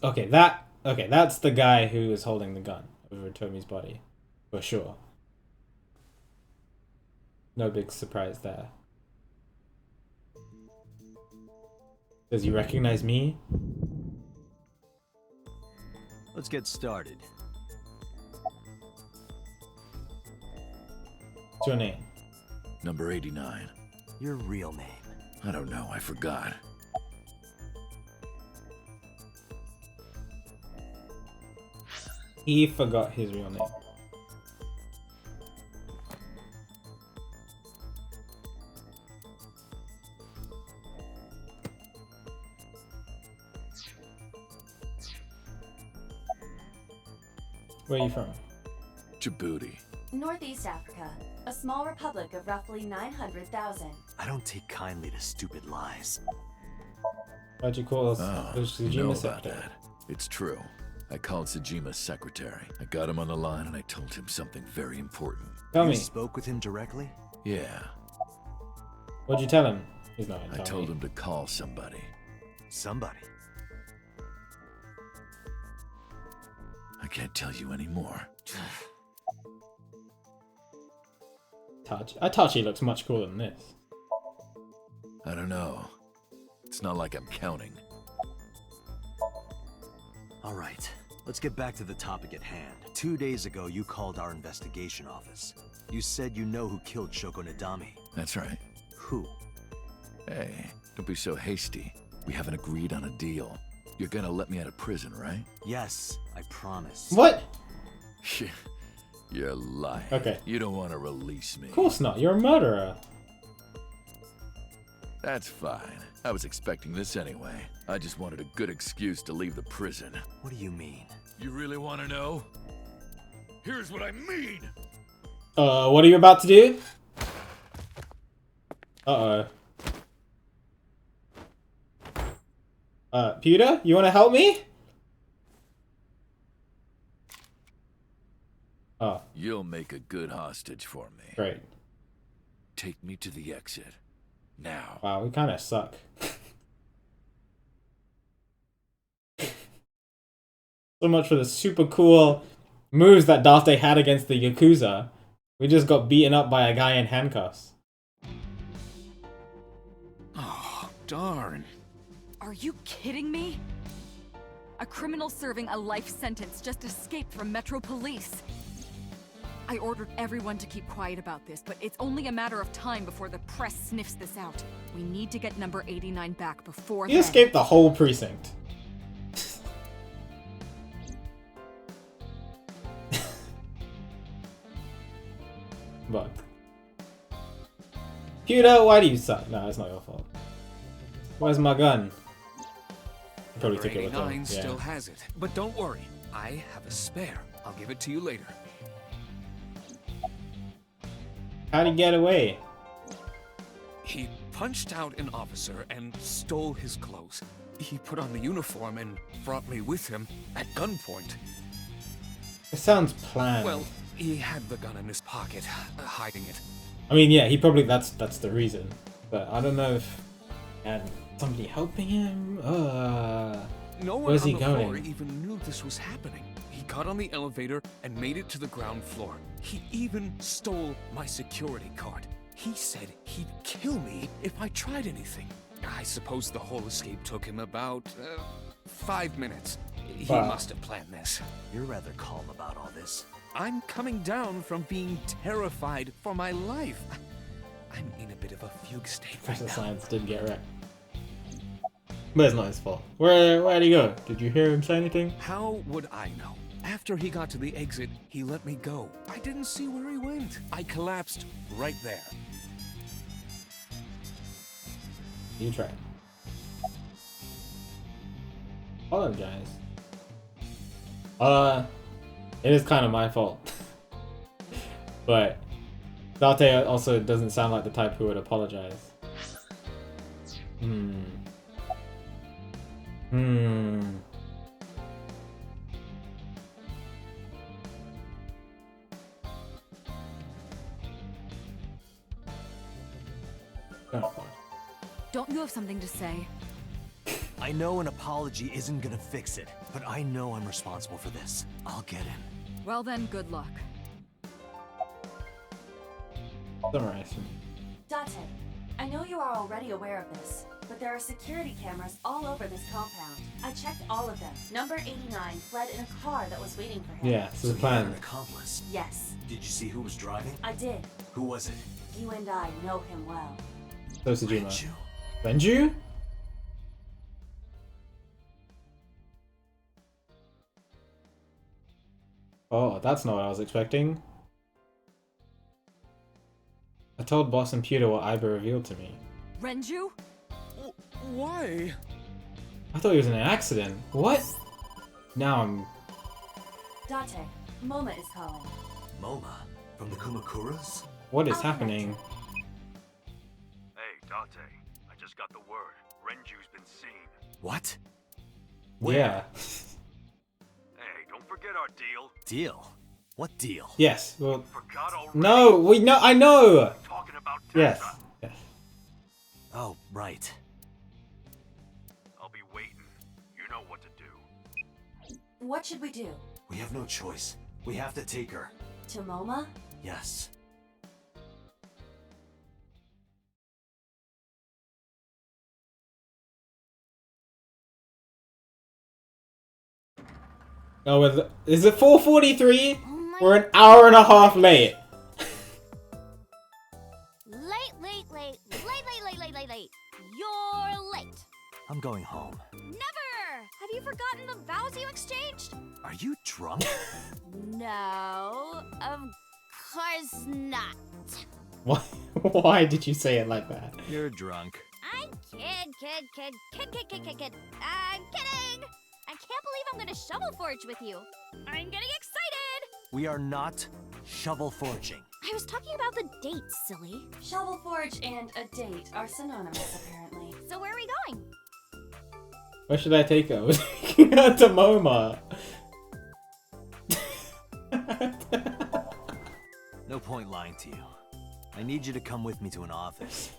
S1: Okay, that's the guy who is holding the gun over Tomi's body, for sure. No big surprise there. Does he recognize me?
S3: Let's get started.
S1: What's your name?
S14: Number 89.
S3: Your real name?
S14: I don't know, I forgot.
S1: He forgot his real name. Where are you from?
S14: Djibouti.
S2: Northeast Africa, a small republic of roughly 900,000.
S3: I don't take kindly to stupid lies.
S1: Why'd you call us
S14: You know about that. It's true. I called Sejima's secretary. I got him on the line and I told him something very important.
S1: Tell me.
S3: You spoke with him directly?
S14: Yeah.
S1: What'd you tell him? He's not
S14: I told him to call somebody.
S3: Somebody?
S14: I can't tell you anymore.
S1: Itachi looks much cooler than this.
S14: I don't know. It's not like I'm counting.
S3: All right, let's get back to the topic at hand. 2 days ago, you called our investigation office. You said you know who killed Shoko Nadami.
S14: That's right.
S3: Who?
S14: Hey, don't be so hasty. We haven't agreed on a deal. You're gonna let me out of prison, right?
S3: Yes, I promise.
S1: What?
S14: You're lying.
S1: Okay.
S14: You don't want to release me.
S1: Of course not. You're a murderer.
S14: That's fine. I was expecting this anyway. I just wanted a good excuse to leave the prison.
S3: What do you mean?
S14: You really want to know? Here's what I mean!
S1: What are you about to do? Uh-oh. Pewter, you want to help me? Oh.
S14: You'll make a good hostage for me.
S1: Great.
S14: Take me to the exit. Now.
S1: Wow, we kind of suck. So much for the super cool moves that Date had against the Yakuza. We just got beaten up by a guy in handcuffs.
S8: Oh, darn.
S6: Are you kidding me? A criminal serving a life sentence just escaped from Metro Police. I ordered everyone to keep quiet about this, but it's only a matter of time before the press sniffs this out. We need to get number 89 back before
S1: He escaped the whole precinct. But Pewter, why do you suck? No, it's not your fault. Where's my gun? I probably took it with him.
S8: 89 still has it, but don't worry. I have a spare. I'll give it to you later.
S1: How'd he get away?
S8: He punched out an officer and stole his clothes. He put on the uniform and brought me with him at gunpoint.
S1: It sounds planned.
S8: Well, he had the gun in his pocket, hiding it.
S1: I mean, yeah, he probably that's the reason. But I don't know if he had somebody helping him.
S8: No one
S1: where's
S8: on
S1: he
S8: the
S1: going?
S8: floor even knew this was happening. He got on the elevator and made it to the ground floor. He even stole my security card. He said he'd kill me if I tried anything. I suppose the whole escape took him about 5 minutes. He must have planned this.
S3: You're rather calm about all this.
S8: I'm coming down from being terrified for my life. I'm in a bit of a fugue state right
S1: Professor
S8: now.
S1: Science didn't get wrecked. But it's not his fault. Where'd he go? Did you hear him say anything?
S8: How would I know? After he got to the exit, he let me go. I didn't see where he went. I collapsed right there.
S1: You try. Apologize. It is kind of my fault. But Date also doesn't sound like the type who would apologize.
S6: Don't you have something to say?
S3: I know an apology isn't gonna fix it, but I know I'm responsible for this. I'll get in.
S6: Well then, good luck.
S1: Summarize.
S2: Date, I know you are already aware of this, but there are security cameras all over this compound. I checked all of them. Number 89 fled in a car that was waiting for him.
S1: Yeah, this is
S3: So
S1: the
S3: you had
S1: plan.
S3: an accomplice.
S2: Yes,
S3: Did you see who was driving?
S2: I did.
S3: Who was it?
S2: You and I know him well.
S1: Sojima.
S3: Renju?
S1: Renju? Oh, that's not what I was expecting. I told Boss and Pewter what Iba revealed to me.
S6: Renju?
S8: Why?
S1: I thought he was in an accident. What? Now I'm...
S2: Date, Moma is calling.
S3: Moma? From the Kumakuras?
S1: What is
S2: I'll
S1: happening?
S4: Hey, Date. I just got the word. Renju's been seen.
S3: What?
S1: Yeah.
S4: Hey, don't forget our deal.
S3: Deal? What deal?
S1: Yes. Well,
S4: Forgot already?
S1: no, we know. I know.
S4: Talking about
S1: Yes.
S4: Tessa.
S1: Yes.
S3: Oh, right.
S4: I'll be waiting. You know what to do.
S2: What should we do?
S3: We have no choice. We have to take her.
S2: To Moma?
S3: Yes.
S1: Oh, is it 4:43? We're an hour and a half late.
S7: Late. You're late.
S3: I'm going home.
S7: Never! Have you you forgotten the vows you exchanged?
S3: Are you drunk?
S7: No, of course not.
S1: Why? Why did you say it like that?
S3: You're drunk.
S7: I'm kid. I'm kidding! I can't believe I'm gonna shovel forge with you. I'm getting excited!
S3: We are not shovel forging.
S7: I was talking about the date, silly.
S2: Shovel Forge and a date are synonymous, apparently.
S7: So where are we going?
S1: Where should I take her? We're taking her to MoMA.
S3: No point lying to you. I need you to come with me to an office.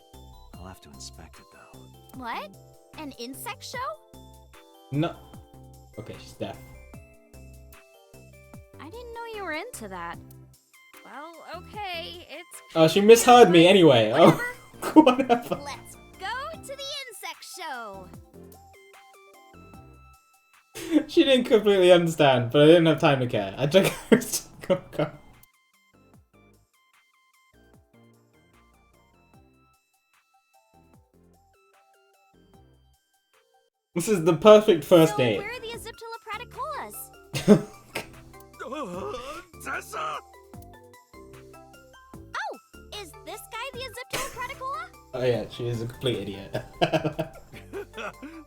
S3: I'll have to inspect it, though.
S7: What? An insect show?
S1: No. Okay, she's deaf.
S7: I didn't know you were into that. Well, okay, it's...
S1: Oh, she misheard me anyway. Oh, whatever.
S7: Let's go to the insect show!
S1: She didn't completely understand, but I didn't have time to care. I took her to go. This is the perfect first date.
S7: Where are the Aziptilla
S3: Tessa!
S7: Oh! Is this guy the Aziptilla?
S1: Oh yeah, she is a complete idiot.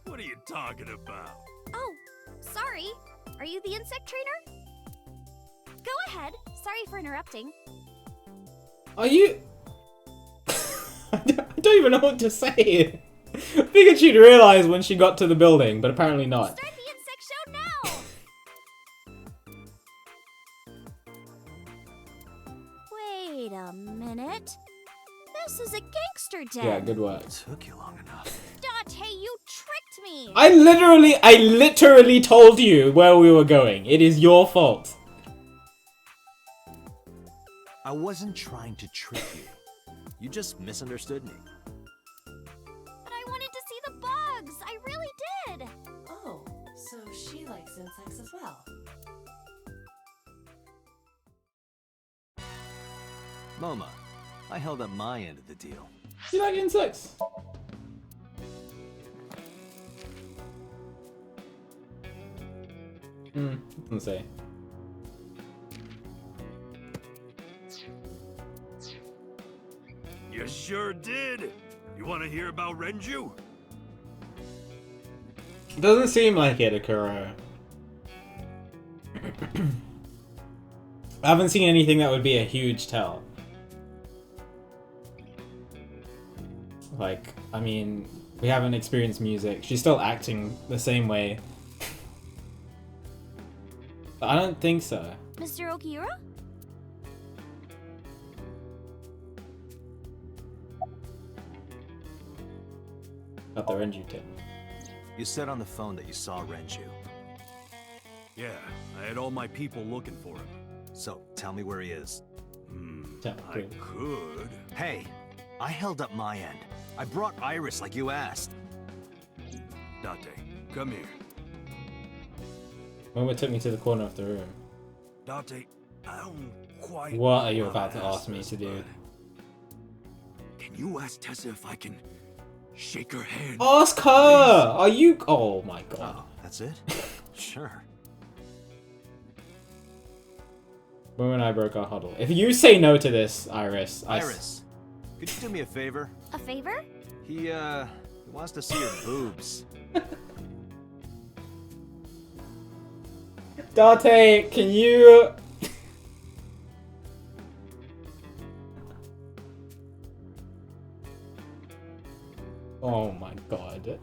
S4: What are you talking about?
S7: Oh, sorry. Are you the insect trainer? Go ahead. Sorry for interrupting.
S1: Are you... I don't even know what to say. Figured she'd realise when she got to the building, but apparently not.
S7: Start the insect show now! Wait a minute. This is a gangster den.
S1: Yeah, good work.
S3: Took you long enough.
S7: Date, you tricked me!
S1: I literally told you where we were going. It is your fault.
S3: I wasn't trying to trick you. You just misunderstood me.
S7: But I wanted to see the bugs! I really did!
S2: Oh, so she likes insects as well.
S3: MoMA, I held up my end of the deal.
S1: You like insects? Doesn't say.
S4: You sure did. You want to hear about Renju?
S1: Doesn't seem like it, Akuro. I haven't seen anything that would be a huge tell. Like, I mean, we haven't experienced music. She's still acting the same way. But I don't think so.
S7: Mr. Okiura?
S1: Got the Renju tip.
S3: You said on the phone that you saw Renju.
S4: Yeah, I had all my people looking for him.
S3: So, tell me where he is.
S4: I could.
S3: Hey, I held up my end. I brought Iris like you asked.
S4: Date, come here.
S1: Moma took me to the corner of the room.
S4: Date, I don't quite...
S1: What are you
S4: wanna
S1: about to ask me
S4: this,
S1: to do?
S4: but can you ask Tessa if I can shake her hand?
S1: Ask her! Are you... Oh my god.
S3: Oh, that's it? Sure.
S1: Moma and I broke our huddle. If you say no to this, Iris...
S3: Iris, could you do me a favor?
S7: A favor?
S3: He wants to see your boobs.
S1: Date, can you... Oh my god.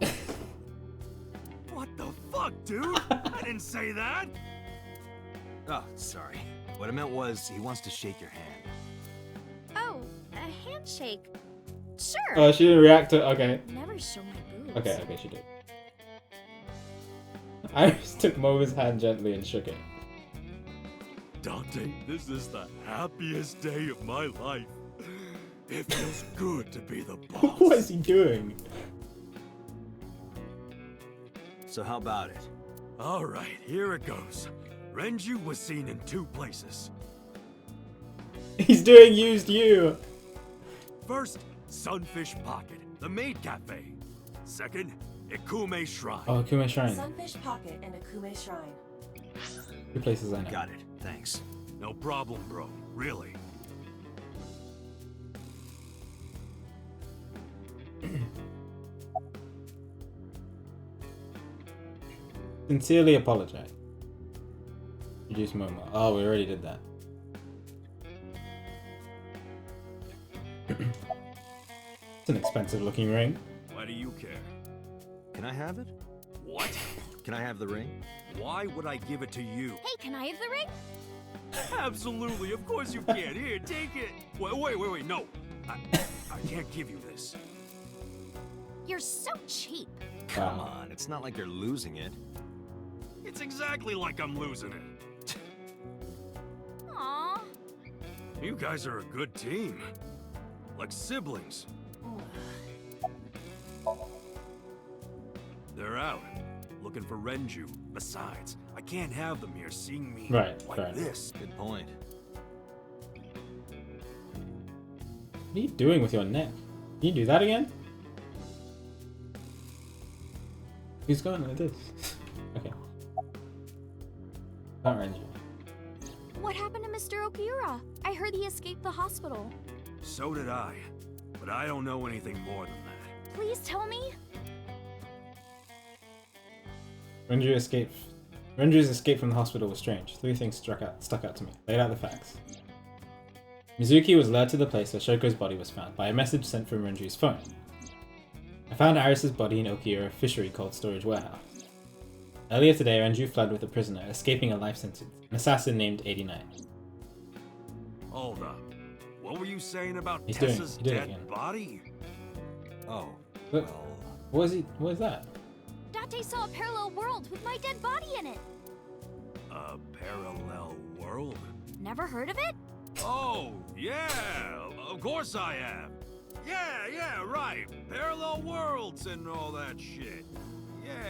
S4: What the fuck, dude? I didn't say that!
S3: Oh, sorry. What I meant was, he wants to shake your hand.
S7: Oh, a handshake. Sure.
S1: Oh, she didn't react to... Okay.
S7: Never show my boobs.
S1: Okay, she did. Iris took Moma's hand gently and shook it.
S4: Dante, this is the happiest day of my life. It feels good to be the boss.
S1: What is he doing?
S3: So how about it?
S4: Alright, here it goes. Renju was seen in 2 places.
S1: He's doing used you.
S4: First, Sunfish Pocket, the maid cafe. Second,
S5: Ikume Shrine.
S1: Oh, Akume Shrine.
S2: Sunfish Pocket and Akume Shrine.
S1: Two places I know.
S3: Got it. Thanks.
S5: No problem, bro. Really.
S1: Sincerely apologize. Introduce Momo. Oh, we already did that. It's an expensive looking ring.
S5: Why do you care?
S3: Can I have it?
S5: What?
S3: Can I have the ring?
S5: Why would I give it to you?
S7: Hey, can I have the ring?
S5: Absolutely, of course you can. Here, take it. Wait, no. I can't give you this.
S7: You're so cheap.
S3: Come on, it's not like you're losing it.
S5: It's exactly like I'm losing it.
S7: Aww.
S5: You guys are a good team. Like siblings. They're out. Looking for Renju. Besides, I can't have them here seeing me like this.
S3: Good point.
S1: What are you doing with your neck? Can you do that again? He's going like this. Okay. Not Renju.
S7: What happened to Mr. Okiura? I heard he escaped the hospital.
S5: So did I. But I don't know anything more than that.
S7: Please tell me.
S1: Renju's escape from the hospital was strange. Three things stuck out to me. Laid out the facts. Mizuki was led to the place where Shoko's body was found by a message sent from Renju's phone. I found Aris's body in Okiura fishery cold storage warehouse. Earlier today, Renju fled with a prisoner, escaping a life sentence, an assassin named 89.
S5: Hold up. What were you saying about
S1: He's
S5: Tessa's
S1: doing it
S5: dead
S1: again.
S5: body?
S3: Oh,
S1: What? What is that?
S7: Date saw a parallel world with my dead body in it.
S5: A parallel world?
S7: Never heard of it?
S5: Oh, yeah, of course I have. Yeah, right. Parallel worlds and all that shit.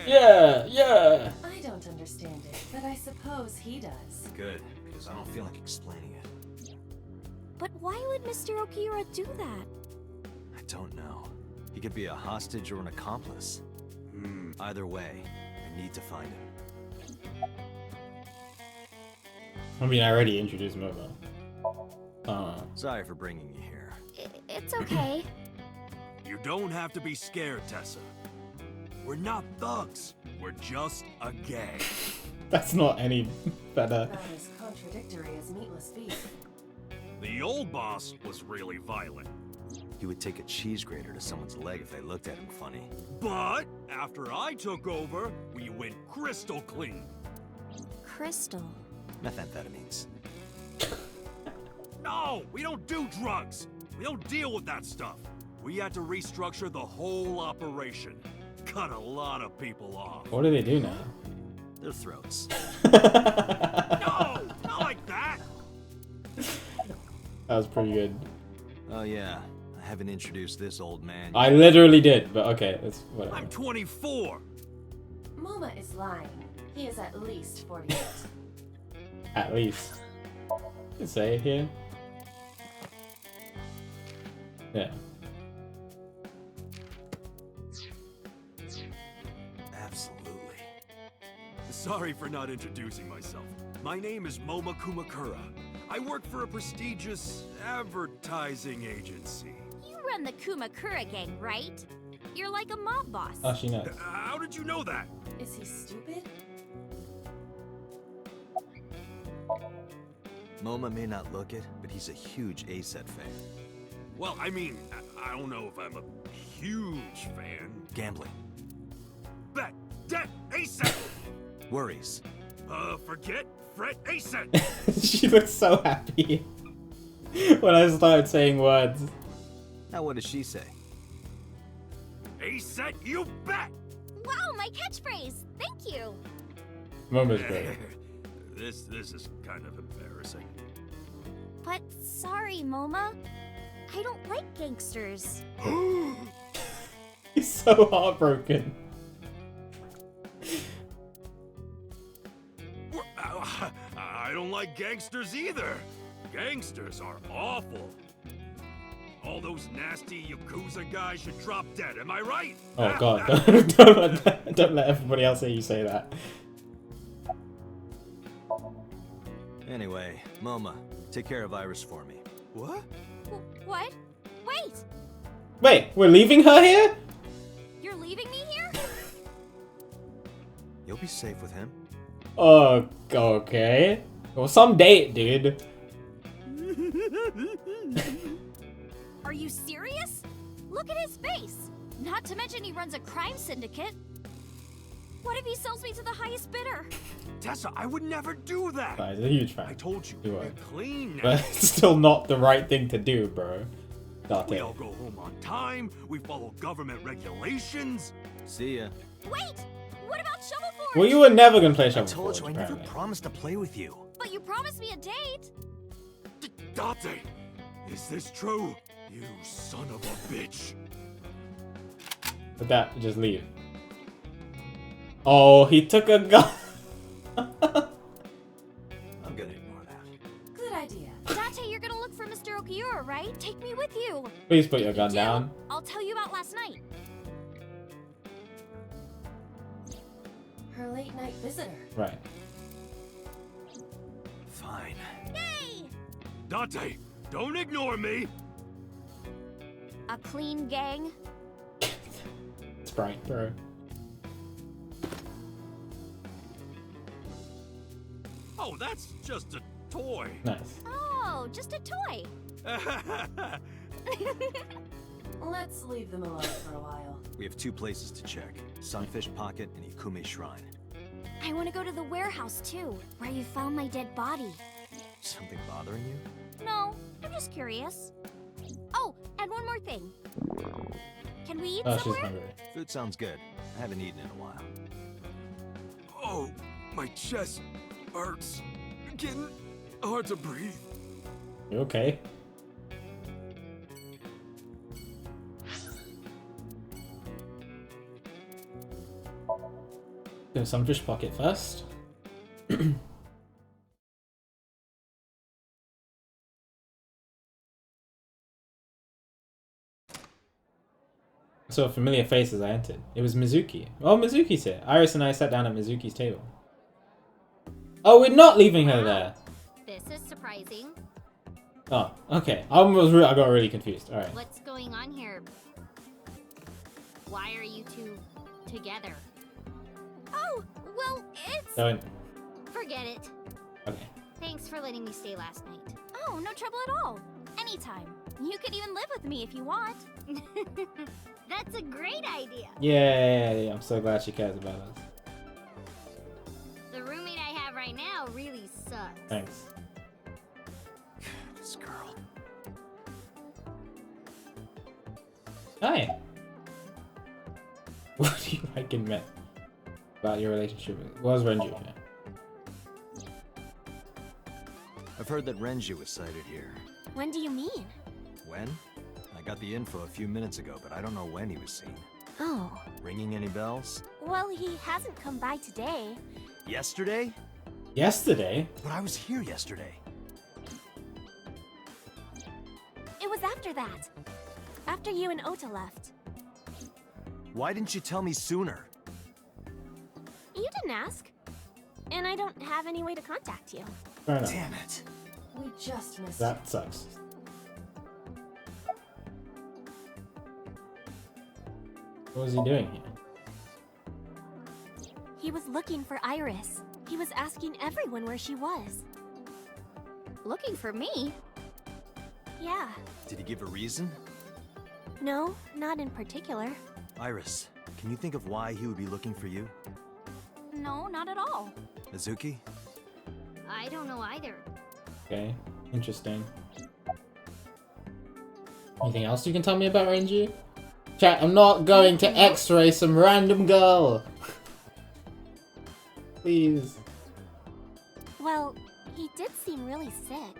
S1: Yeah.
S2: I don't understand it, but I suppose he does.
S3: good, because I don't feel like explaining it.
S7: But why would Mr. Okiura do that?
S3: I don't know. He could be a hostage or an accomplice. Either way, I need to find him.
S1: I mean, I already introduced Momo.
S3: Sorry for bringing you here.
S7: It's okay.
S5: You don't have to be scared, Tessa. We're not thugs. We're just a gang.
S1: That's not any better.
S2: Not as contradictory as meatless beef.
S5: The old boss was really violent.
S3: He would take a cheese grater to someone's leg if they looked at him funny.
S5: But after I took over, we went crystal clean.
S7: Crystal.
S3: Methamphetamines.
S5: No, we don't do drugs. We don't deal with that stuff. We had to restructure the whole operation. Cut a lot of people off.
S1: What do they do now?
S3: Their throats.
S5: No, not like that.
S1: That was pretty good.
S3: Oh yeah, I haven't introduced this old man.
S1: I literally did, but okay, it's whatever.
S5: I'm 24.
S2: Moma is lying. He is at least 48.
S1: At least. You can say it here. Yeah.
S3: Absolutely.
S5: Sorry for not introducing myself. My name is Moma Kumakura. I work for a prestigious advertising agency.
S7: You run the Kumakura gang, right? You're like a mob boss.
S1: Oh, she knows.
S5: How did you know that?
S2: Is he stupid?
S3: MoMA may not look it, but he's a huge A-Set fan.
S5: Well, I mean, I don't know if I'm a huge fan.
S3: Gambling.
S5: Bet, debt, ASAP!
S3: Worries.
S5: Forget, fret, ASAP!
S1: She looks so happy when I started saying words.
S3: Now what does she say?
S5: ASAP, you bet!
S7: Wow, my catchphrase! Thank you!
S1: Momo's great.
S5: This is kind of embarrassing.
S7: But sorry, Moma. I don't like gangsters.
S1: He's so heartbroken.
S5: I don't like gangsters either. Gangsters are awful.
S4: All those nasty Yakuza guys should drop dead, am I right?
S1: Oh god, don't let everybody else hear you say that.
S3: Anyway, Moma, take care of Iris for me.
S12: What?
S7: What? Wait!
S1: Wait, we're leaving her here?
S7: You're leaving me here?
S3: You'll be safe with him.
S1: Oh, okay. Well, some date, dude.
S7: Are you serious? Look at his face! Not to mention he runs a crime syndicate. What if he sells me to the highest bidder?
S4: Tessa, I would never do that!
S1: He's a huge fan.
S4: I told you,
S1: You are.
S4: you're clean now.
S1: But it's still not the right thing to do, bro.
S4: We all go home on time, we follow government regulations.
S3: See ya.
S7: Wait! What about Shovel Forge?
S1: Well, you were never gonna play Shovel
S3: I told
S1: Forge,
S3: you I never
S1: apparently.
S3: promised to play with you.
S7: But you promised me a date.
S4: Date, is this true? You son of a bitch.
S1: But that, just leave. Oh, he took a gun.
S3: I'm gonna ignore that.
S2: Good idea.
S7: Date, you're gonna look for Mr. Okiura, right? Take me with you.
S1: Please put your
S7: If
S1: gun
S7: you do,
S1: down.
S7: I'll tell you about last night.
S2: Her late night visitor.
S1: Right.
S3: Fine.
S7: Yay!
S4: Date, don't ignore me.
S7: A clean gang.
S1: Sprite, bro.
S4: Oh, that's just a toy.
S1: Nice.
S7: Oh, just a toy.
S2: Let's leave them alone for a while.
S3: We have 2 places to check. Sunfish Pocket and Ikume Shrine.
S7: I want to go to the warehouse too, where you found my dead body.
S3: Something bothering you?
S7: No, I'm just curious. Oh, and one more thing. Can we eat
S1: Oh, she's
S7: somewhere?
S1: hungry.
S3: Food sounds good. I haven't eaten in a while.
S4: Oh, my chest hurts. Getting hard to breathe.
S1: You okay? Go Sunfish Pocket first. I saw a familiar face as I entered. It was Mizuki. Oh, Mizuki's here. Iris and I sat down at Mizuki's table. Oh, we're not leaving her there.
S15: This is surprising.
S1: Oh, okay. I got really confused. All right.
S15: What's going on here? Why are you two together?
S7: Oh, well, it's...
S1: Don't.
S15: Forget it.
S1: Okay.
S15: Thanks for letting me stay last night.
S7: Oh, no trouble at all. Anytime. You could even live with me if you want.
S15: That's a great idea.
S1: Yeah, I'm so glad she cares about us.
S15: The roommate I have right now really sucks.
S1: Thanks.
S3: This girl.
S1: Hi. What do you like in men? About your relationship with... Was Renju here?
S3: I've heard that Renju was sighted here.
S7: When do you mean?
S3: When? I got the info a few minutes ago, but I don't know when he was seen.
S7: Oh.
S3: Ringing any bells?
S7: Well, he hasn't come by today.
S3: Yesterday?
S1: Yesterday?
S3: But I was here yesterday.
S7: It was after that. After you and Ota left.
S3: Why didn't you tell me sooner?
S7: You didn't ask. And I don't have any way to contact you.
S1: Fair enough.
S3: Damn it.
S2: We just missed
S1: That sucks. What was he doing here?
S7: He was looking for Iris. He was asking everyone where she was.
S15: Looking for me?
S7: Yeah.
S3: Did he give a reason?
S7: No, not in particular.
S3: Iris, can you think of why he would be looking for you?
S7: No, not at all.
S3: Mizuki?
S15: I don't know either.
S1: Okay, interesting. Anything else you can tell me about Renju? Chat, I'm not going to x-ray some random girl! Please.
S7: Well, he did seem really sick.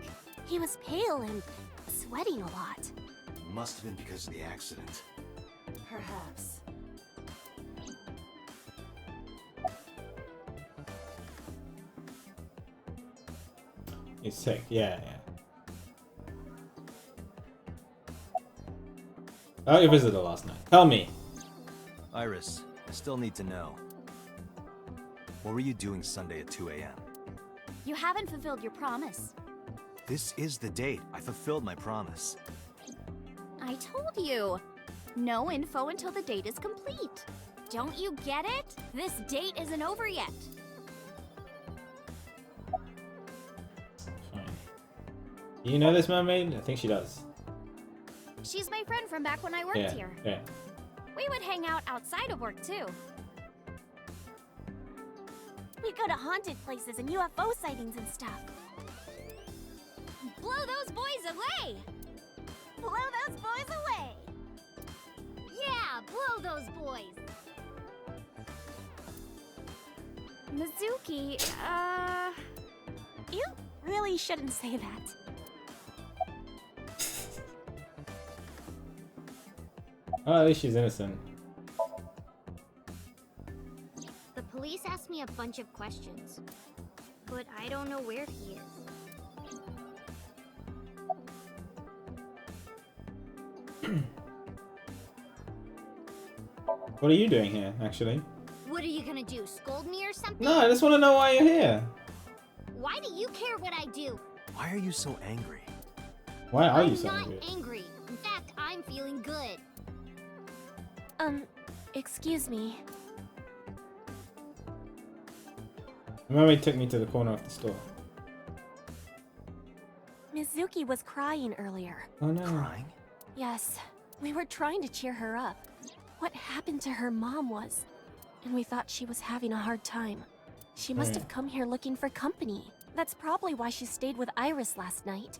S7: He was pale and sweating a lot.
S3: Must have been because of the accident.
S2: Perhaps.
S1: He's sick, yeah. Oh, your visitor last night. Tell me.
S3: Iris, I still need to know. What were you doing Sunday at 2 a.m.?
S7: You haven't fulfilled your promise.
S3: This is the date. I fulfilled my promise.
S7: I told you. No info until the date is complete. Don't you get it? This date isn't over yet.
S1: Fine. Do you know this mermaid? I think she does.
S7: She's my friend from back when I worked
S1: Yeah.
S7: here.
S1: Yeah.
S7: We would hang out outside of work too. We go to haunted places and UFO sightings and stuff. Blow those boys away! Blow those boys away!
S15: Yeah, blow those boys.
S7: Mizuki, you really shouldn't say that.
S1: Oh, at least she's innocent.
S15: The police asked me a bunch of questions, but I don't know where he is.
S1: What are you doing here, actually?
S15: What are you gonna do, scold me or something?
S1: No, I just want to know why you're here.
S15: Why do you care what I do?
S3: Why are you so angry?
S1: Why are you
S15: I'm
S1: so
S15: not
S1: angry?
S15: angry. In fact, I'm feeling good.
S7: Excuse me.
S1: The mermaid took me to the corner of the store.
S9: Mizuki was crying earlier.
S1: Oh no.
S3: Crying?
S9: Yes, we were trying to cheer her up. What happened to her mom was... And we thought she was having a hard time. She must have come here looking for company. That's probably why she stayed with Iris last night.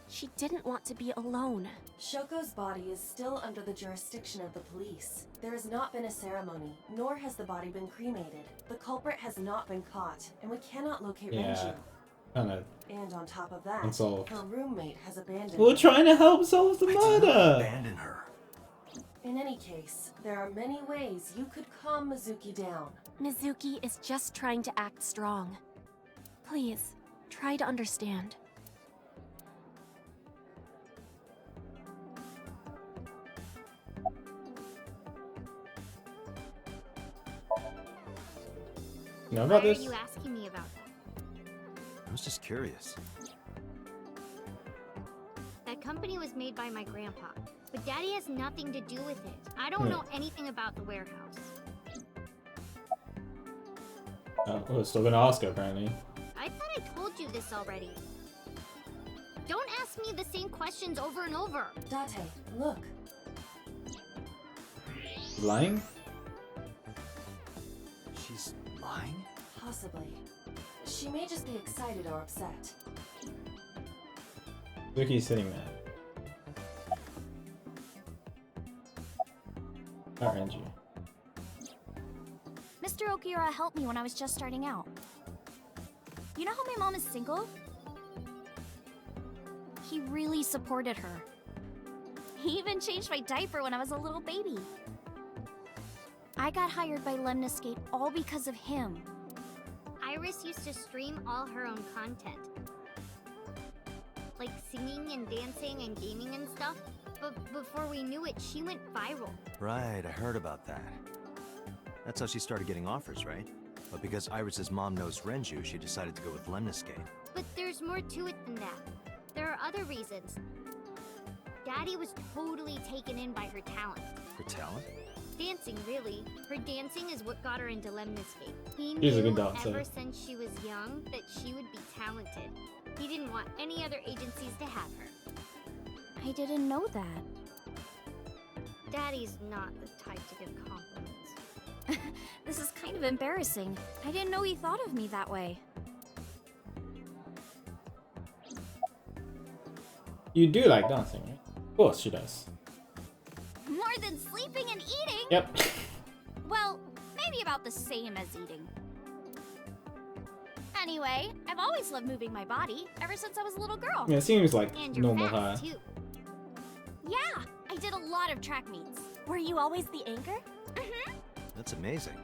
S9: She didn't want to be alone.
S2: Shoko's body is still under the jurisdiction of the police. There has not been a ceremony, nor has the body been cremated. The culprit has not been caught, and we cannot locate Renju.
S1: Kinda.
S2: And on top of that,
S1: Unsolved.
S2: her roommate has abandoned
S1: We're
S2: her.
S1: trying to help solve the murder.
S3: Abandon her.
S2: In any case, there are many ways you could calm Mizuki down.
S9: Mizuki is just trying to act strong. Please, try to understand.
S1: You know
S15: Why
S1: about
S15: are
S1: this?
S15: you asking me about that?
S3: I was just curious.
S15: That company was made by my grandpa, but Daddy has nothing to do with it. I don't know anything about the warehouse.
S1: Oh, we're still gonna ask her, apparently.
S15: I thought I told you this already. Don't ask me the same questions over and over.
S2: Date, look.
S1: Lying?
S3: She's lying?
S2: Possibly. She may just be excited or upset.
S1: Mizuki's sitting there. Not Renju.
S7: Mr. Okiura helped me when I was just starting out. You know how my mom is single? He really supported her. He even changed my diaper when I was a little baby. I got hired by Lemniscate all because of him.
S15: Iris used to stream all her own content. Like singing and dancing and gaming and stuff. But before we knew it, she went viral.
S3: Right, I heard about that. That's how she started getting offers, right? But because Iris's mom knows Renju, she decided to go with Lemniscate.
S15: But there's more to it than that. There are other reasons. Daddy was totally taken in by her talent.
S3: For talent?
S15: Dancing, really. Her dancing is what got her into Lemniscate. He
S1: She's a
S15: knew
S1: good dancer.
S15: ever since she was young that she would be talented. He didn't want any other agencies to have her.
S7: I didn't know that.
S15: Daddy's not the type to give compliments.
S7: This is kind of embarrassing. I didn't know he thought of me that way.
S1: You do like dancing, right? Of course she does.
S7: More than sleeping and eating?
S1: Yep.
S7: Well, maybe about the same as eating. Anyway, I've always loved moving my body, ever since I was a little girl.
S1: Yeah, it seems like
S15: And you're
S1: normal her.
S15: fast, too.
S7: Yeah, I did a lot of track meets.
S9: Were you always the anchor?
S7: Mm-hmm.
S3: That's amazing.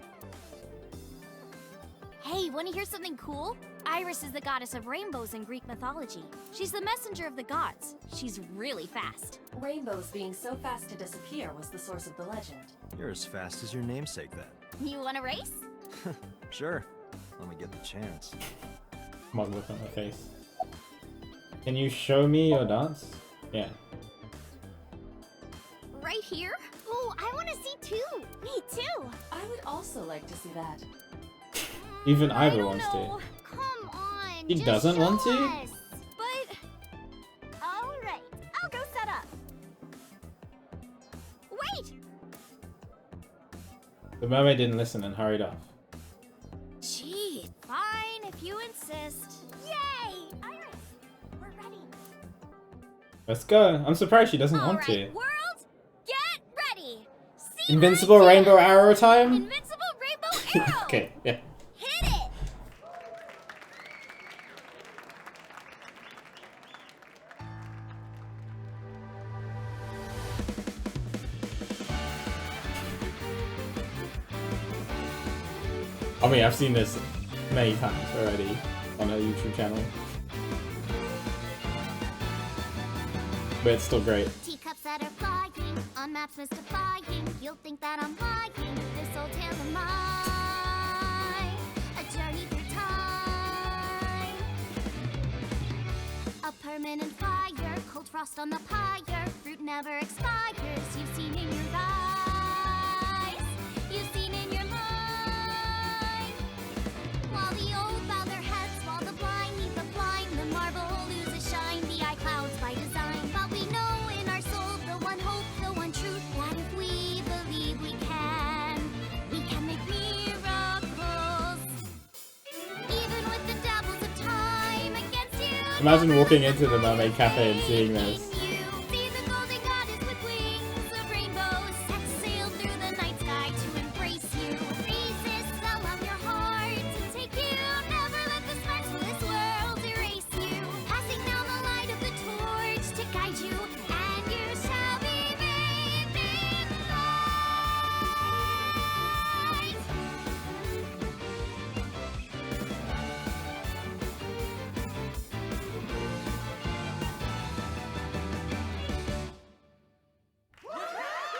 S15: Hey, wanna hear something cool? Iris is the goddess of rainbows in Greek mythology. She's the messenger of the gods. She's really fast.
S2: Rainbows being so fast to disappear was the source of the legend.
S3: You're as fast as your namesake then.
S15: You wanna race?
S3: Sure. Let me get the chance.
S1: Mug look on my face. Can you show me your dance? Yeah.
S15: Right here? Oh, I wanna see too. Me too.
S2: I would also like to see that.
S1: Even
S15: I
S1: Ivor
S15: don't
S1: wants
S15: know.
S1: to.
S15: Come on.
S1: He
S15: just
S1: doesn't
S15: show
S1: want to?
S15: us. But all right, I'll go set up. Wait.
S1: The mermaid didn't listen and hurried off.
S15: Gee, fine if you insist. Yay! Iris, we're ready.
S1: Let's go. I'm surprised she doesn't want
S15: All
S1: to.
S15: right, world, get ready. See
S1: Invincible rainbow arrow time?
S15: Invincible rainbow arrow.
S1: Okay, yeah.
S15: Hit it.
S1: I mean, I've seen this many times already on her YouTube channel. But it's still great.
S15: Teacups that are flying, on maps mystifying. You'll think that I'm lying. This old tale of mine, a journey through time. A permanent fire, cold frost on the pyre. Fruit never expires. You've seen in your eyes, you've seen in your mind. While the old bow their heads, while the blind meet the blind, the marble loses shine. The eye clouds by design, but we know in our soul the one hope, the one truth, that if we believe we can make miracles. Even with the devils of time against you.
S1: Imagine walking into the Mermaid Cafe and seeing this.
S15: See the golden goddess with wings of rainbows, set sail through the night sky to embrace you. Resist the love your heart to take you. Never let the sparks of this world erase you. Passing down the light of the torch to guide you, and you shall be bathed in light.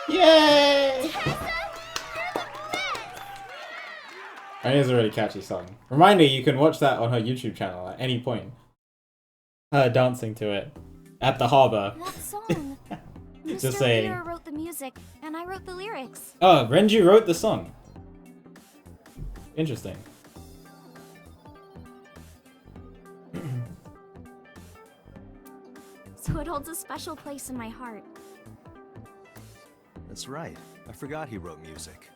S1: Yay! I think it's a really catchy song. Reminder, you can watch that on her YouTube channel at any point. Her dancing to it at the harbor.
S15: That song.
S1: Just
S15: Mr.
S1: saying.
S15: Lear wrote the music, and I wrote the lyrics.
S1: Oh, Renju wrote the song. Interesting.
S15: So it holds a special place in my heart.
S3: That's right. I forgot he wrote music.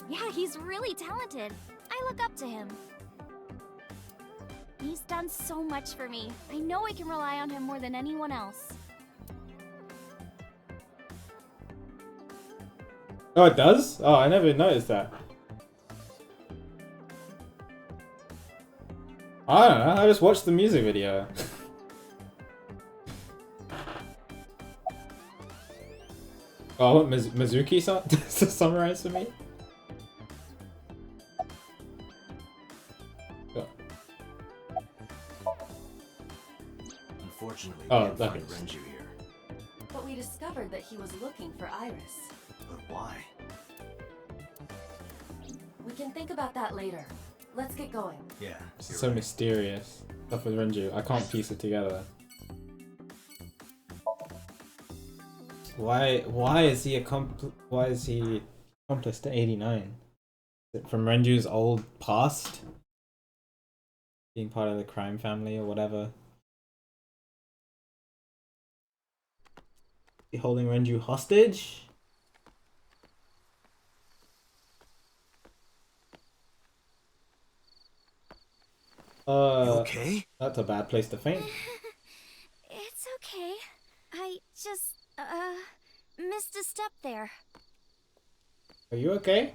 S15: Yeah, he's really talented. I look up to him. He's done so much for me. I know I can rely on him more than anyone else.
S1: Oh, it does? Oh, I never noticed that. I don't know, I just watched the music video. Oh, what Mizuki to summarize for me? Oh.
S3: Unfortunately,
S1: Oh,
S3: we can't
S1: that
S3: find
S1: is-
S3: Renju here.
S2: But we discovered that he was looking for Iris.
S3: But why?
S2: We can think about that later. Let's get going.
S3: Yeah.
S1: This
S3: you're
S1: is so
S3: right.
S1: mysterious. Stuff with Renju. I can't piece it together. Why is he accomplice to 89? Is it from Renju's old past? Being part of the crime family or whatever? He holding Renju hostage?
S3: You okay?
S1: That's a bad place to faint.
S15: It's okay. I just, missed a step there.
S1: Are you okay?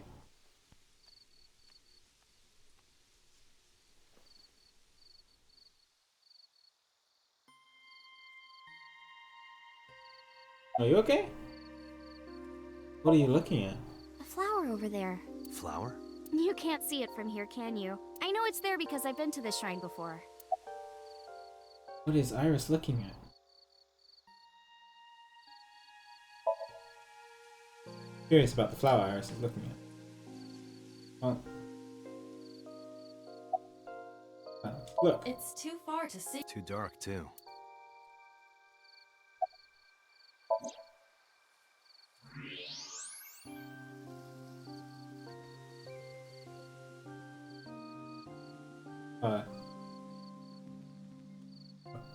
S1: Are you okay? What are you looking at?
S15: A flower over there.
S3: Flower?
S15: You can't see it from here, can you? I
S7: I know it's there because I've been to this shrine before.
S1: What is Iris looking at? Curious about the flower Iris is looking at. Oh. Look.
S2: It's too far to see.
S3: Too dark, too.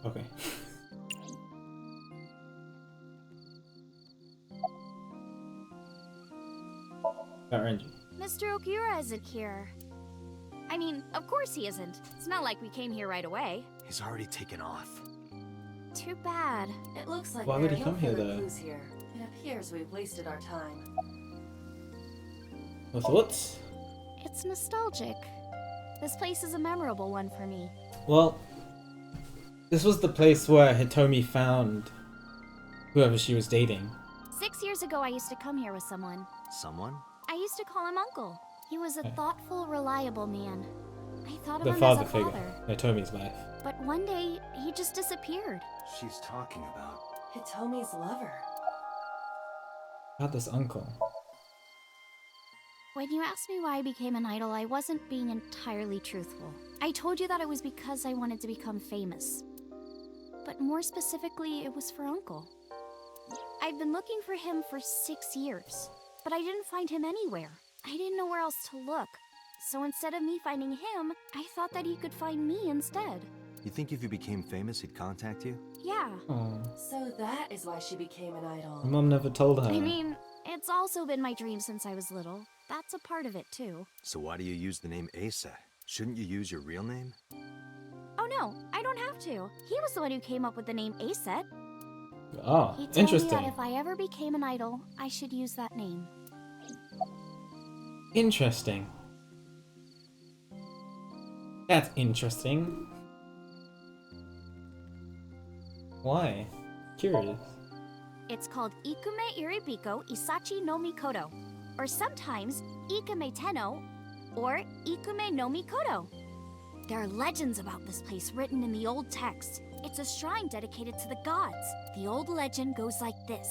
S1: Okay. Got Renji.
S7: Mr. Okura isn't here. I mean, of course he isn't. It's not like we came here right away.
S3: He's already taken off.
S7: Too bad.
S2: It looks like
S1: Why
S2: there
S1: would
S2: are
S1: he
S2: no
S1: come here,
S2: further
S1: though?
S2: clues here. It appears we've wasted our time.
S1: No thoughts?
S7: It's nostalgic. This place is a memorable one for me.
S1: Well, this was the place where Hitomi found whoever she was dating.
S7: 6 years ago, I used to come here with someone.
S3: Someone?
S7: I used to call him Uncle. He was a
S1: Okay.
S7: thoughtful, reliable man. I thought of
S1: The
S7: him
S1: father
S7: as a
S1: figure.
S7: father.
S1: Hitomi's life.
S7: But one day, he just disappeared.
S3: She's talking about...
S2: Hitomi's lover.
S1: About this uncle.
S7: When you asked me why I became an idol, I wasn't being entirely truthful. I told you that it was because I wanted to become famous. But more specifically, it was for Uncle. I've been looking for him for 6 years, but I didn't find him anywhere. I didn't know where else to look. So instead of me finding him, I thought that he could find me instead.
S3: You think if you became famous, he'd contact you?
S7: Yeah.
S1: Oh,
S2: So that is why she became an idol.
S1: my mom never told her.
S7: I mean, it's also been my dream since I was little. That's a part of it, too.
S3: So why do you use the name Aset? Shouldn't you use your real name?
S7: Oh no, I don't have to. He was the one who came up with the name Aset.
S1: Oh,
S7: He told
S1: interesting.
S7: me that if I ever became an idol, I should use that name.
S1: Interesting. That's interesting. Why? Curious.
S7: It's called Ikume Iribiko Isachi no Mikoto, or sometimes Ikume Tenno, or Ikume no Mikoto. There are legends about this place written in the old text. It's a shrine dedicated to the gods. The old legend goes like this.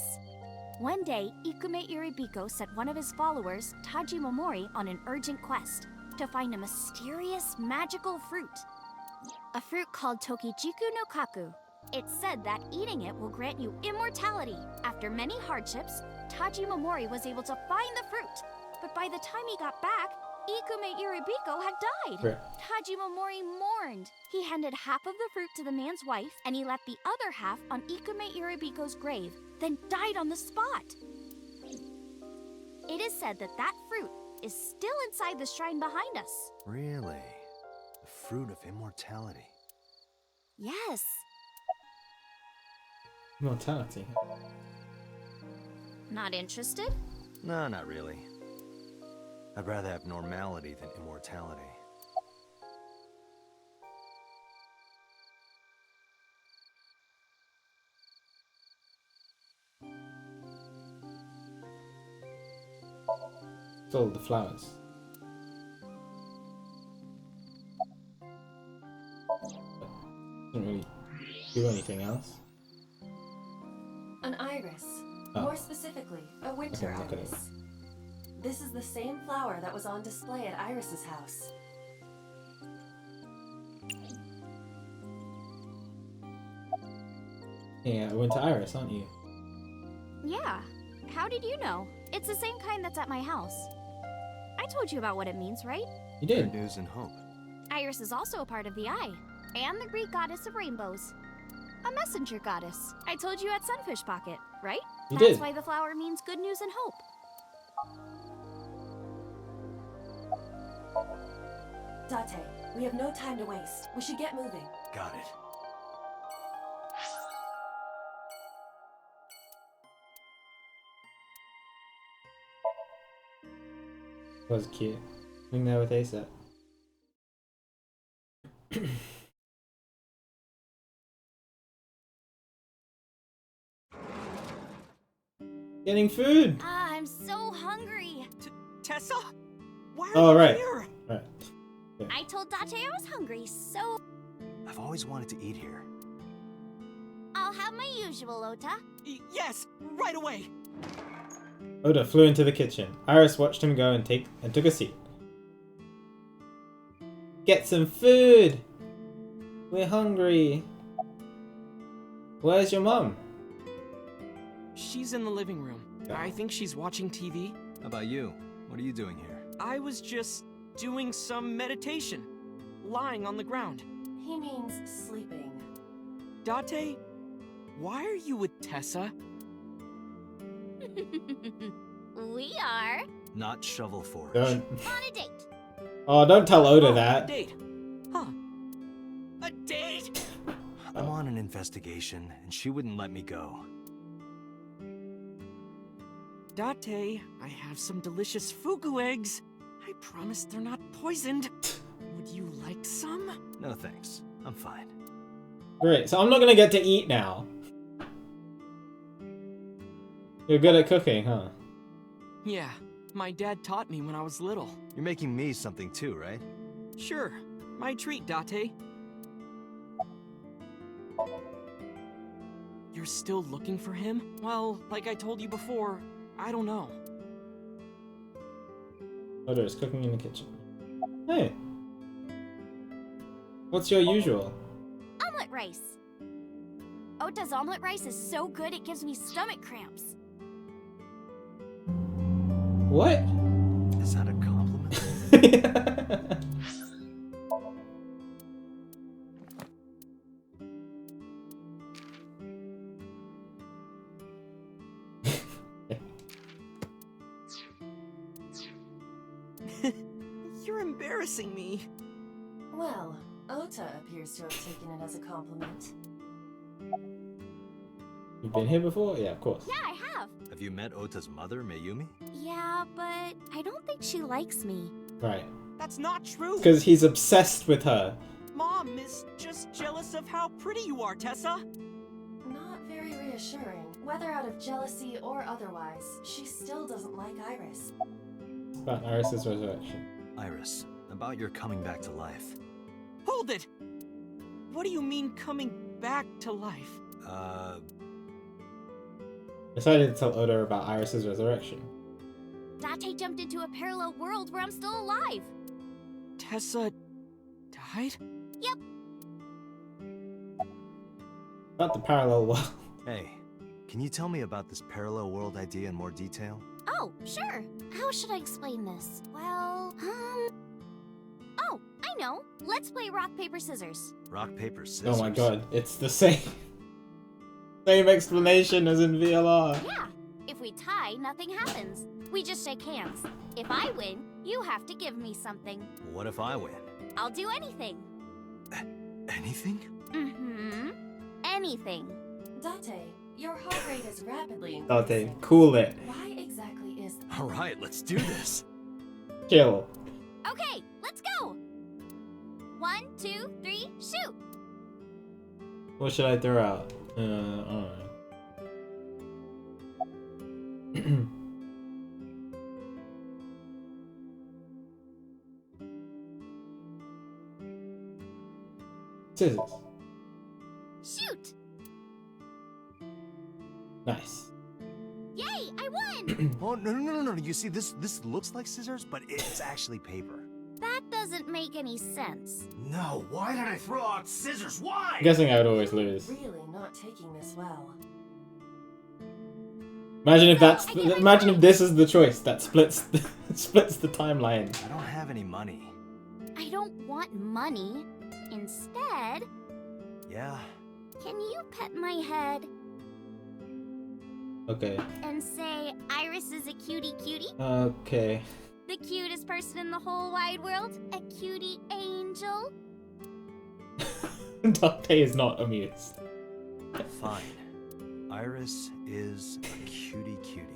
S7: One day, Ikume Iribiko sent one of his followers, Taji Momori, on an urgent quest to find a mysterious, magical fruit. A fruit called Tokijiku no Kaku. It's said that eating it will grant you immortality. After many hardships, Taji Momori was able to find the fruit. But by the time he got back, Ikume Iribiko had died.
S1: Right.
S7: Taji Momori mourned. He handed half of the fruit to the man's wife, and he left the other half on Ikume Iribiko's grave, then died on the spot. It is said that that fruit is still inside the shrine behind us.
S3: Really? The fruit of immortality.
S7: Yes.
S1: Mortality.
S7: Not interested?
S3: No, not really. I'd rather have normality than immortality.
S1: Sold the flowers. Doesn't really do anything else.
S2: An iris.
S1: Oh.
S2: More specifically, a winter
S1: Okay, look at it.
S2: iris. This is the same flower that was on display at Iris's house.
S1: Yeah, Winter Iris, aren't you?
S7: Yeah. How did you know? It's the same kind that's at my house. I told you about what it means, right?
S1: You did.
S3: Good news and hope.
S7: Iris is also a part of the eye, and the Greek goddess of rainbows. A messenger goddess. I told you at Sunfish Pocket, right?
S1: You
S7: That's
S1: did.
S7: why the flower means good news and hope.
S2: Date, we have no time to waste. We should get moving.
S3: Got it.
S1: Was cute. Being there with ASAP. Getting food!
S7: Ah, I'm so hungry.
S16: Tessa? Why are
S1: Oh,
S16: you
S1: right.
S16: here?
S1: Right.
S7: I told Date I was hungry, so
S3: I've always wanted to eat here.
S7: I'll have my usual, Ota.
S16: Yes, right away.
S1: Oda flew into the kitchen. Iris watched him go and took a seat. Get some food! We're hungry. Where's your mom?
S16: She's in the living room. I think she's watching TV.
S3: How about you? What are you doing here?
S16: I was just doing some meditation, lying on the ground.
S9: He means sleeping.
S16: Date, why are you with Tessa?
S7: We are
S3: Not shovel forge.
S1: Don't.
S7: on a date.
S1: Oh, don't tell Oda
S16: A
S1: that.
S16: date. Huh. A date?
S3: I'm on an investigation, and she wouldn't let me go.
S16: Date, I have some delicious fugu eggs. I promise they're not poisoned. Would you like some?
S3: No thanks. I'm fine.
S1: Great, so I'm not gonna get to eat now. You're good at cooking, huh?
S16: Yeah, my dad taught me when I was little.
S3: You're making me something too, right?
S16: Sure, my treat, Date. You're still looking for him? Well, like I told you before, I don't know.
S1: Oda is cooking in the kitchen. Hey. What's your usual?
S7: Omelet rice. Ota's omelet rice is so good it gives me stomach cramps.
S1: What?
S3: Is that a compliment?
S16: You're embarrassing me.
S9: Well, Ota appears to have taken it as a compliment.
S1: You've been here before? Yeah, of course.
S7: Yeah, I have.
S3: Have you met Ota's mother, Mayumi?
S7: Yeah, but I don't think she likes me.
S1: Right.
S16: That's not true.
S1: Because he's obsessed with her.
S16: Mom is just jealous of how pretty you are, Tessa.
S9: Not very reassuring. Whether out of jealousy or otherwise, she still doesn't like Iris.
S1: About Iris' resurrection.
S3: Iris, about your coming back to life.
S16: Hold it! What do you mean coming back to life?
S1: Decided to tell Oda about Iris' resurrection.
S7: Date jumped into a parallel world where I'm still alive.
S16: Tessa died?
S7: Yep.
S1: About the parallel world.
S3: Hey, can you tell me about this parallel world idea in more detail?
S7: Oh, sure. How should I explain this? Well, oh, I know. Let's play rock, paper, scissors.
S3: Rock, paper, scissors.
S1: Oh my god, it's the same. Same explanation as in VLR.
S7: Yeah. If we tie, nothing happens. We just shake hands. If I win, you have to give me something.
S3: What if I win?
S7: I'll do anything.
S3: Anything?
S7: Mm-hmm. Anything.
S9: Date, your heart rate is rapidly increasing.
S1: Date, cool it.
S9: Why exactly is that?
S3: Alright, let's do this.
S1: Chill.
S7: Okay, let's go. 1, 2, 3, shoot.
S1: What should I throw out? Alright. Scissors.
S7: Shoot.
S1: Nice.
S7: Yay, I won.
S3: Oh, no. You see, this looks like scissors, but it's actually paper.
S7: That doesn't make any sense.
S3: No, why did I throw out scissors? Why?
S1: I'm guessing I would always lose.
S9: Really not taking this well.
S1: Imagine if that's imagine if this is the choice that splits the timeline.
S3: I don't have any money.
S7: I don't want money. Instead,
S3: Yeah.
S7: can you pet my head
S1: Okay.
S7: and say Iris is a cutie cutie?
S1: Okay.
S7: The cutest person in the whole wide world? A cutie angel?
S1: Dante is not amused.
S3: Fine. Iris is a cutie cutie.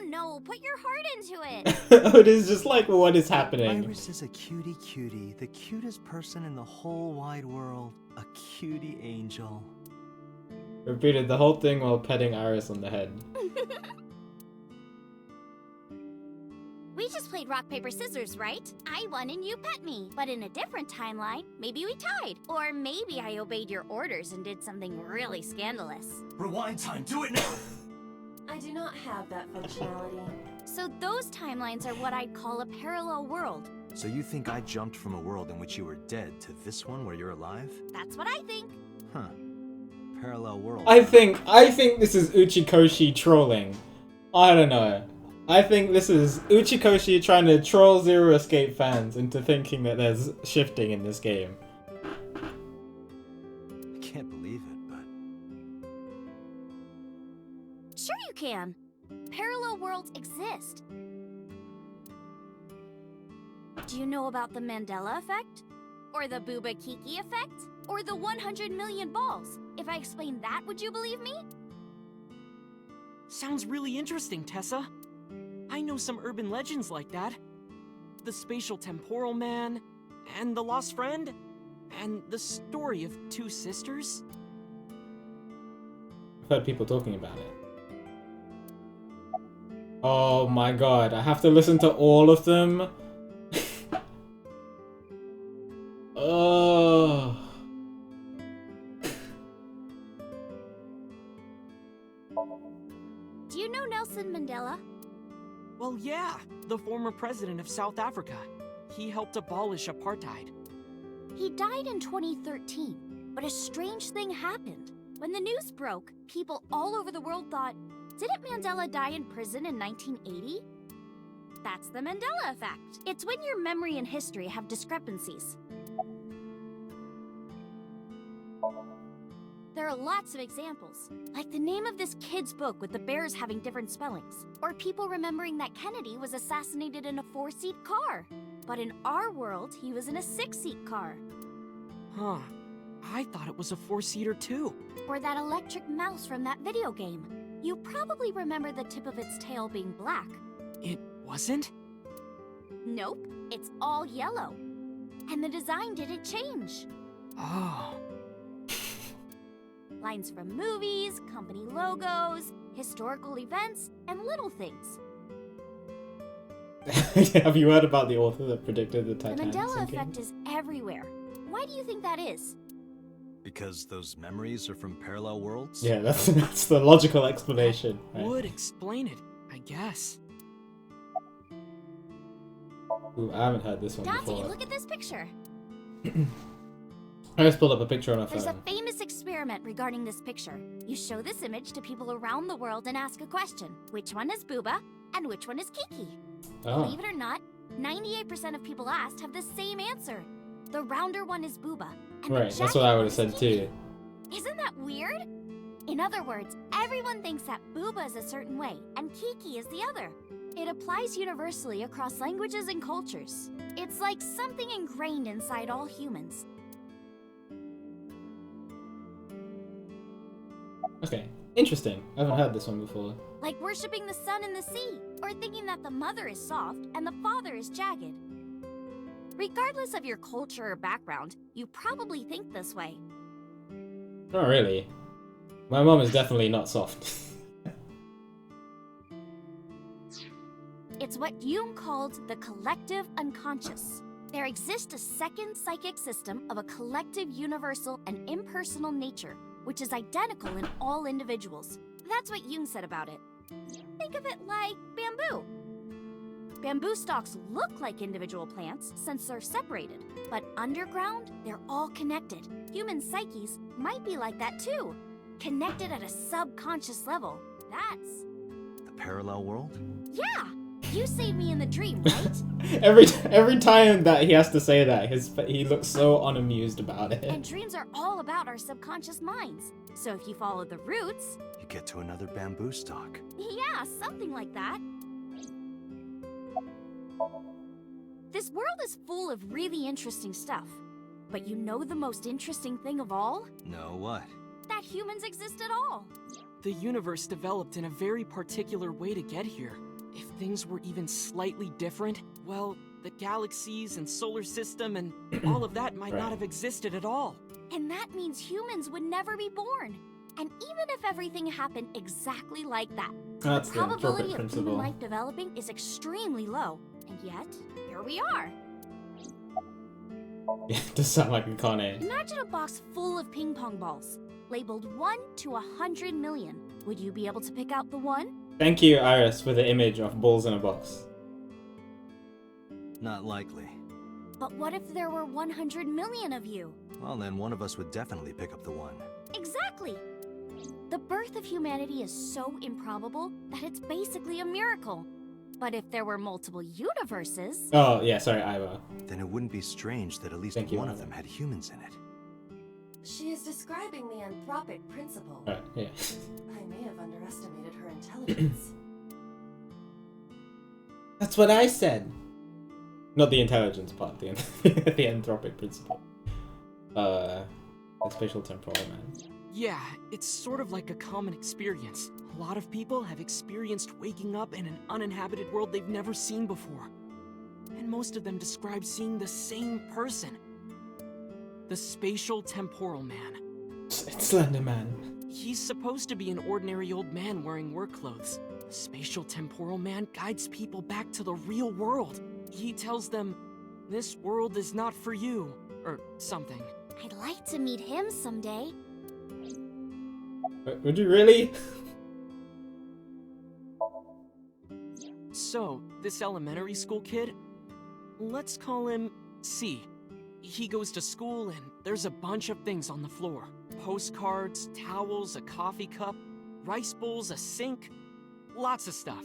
S7: No, put your heart into it.
S1: It is just like, what is happening?
S3: Iris is a cutie cutie, the cutest person in the whole wide world. A cutie angel.
S1: Repeated the whole thing while petting Iris on the head.
S7: We just play played rock, paper, scissors, right? I won and you pet me. But in a different timeline, maybe we tied. Or maybe I obeyed your orders and did something really scandalous.
S3: Rewind time, do it now!
S2: I do not have that functionality.
S7: So those timelines are what I'd call a parallel world.
S3: So you think I jumped from a world in which you were dead to this one where you're alive?
S7: That's what I think.
S3: Huh. Parallel world.
S1: I think this is Uchikoshi trolling. I don't know. I think this is Uchikoshi trying to troll Zero Escape fans into thinking that there's shifting in this game.
S3: I can't believe it, but...
S7: Sure you can. Parallel worlds exist. Do you know about the Mandela effect? Or the Booba Kiki effect? Or the 100 million balls? If I explain that, would you believe me?
S16: Sounds really interesting, Tessa. I know some urban legends like that. The spatial temporal man, and the lost friend, and the story of two sisters.
S1: I've heard people talking about it. Oh my god, I have to listen to all of them? Oh.
S7: Do you know Nelson Mandela?
S16: Well, yeah, the former president of South Africa. He helped abolish apartheid.
S7: He died in 2013, but a strange thing happened. When the news broke, people all over the world thought, didn't Mandela die in prison in 1980? That's the Mandela effect. It's when your memory and history have discrepancies. There are lots of examples, like the name of this kid's book with the bears having different spellings, or people remembering that Kennedy was assassinated in a 4-seat car. But in our world, he was in a 6-seat car.
S16: Huh. I thought it was a 4-seater too.
S7: Or that electric mouse from that video game. You probably remember the tip of its tail being black.
S16: It wasn't?
S7: Nope, it's all yellow. And the design didn't change.
S16: Oh.
S7: Lines from movies, company logos, historical events, and little things.
S1: Have you heard about the author that predicted the
S7: The
S1: Titanic
S7: Mandela
S1: sinking?
S7: effect is everywhere. Why do you think that is?
S3: Because those memories are from parallel worlds?
S1: Yeah, that's the logical explanation. Right?
S16: Would explain it, I guess.
S1: Ooh, I haven't heard this one
S7: Dante,
S1: before.
S7: look at this picture.
S1: I just pulled up a picture on our
S7: There's a
S1: phone.
S7: famous experiment regarding this picture. You show this image to people around the world and ask a question. Which one is Booba and which one is Kiki?
S1: Oh.
S7: Believe it or not, 98% of people asked have the same answer. The rounder one is Booba. And
S1: Right,
S7: the
S1: that's what I
S7: jagged
S1: would
S7: one
S1: have
S7: is
S1: said
S7: Kiki.
S1: too.
S7: Isn't that weird? In other words, everyone thinks that Booba is a certain way and Kiki is the other. It applies universally across languages and cultures. It's like something ingrained inside all humans.
S1: Okay, interesting. I haven't heard this one before.
S7: Like worshipping the sun and the sea, or thinking that the mother is soft and the father is jagged. Regardless of your culture or background, you probably think this way.
S1: Not really. My mom is definitely not soft.
S7: It's what Jung called the collective unconscious. There exists a second psychic system of a collective, universal, and impersonal nature, which is identical in all individuals. That's what Jung said about it. Think of it like bamboo. Bamboo stalks look like individual plants since they're separated, but underground, they're all connected. Human psyches might be like that too, connected at a subconscious level. That's...
S3: The parallel world?
S7: Yeah! You saved me in the dream, right?
S1: every time that he has to say that, he looks so unamused about it.
S7: And dreams are all about our subconscious minds. So if you follow the roots...
S3: You get to another bamboo stalk.
S7: Yeah, something like that. This world is full of really interesting stuff. But you know the most interesting thing of all?
S3: No, what?
S7: That humans exist at all.
S16: The universe developed in a very particular way to get here. If things were even slightly different, well, the galaxies and solar system and all of that might not have existed at all.
S7: And that means humans would never be born. And even if everything happened exactly like that,
S1: That's
S7: the
S1: the
S7: probability
S1: Anthropic
S7: of
S1: principle.
S7: human life developing is extremely low. And yet, here we are.
S1: Yeah, it does sound like a con A.
S7: Imagine a box full of ping pong balls, labeled 1 to 100 million. Would you be able to pick out the one?
S1: Thank you, Iris, for the image of balls in a box.
S3: Not likely.
S7: But what if there were 100 million of you?
S3: Well, then one of us would definitely pick up the one.
S7: Exactly! The birth of humanity is so improbable that it's basically a miracle. But if there were multiple universes...
S1: Oh, yeah, sorry, Iva.
S3: Then it wouldn't be strange that at least one of them had humans in it.
S2: She is describing the anthropic principle.
S1: Right, yeah.
S2: I may have underestimated her intelligence.
S1: That's what I said. Not the intelligence part, the anthropic principle. The spatial temporal man.
S16: Yeah, it's sort of like a common experience. A lot of people have experienced waking up in an uninhabited world they've never seen before. And most of them describe seeing the same person. The spatial temporal man.
S1: It's Slender Man.
S16: He's supposed to be an ordinary old man wearing work clothes. The spatial temporal man guides people back to the real world. He tells them, this world is not for you, or something.
S7: I'd like to meet him someday.
S1: Would you really?
S16: So, this elementary school kid, let's call him C. He goes to school and there's a bunch of things on the floor. Postcards, towels, a coffee cup, rice bowls, a sink, lots of stuff.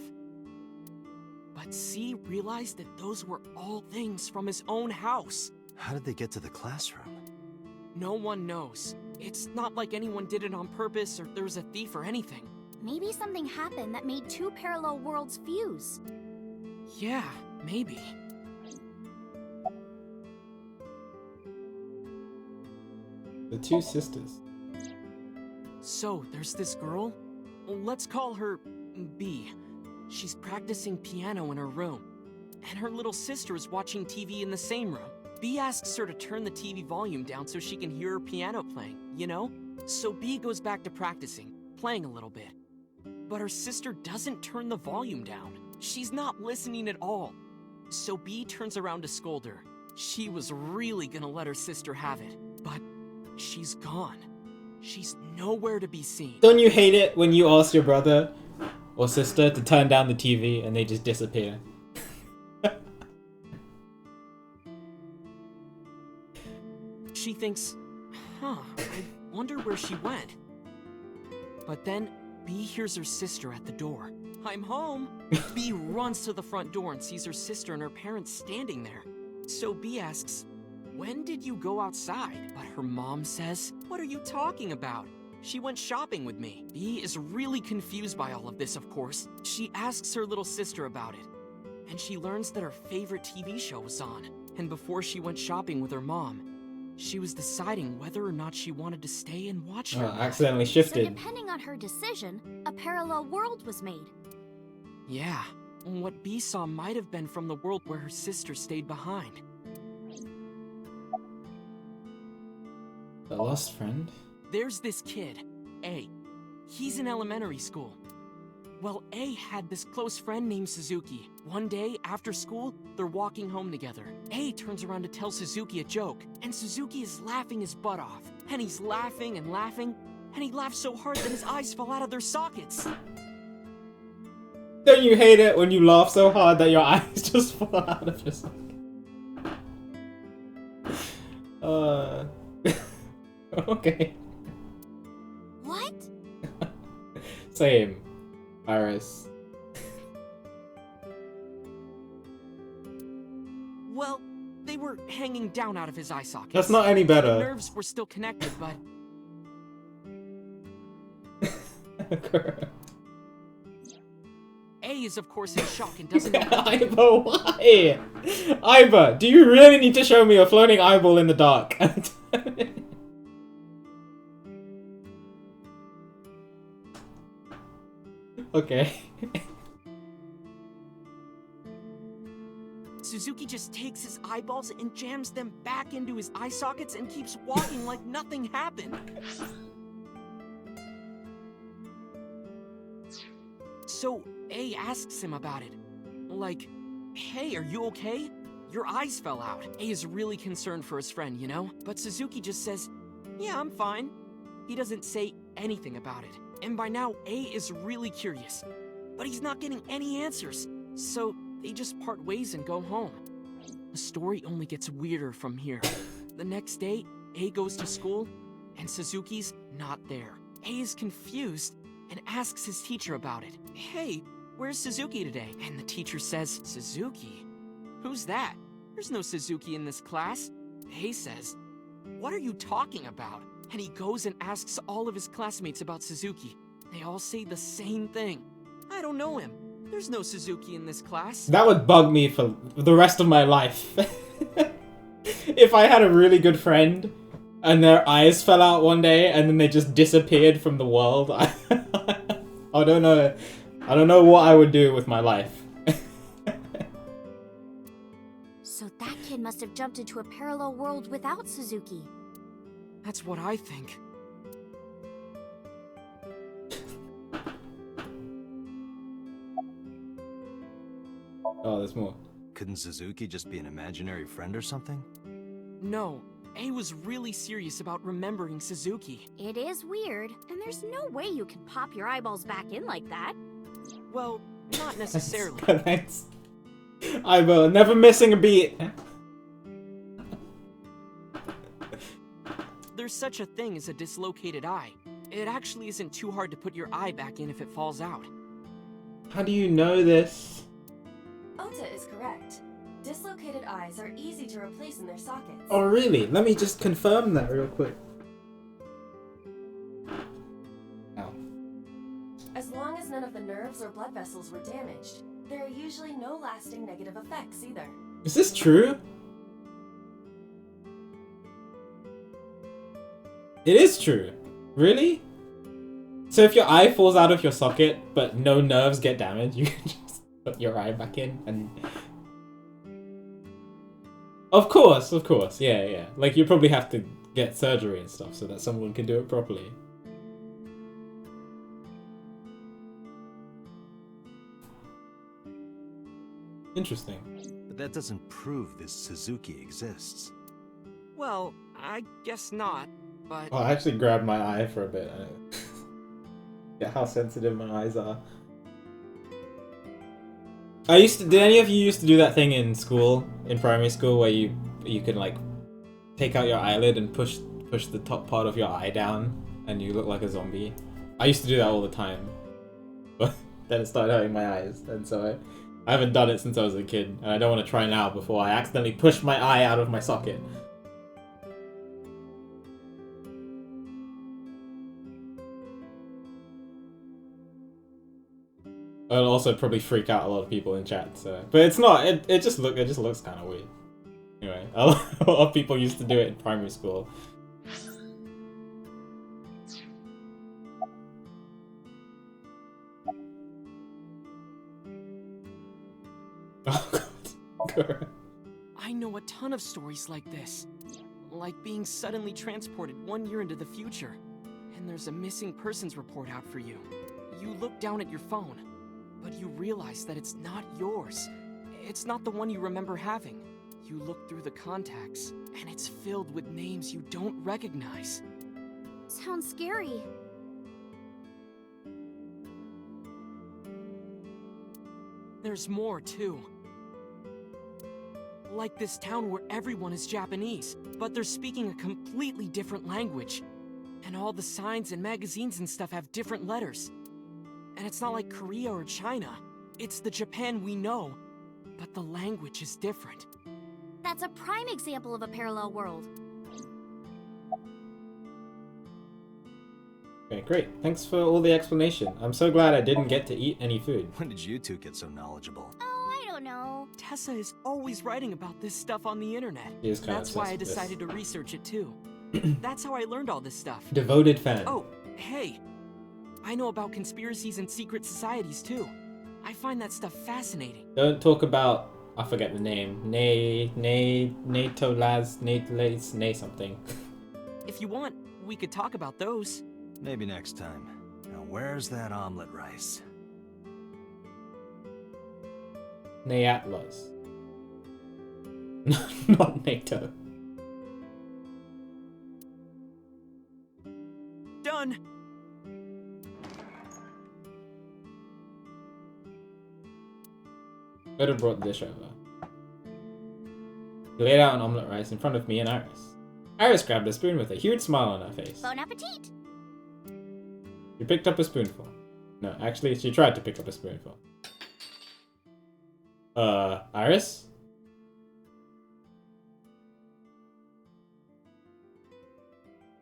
S16: But C realized that those were all things from his own house.
S3: How did they get to the classroom?
S16: No one knows. It's not like anyone did it on purpose or there was a thief or anything.
S7: Maybe something happened that made two parallel worlds fuse.
S16: Yeah, maybe.
S1: The two sisters.
S16: So, there's this girl. Let's call her B. She's practicing piano in her room. And her little sister is watching TV in the same room. B asks her to turn the TV volume down so she can hear her piano playing, you know? So B goes back to practicing, playing a little bit. But her sister doesn't turn the volume down. She's not listening at all. So B turns around to scold her. She was really gonna let her sister have it, but she's gone. She's nowhere to be seen.
S1: Don't you hate it when you ask your brother or sister to turn down the TV and they just disappear?
S16: She thinks, I wonder where she went. But then, B hears her sister at the door. I'm home! B runs to the front door and sees her sister and her parents standing there. So B asks, when did you go outside? But her mom says, what are you talking about? She went shopping with me. B is really confused by all of this, of course. She asks her little sister about it. And she learns that her favorite TV show was on. And before she went shopping with her mom, she was deciding whether or not she wanted to stay and watch her.
S1: Accidentally shifted.
S7: So depending on her decision, a parallel world was made.
S16: Yeah, what B saw might have been from the world where her sister stayed behind.
S1: The lost friend?
S16: There's this kid, A. He's in elementary school. Well, A had this close friend named Suzuki. One day, after school, they're walking home together. A turns around to tell Suzuki a joke, and Suzuki is laughing his butt off. And he's laughing and laughing, and he laughs so hard that his eyes fall out of their sockets.
S1: Don't you hate it when you laugh so hard that your eyes just fall out of your socket? Okay.
S7: What?
S1: Same. Iris.
S16: Well, they were hanging down out of his eye sockets.
S1: That's not any better.
S16: The nerves were still connected, but... A is, of course, in shock and doesn't know...
S1: Iva, why? Iva, do you really need to show me a floating eyeball in the dark? Okay.
S16: Suzuki just takes his eyeballs and jams them back into his eye sockets and keeps walking like nothing happened. So A asks him about it. Like, Hey, are you okay? Your eyes fell out. A is really concerned for his friend, you know? But Suzuki just says, yeah, I'm fine. He doesn't say anything about it. And by now, A is really curious. But he's not getting any answers. So they just part ways and go home. The story only gets weirder from here. The next day, A goes to school, and Suzuki's not there. A is confused and asks his teacher about it. Hey, where's Suzuki today? And the teacher says, Suzuki? Who's that? There's no Suzuki in this class. A says, what are you talking about? And he goes and asks all of his classmates about Suzuki. They all say the same thing. I don't know him. There's no Suzuki in this class.
S1: That would bug me for the rest of my life. If I had a really good friend and their eyes fell out one day and then they just disappeared from the world, I don't know. I don't know what I would do with my life.
S15: So that kid must have jumped into a parallel world without Suzuki.
S16: That's what I think.
S1: Oh, there's more.
S3: Couldn't Suzuki just be an imaginary friend or something?
S16: No, A was really serious about remembering Suzuki.
S15: It is weird, and there's no way you can pop your eyeballs back in like that.
S16: Well, not necessarily.
S1: Thanks. I'm never missing a beat.
S16: There's such a thing as a dislocated eye. It actually isn't too hard to put your eye back in if it falls out.
S1: How do you know this?
S2: Ota is correct. Dislocated eyes are easy to replace in their sockets.
S1: Oh, really? Let me just confirm that real quick. Ow.
S2: As long as none of the nerves or blood vessels were damaged, there are usually no lasting negative effects either.
S1: Is this true? It is true. Really? So if your eye falls out of your socket, but no nerves get damaged, you can just put your eye back in and... Of course, yeah. Like, you probably have to get surgery and stuff so that someone can do it properly. Interesting.
S3: But that doesn't prove this Suzuki exists.
S16: Well, I guess not, but...
S1: Oh, I actually grabbed my eye for a bit. Yeah, how sensitive my eyes are. Did any of you used to do that thing in school, in primary school, where you could like take out your eyelid and push the top part of your eye down, and you look like a zombie? I used to do that all the time, but then it started hurting my eyes, and so I haven't done it since I was a kid, and I don't want to try now before I accidentally push my eye out of my socket. It'll also probably freak out a lot of people in chat, so... But it's not, it just looks kind of weird. Anyway, a lot of people used to do it in primary school. Oh god.
S16: I know a ton of stories like this. Like being suddenly transported 1 year into the future. And there's a missing persons report out for you. You look down at your phone, but you realize that it's not yours. It's not the one you remember having. You look through the contacts, and it's filled with names you don't recognize.
S15: Sounds scary.
S16: There's more, too. Like this town where everyone is Japanese, but they're speaking a completely different language. And all the signs and magazines and stuff have different letters. And it's not like Korea or China. It's the Japan we know, but the language is different.
S15: That's a prime example of a parallel world.
S1: Okay, great. Thanks for all the explanation. I'm so glad I didn't get to eat any food.
S3: When did you two get so knowledgeable?
S15: Oh, I don't know.
S16: Tessa is always writing about this stuff on the internet.
S1: She is kinda
S16: That's why I
S1: obsessed with this.
S16: decided to research it too. That's how I learned all this stuff.
S1: Devoted fan.
S16: Oh, hey. I know about conspiracies and secret societies too. I find that stuff fascinating.
S1: Don't talk about, I forget the name. Nay something.
S16: If you want, we could talk about those.
S3: Maybe next time. Now where's that omelet rice?
S1: Neatlos. Not NATO.
S16: Done.
S1: Could have brought the dish over. He laid out an omelette rice in front of me and Iris. Iris grabbed a spoon with a huge smile on her face.
S15: Bon appetit!
S1: She picked up a spoonful. No, actually, she tried to pick up a spoonful. Iris?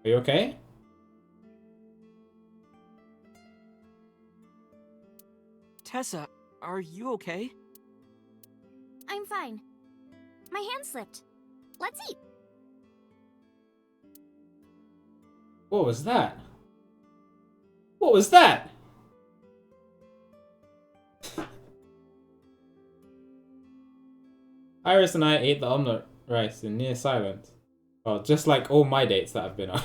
S1: Are you okay?
S16: Tessa, are you okay?
S15: I'm fine. My hand slipped. Let's eat.
S1: What was that? What was that? Iris and I ate the omelette rice in near silence. Well, just like all my dates that I've been on.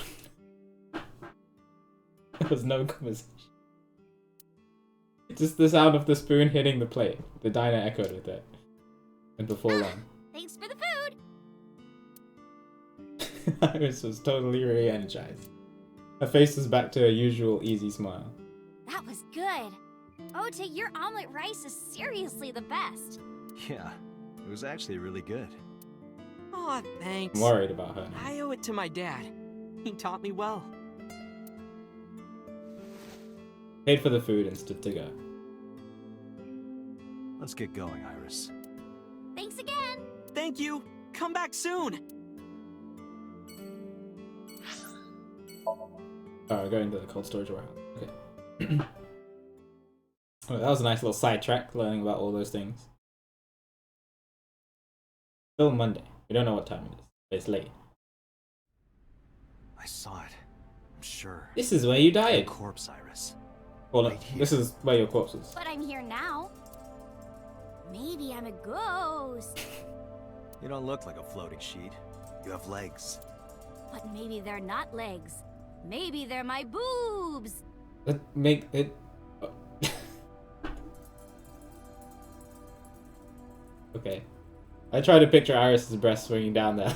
S1: There was no conversation. Just the sound of the spoon hitting the plate. The diner echoed with it. And before long.
S15: Thanks for the food!
S1: Iris was totally re-energized. Her face was back to her usual easy smile.
S15: That was good. Ote, your omelet rice is seriously the best.
S3: Yeah, it was actually really good.
S16: Aw, thanks.
S1: I'm worried about her now.
S16: I owe it to my dad. He taught me well.
S1: Paid for the food and stood to go.
S3: Let's get going, Iris.
S15: Thanks again!
S16: Thank you! Come back soon!
S1: Oh, we're going to the cold storage warehouse. Okay. Oh, that was a nice little sidetrack, learning about all those things. Still Monday. We don't know what time it is. It's late.
S3: I saw it. I'm sure.
S1: This is where you died.
S3: Corpse, Iris.
S1: Well, no, this is where your corpse was.
S15: But I'm here now. Maybe I'm a ghost.
S3: You don't look like a floating sheet. You have legs.
S15: But maybe they're not legs. Maybe they're my boobs.
S1: Make it. Okay. I tried to picture Iris's breast swinging down there.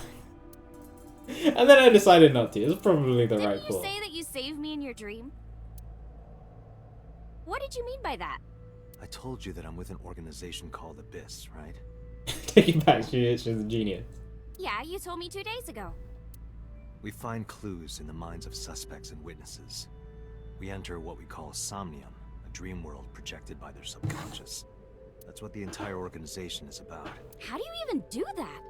S1: And then I decided not to. It's probably the right call.
S15: Didn't you say that you saved me in your dream? What did you mean by that?
S3: I told you that I'm with an organization called Abyss, right?
S1: Take it back, she's a genius.
S15: Yeah, you told me 2 days ago.
S3: We find clues in the minds of suspects and witnesses. We enter what we call Somnium, a dream world projected by their subconscious. That's what the entire organization is about.
S15: How do you even do that?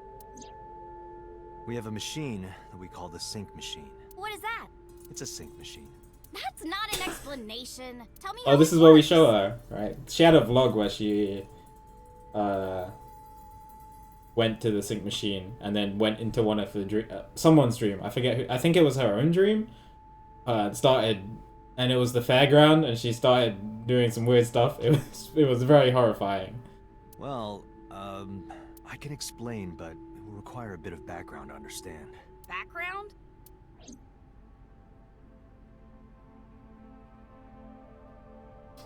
S3: We have a machine that we call the sync machine.
S15: What is that?
S3: It's a sync machine.
S15: That's not an explanation. Tell me
S1: Oh,
S15: how
S1: this
S15: it
S1: is where we
S15: works.
S1: show her, right? She had a vlog where she went to the sync machine and then went into one of the someone's dream. I forget who. I think it was her own dream. Started, and it was the fairground, and she started doing some weird stuff. It was very horrifying.
S3: Well, I can explain, but it will require a bit of background to understand.
S15: Background?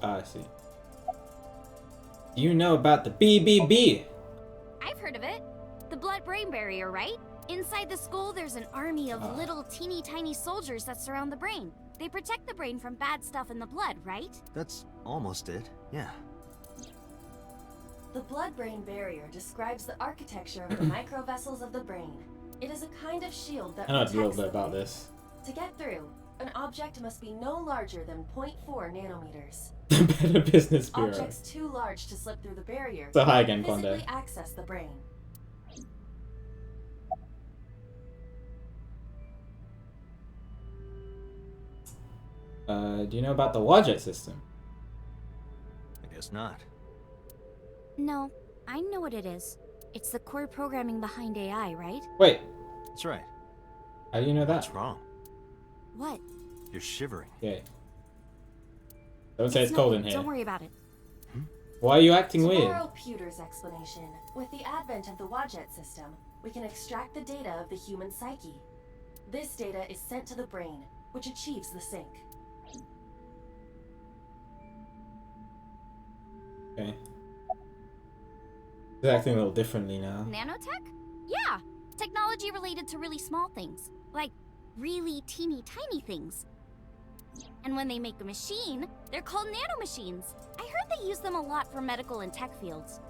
S1: I see. Do you know about the BBB?
S15: I've heard of it. The blood-brain barrier, right? Inside the skull, there's an army of little teeny tiny soldiers that surround the brain. They protect the brain from bad stuff in the blood, right?
S3: That's almost it, yeah.
S9: The blood-brain barrier describes the architecture of the microvessels of the brain. It is a kind of shield that
S1: I know a
S9: protects
S1: little
S9: the
S1: bit about
S9: brain.
S1: this.
S9: To get through, an object must be no larger than 0.4 nanometers.
S1: Better Business Bureau.
S9: Objects too large to slip through the barrier
S1: So hi again,
S9: physically
S1: Conde.
S9: access the brain.
S1: Do you know about the Wadjet system?
S3: I guess not.
S15: No, I know what it is. It's the core programming behind AI, right?
S1: Wait,
S3: That's right.
S1: how do you know that?
S3: What's wrong?
S15: What?
S3: You're shivering.
S1: Okay. Don't say it's cold in
S15: nothing.
S1: here.
S15: Don't worry about it.
S1: Why are you acting
S9: To
S1: weird?
S9: borrow Pewter's explanation, with the advent of the Wadjet system, we can extract the data of the human psyche. This data is sent to the brain, which achieves the sync.
S1: Okay. They're acting a little differently now.
S7: Nanotech? Yeah, technology related to really small things. Like, really teeny tiny things. And when they make a machine, they're called nanomachines. I heard they use them a lot for medical and tech fields.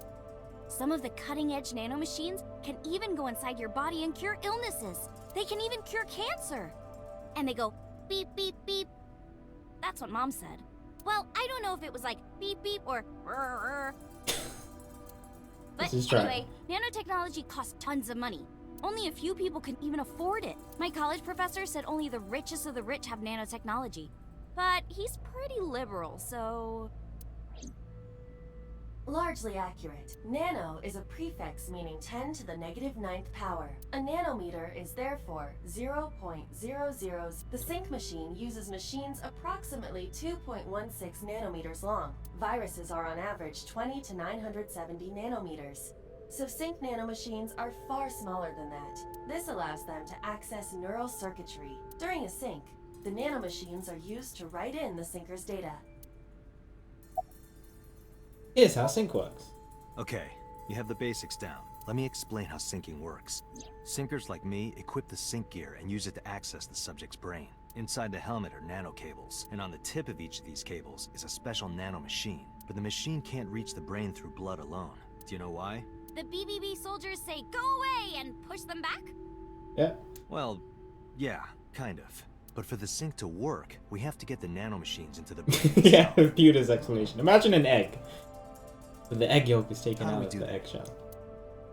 S7: Some of the cutting-edge nanomachines can even go inside your body and cure illnesses. They can even cure cancer. And they go beep, beep, beep. That's what Mom said. Well, I don't know if it was like beep, beep or rrr. But anyway, nanotechnology costs tons of money. Only a few people can even afford it. My college professor said only the richest of the rich have nanotechnology. But he's pretty liberal, so...
S2: Largely accurate. Nano is a prefix meaning 10 to the negative 9th power. A nanometer is therefore 0.00. The sync machine uses machines approximately 2.16 nanometers long. Viruses are on average 20 to 970 nanometers. So sync nanomachines are far smaller than that. This allows them to access neural circuitry. During a sync, the nanomachines are used to write in the syncer's data.
S1: Here's how sync works.
S3: Okay, you have the basics down. Let me explain how syncing works. Syncers like me equip the sync gear and use it to access the subject's brain. Inside the helmet are nanocables, and on the tip of each of these cables is a special nanomachine. But the machine can't reach the brain through blood alone. Do you know why?
S7: The BBB soldiers say go away and push them back?
S1: Yeah.
S3: Well, yeah, kind of. But for the sync to work, we have to get the nanomachines into the brain.
S1: Yeah, Pewter's explanation. Imagine an egg. But the egg yolk is taken out of the eggshell.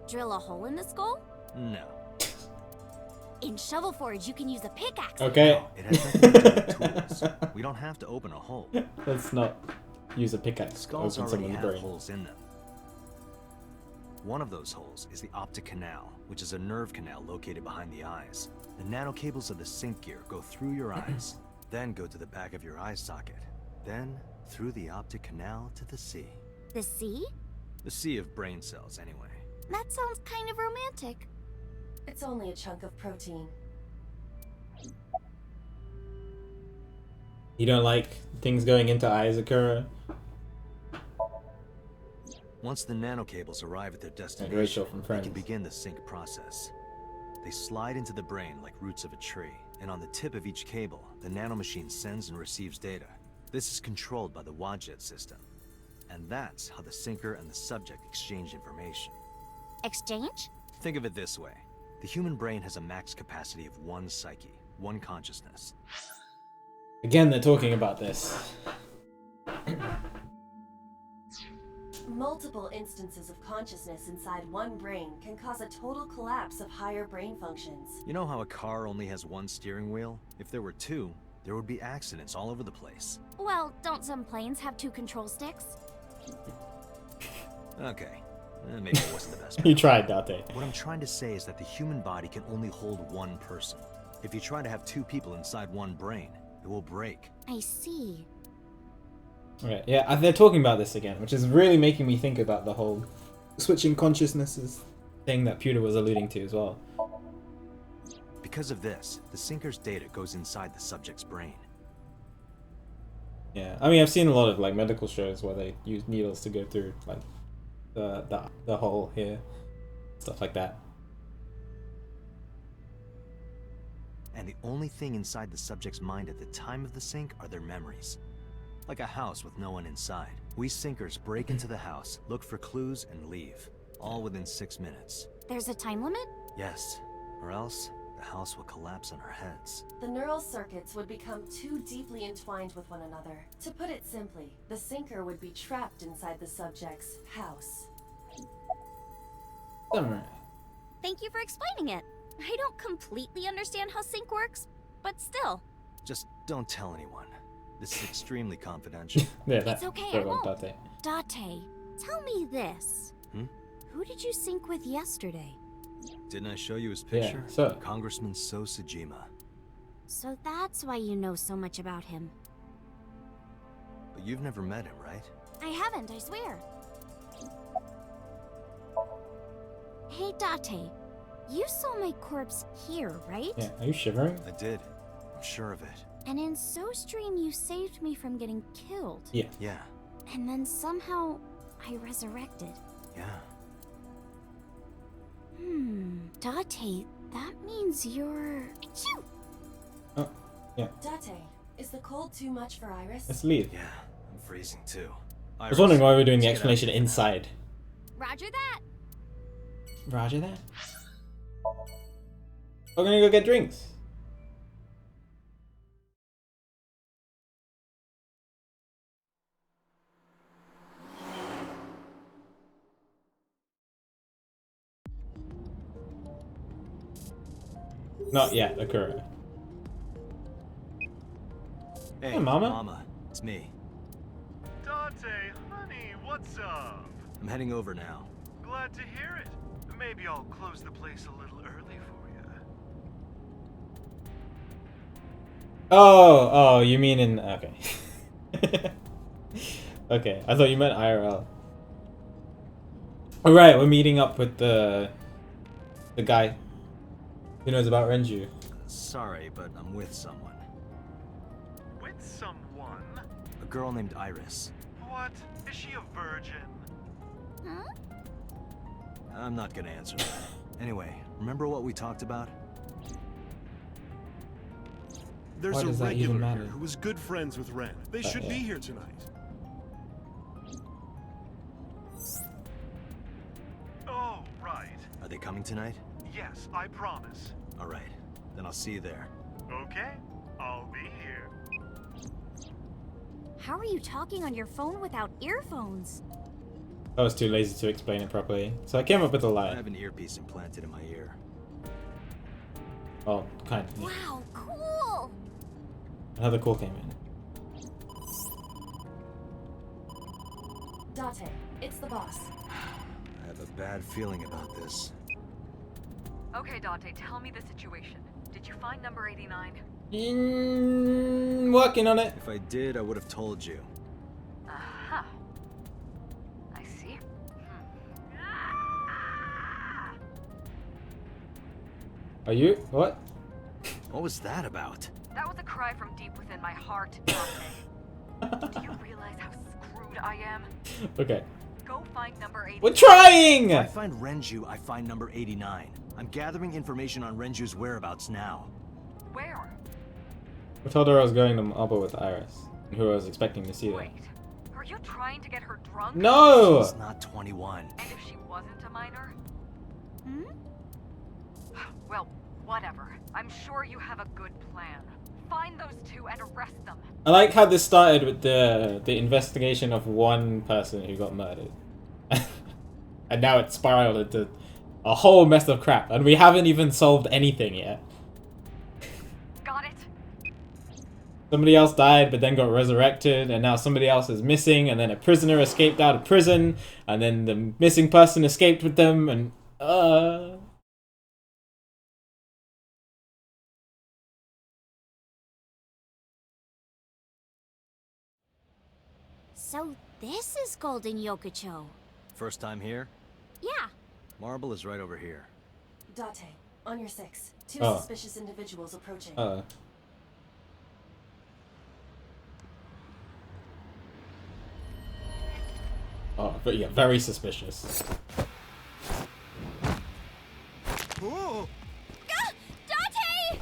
S7: Drill a hole in the skull?
S3: No.
S7: In Shovel Forge, you can use a pickaxe.
S1: Okay.
S3: No, it has nothing to do with tools. We don't have to open a hole.
S1: Let's not use a pickaxe.
S3: Skulls
S1: to open
S3: already
S1: someone's
S3: have
S1: brain.
S3: holes in them. One of those holes is the optic canal, which is a nerve canal located behind the eyes. The nanocables of the sync gear go through your eyes, then go to the back of your eye socket, then through the optic canal to the sea.
S7: The sea?
S3: The sea of brain cells, anyway.
S7: That sounds kind of romantic.
S2: It's only a chunk of protein.
S1: You don't like things going into eyes, Akura?
S3: Once the nanocables arrive at their
S1: Rachel
S3: destination,
S1: from
S3: they
S1: Friends.
S3: can begin the sync process. They slide into the brain like roots of a tree, and on the tip of each cable, the nanomachine sends and receives data. This is controlled by the Wadjet system. And that's how the syncer and the subject exchange information.
S7: Exchange?
S3: Think of it this way. The human brain has a max capacity of one psyche, one consciousness.
S1: Again, they're talking about this.
S2: Multiple instances of consciousness inside one brain can cause a total collapse of higher brain functions.
S3: You know how a car only has one steering wheel? If there were two, there would be accidents all over the place.
S7: Well, don't some planes have 2 control sticks?
S3: Okay, maybe it wasn't the best.
S1: You tried, Date.
S3: What I'm trying to say is that the human body can only hold one person. If you try to have 2 people inside one brain, it will break.
S7: I see.
S1: Right, yeah, they're talking about this again, which is really making me think about the whole switching consciousnesses thing that Pewter was alluding to as well.
S3: Because of this, the syncer's data goes inside the subject's brain.
S1: Yeah, I mean, I've seen a lot of like medical shows where they use needles to go through like the hole here, stuff like that.
S3: And the only thing inside the subject's mind at the time of the sync are their memories. Like a house with no one inside. We syncers break into the house, look for clues, and leave. All within 6 minutes.
S7: There's a time limit?
S3: Yes, or else the house will collapse on our heads.
S2: The neural circuits would become too deeply entwined with one another. To put it simply, the syncer would be trapped inside the subject's house.
S7: Thank you for explaining it. I don't completely understand how sync works, but still.
S3: Just don't tell anyone. This is extremely confidential.
S1: Yeah,
S7: It's okay, I won't. Date, tell me this. Who did you sync with yesterday?
S3: Didn't I show you his picture?
S1: Yeah, so.
S3: Congressman So Sajima.
S7: So that's why you know so much about him.
S3: But you've never met him, right?
S7: I haven't, I swear. Hey, Date. You saw my corpse here, right?
S1: Yeah, are you shivering?
S3: I did. I'm sure of it.
S7: And in SoStream, you saved me from getting killed.
S1: Yeah.
S3: Yeah.
S7: And then somehow, I resurrected.
S3: Yeah.
S15: Date, that means you're... Achoo!
S1: Oh, yeah.
S2: Date, is the cold too much for Iris?
S1: Let's leave.
S3: Yeah, I'm freezing too.
S1: I was wondering why we're doing the
S3: let's get out
S1: explanation
S3: of here.
S1: inside.
S15: Roger that.
S1: Roger that. We're gonna go get drinks. Not yet, Akura.
S3: Hey,
S1: Mama.
S3: Mama, it's me.
S11: Dante, honey, what's up?
S3: I'm heading over now.
S11: Glad to hear it. Maybe I'll close the place a little early for you.
S1: Oh, you mean in... Okay. Okay, I thought you meant IRL. Alright, we're meeting up with the guy who knows about Renju.
S3: Sorry, but I'm with someone.
S11: With someone?
S3: A girl named Iris.
S11: What? Is she a virgin?
S15: Huh?
S3: I'm not gonna answer that. Anyway, remember what we talked about?
S11: There's
S1: Why
S11: a
S1: does that even
S11: regular
S1: matter?
S11: here who was good friends with Ren. They should
S1: yeah.
S11: be here tonight. Oh, right.
S3: Are they coming tonight?
S11: Yes, I promise.
S3: All right, then I'll see you there.
S11: Okay, I'll be here.
S15: How are you talking on your phone without earphones?
S1: I was too lazy to explain it properly, so I came up with a
S3: I
S1: lie.
S3: have an earpiece implanted in my ear.
S1: Oh, kind of.
S15: Wow, cool!
S1: Another call came in.
S2: Date, it's the boss.
S3: I have a bad feeling about this.
S10: Okay, Dante, tell me the situation. Did you find number 89?
S1: Working on it.
S3: If I did, I would have told you.
S10: Uh-huh. I see.
S1: Are you? What?
S3: What was that about?
S10: That was a cry from deep within my heart, Dante. Do you realize how screwed I am?
S1: Okay.
S10: Go find number 89.
S1: We're trying!
S3: If I find Renju, I find number 89. I'm gathering information on Renju's whereabouts now.
S10: Where?
S1: I told her I was going to Marble with Iris, who I was expecting to see there.
S10: Wait, are you trying to get her drunk?
S1: No!
S3: She's not 21.
S10: And if she wasn't a minor?
S15: Hmm?
S10: Well, whatever. I'm sure you have a good plan. Find those two and arrest them.
S1: I like how this started with the investigation of one person who got murdered. And now it's spiraled into a whole mess of crap, and we haven't even solved anything yet.
S10: Got it?
S1: Somebody else died, but then got resurrected, and now somebody else is missing, and then a prisoner escaped out of prison, and then the missing person escaped with them, and
S15: So this is Golden Yokocho.
S3: First time here?
S15: Yeah.
S3: Marble is right over here.
S2: Date, on your 6. Two
S1: Oh.
S2: suspicious individuals approaching.
S1: Oh, but yeah, very suspicious.
S11: Oh!
S15: Date!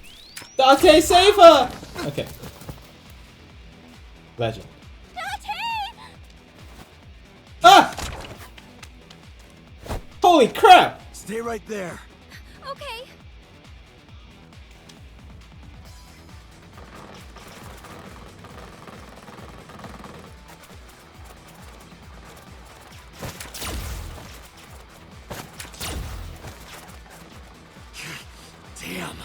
S1: Dante, save her! Okay. Legend.
S15: Date!
S1: Ah! Holy crap!
S3: Stay right there.
S15: Okay.
S3: Damn.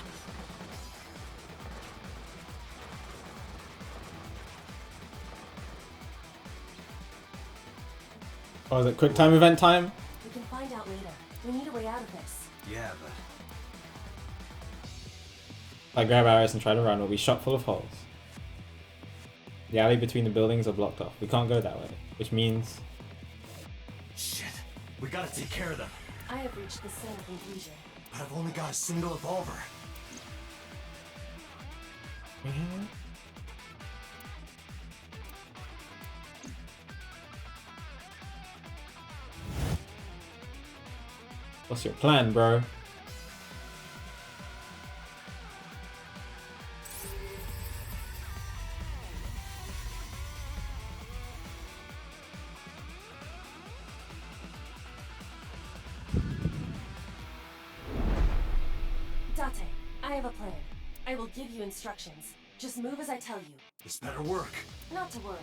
S1: Oh, is it quick time event time?
S2: We can find out later. We need a way out of this.
S3: Yeah, but
S1: If I grab Iris and try to run, we'll be shot full of holes. The alley between the buildings are blocked off. We can't go that way, which means...
S3: shit. We gotta take care of them.
S2: I have reached the same conclusion.
S3: But I've only got a single revolver.
S1: What's your plan, bro?
S2: Date, I have a plan. I will give you instructions. Just move as I tell you.
S3: This better work.
S2: Not to worry.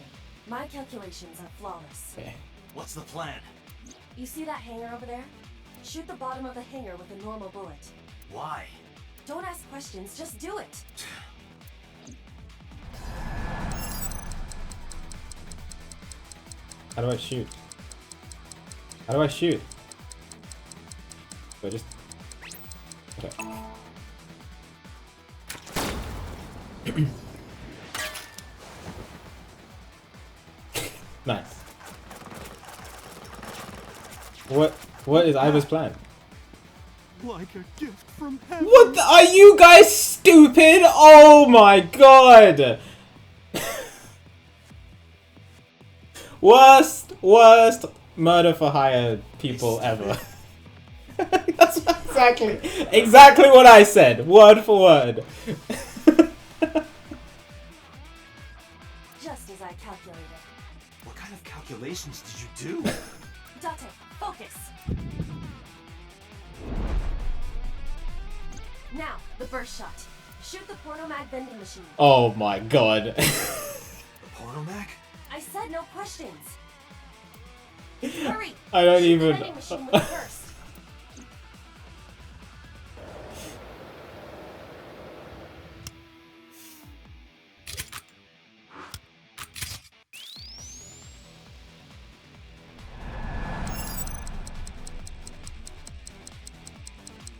S2: My calculations are flawless.
S1: Okay.
S3: What's the plan?
S2: You see that hangar over there? Shoot the bottom of the hangar with a normal bullet.
S3: Why?
S2: Don't ask questions, just do it.
S1: How do I shoot? How do I shoot? Do I just... Okay. Nice. What is Iva's plan?
S11: Like a gift from heaven.
S1: What the, are you guys stupid? Oh my god! worst murder for hire people ever. That's exactly what I said, word for word.
S2: Just as I calculated.
S3: What kind of calculations did you do?
S2: Date, focus. Now, the burst shot. Shoot the pornomag vending machine.
S1: Oh my god.
S3: Pornomag?
S2: I said no questions. Hurry!
S1: I don't
S2: Shoot
S1: even...
S2: the vending machine with the burst.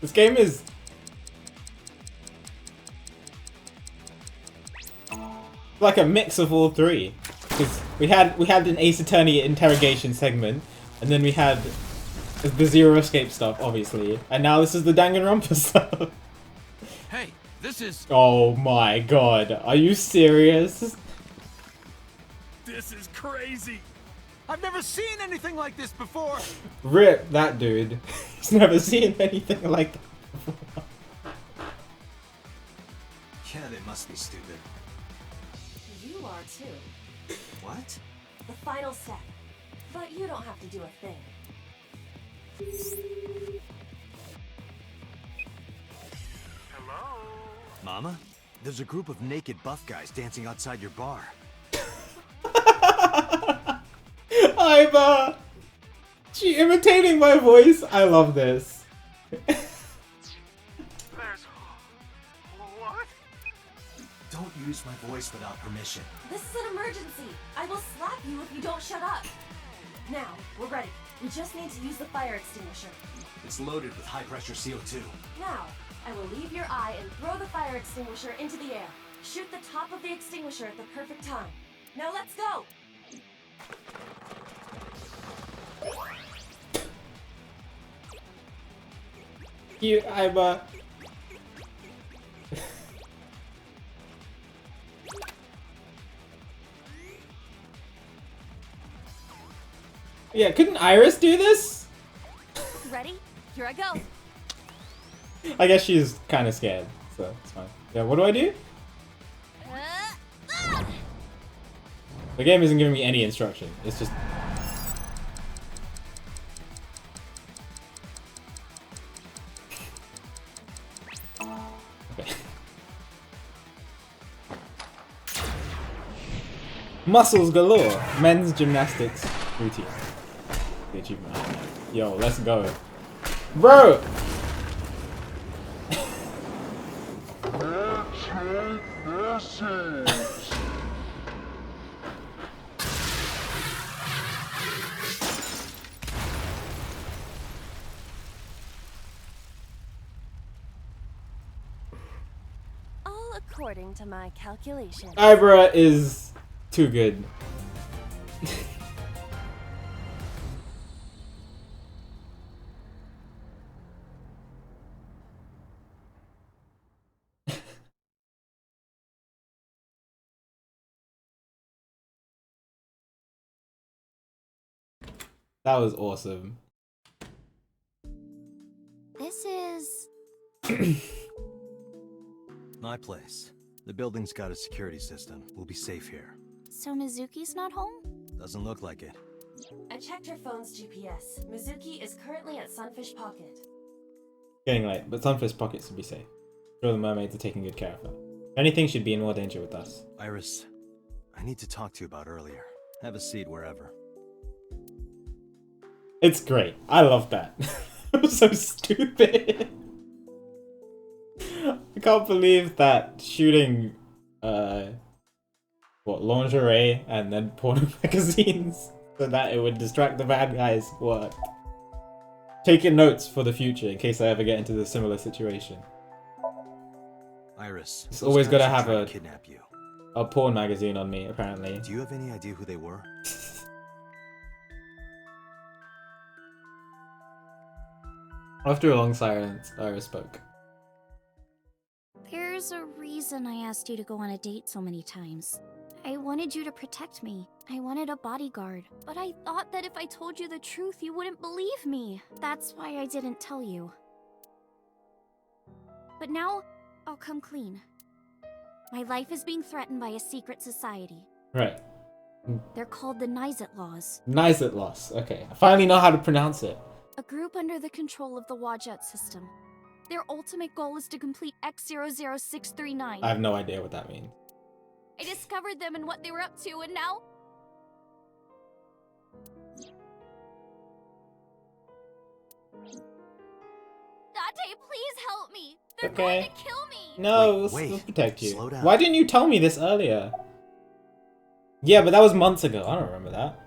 S1: This game is... like a mix of all three. Because we had an Ace Attorney interrogation segment, and then we had the Zero Escape stuff, obviously, and now this is the Danganronpa stuff.
S5: Hey, this is...
S1: Oh my god, are you serious?
S5: This is crazy! I've never seen anything like this before!
S1: Rip that dude. He's never seen anything like that before.
S3: Yeah, they must be stupid.
S2: You are too.
S3: What?
S2: The final step. But you don't have to do a thing.
S4: Hello?
S3: Mama? There's a group of naked buff guys dancing outside your bar.
S1: Iva! She imitating my voice? I love this.
S4: There's... What?
S3: Don't use my voice without permission.
S2: This is an emergency. I will slap you if you don't shut up. Now, we're ready. We just need to use the fire extinguisher.
S3: It's loaded with high-pressure CO2.
S2: Now, I will leave your eye and throw the fire extinguisher into the air. Shoot the top of the extinguisher at the perfect time. Now let's go!
S1: Cute Iva. Yeah, couldn't Iris do this?
S2: Ready? Here I go.
S1: I guess she's kind of scared, so it's fine. Yeah, what do I do? The game isn't giving me any instruction. It's just... Okay. Muscles galore. Men's gymnastics routine. The achievement. Yo, let's go. Bro!
S2: All according to my calculations.
S1: Ibra is too good. That was awesome.
S7: this is...
S3: My place. The building's got a security system. We'll be safe here.
S7: So Mizuki's not home?
S3: Doesn't look like it.
S2: I checked her phone's GPS. Mizuki is currently at Sunfish Pocket.
S1: Getting late, but Sunfish Pockets would be safe. Sure, the mermaids are taking good care of her. If anything, she'd be in more danger with us.
S3: Iris, I need to talk to you about earlier. Have a seat wherever.
S1: It's great. I love that. It was so stupid. I can't believe that shooting, lingerie and then porno magazines so that it would distract the bad guys worked. Taking notes for the future in case I ever get into a similar situation.
S3: Iris,
S1: It's always got to have
S3: trying to kidnap you.
S1: a porn magazine on me, apparently.
S3: Do you have any idea who they were?
S1: After a long silence, Iris spoke.
S7: There's a reason I asked you to go on a date so many times. I wanted you to protect me. I wanted a bodyguard. But I thought that if I told you the truth, you wouldn't believe me. That's why I didn't tell you. But now, I'll come clean. My life is being threatened by a secret society.
S1: Right.
S7: They're called the Nizet Laws.
S1: Nizet Loss. Okay. I finally know how to pronounce it.
S7: A group under the control of the Wadjet system. Their ultimate goal is to complete X00639.
S1: I have no idea what that means.
S7: I discovered them and what they were up to, and now... Date, please help me! They're going to kill me!
S1: No, we'll protect you.
S3: Slow down.
S1: Why didn't you tell me this earlier? Yeah, but that was months ago. I don't remember that.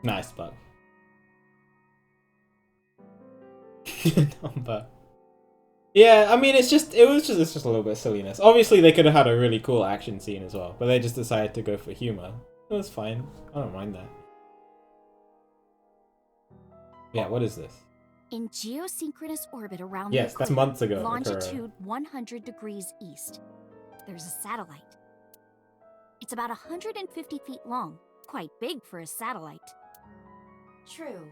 S1: Nice bug. Number. Yeah, I mean, it's just a little bit of silliness. Obviously, they could have had a really cool action scene as well, but they just decided to go for humor. It was fine. I don't mind that. Yeah, what is this?
S7: In geosynchronous orbit around
S1: Yes,
S7: the
S1: that's
S7: equator,
S1: months ago,
S7: longitude 100 degrees east, there's a satellite. It's about 150 feet long, quite big for a satellite.
S2: True.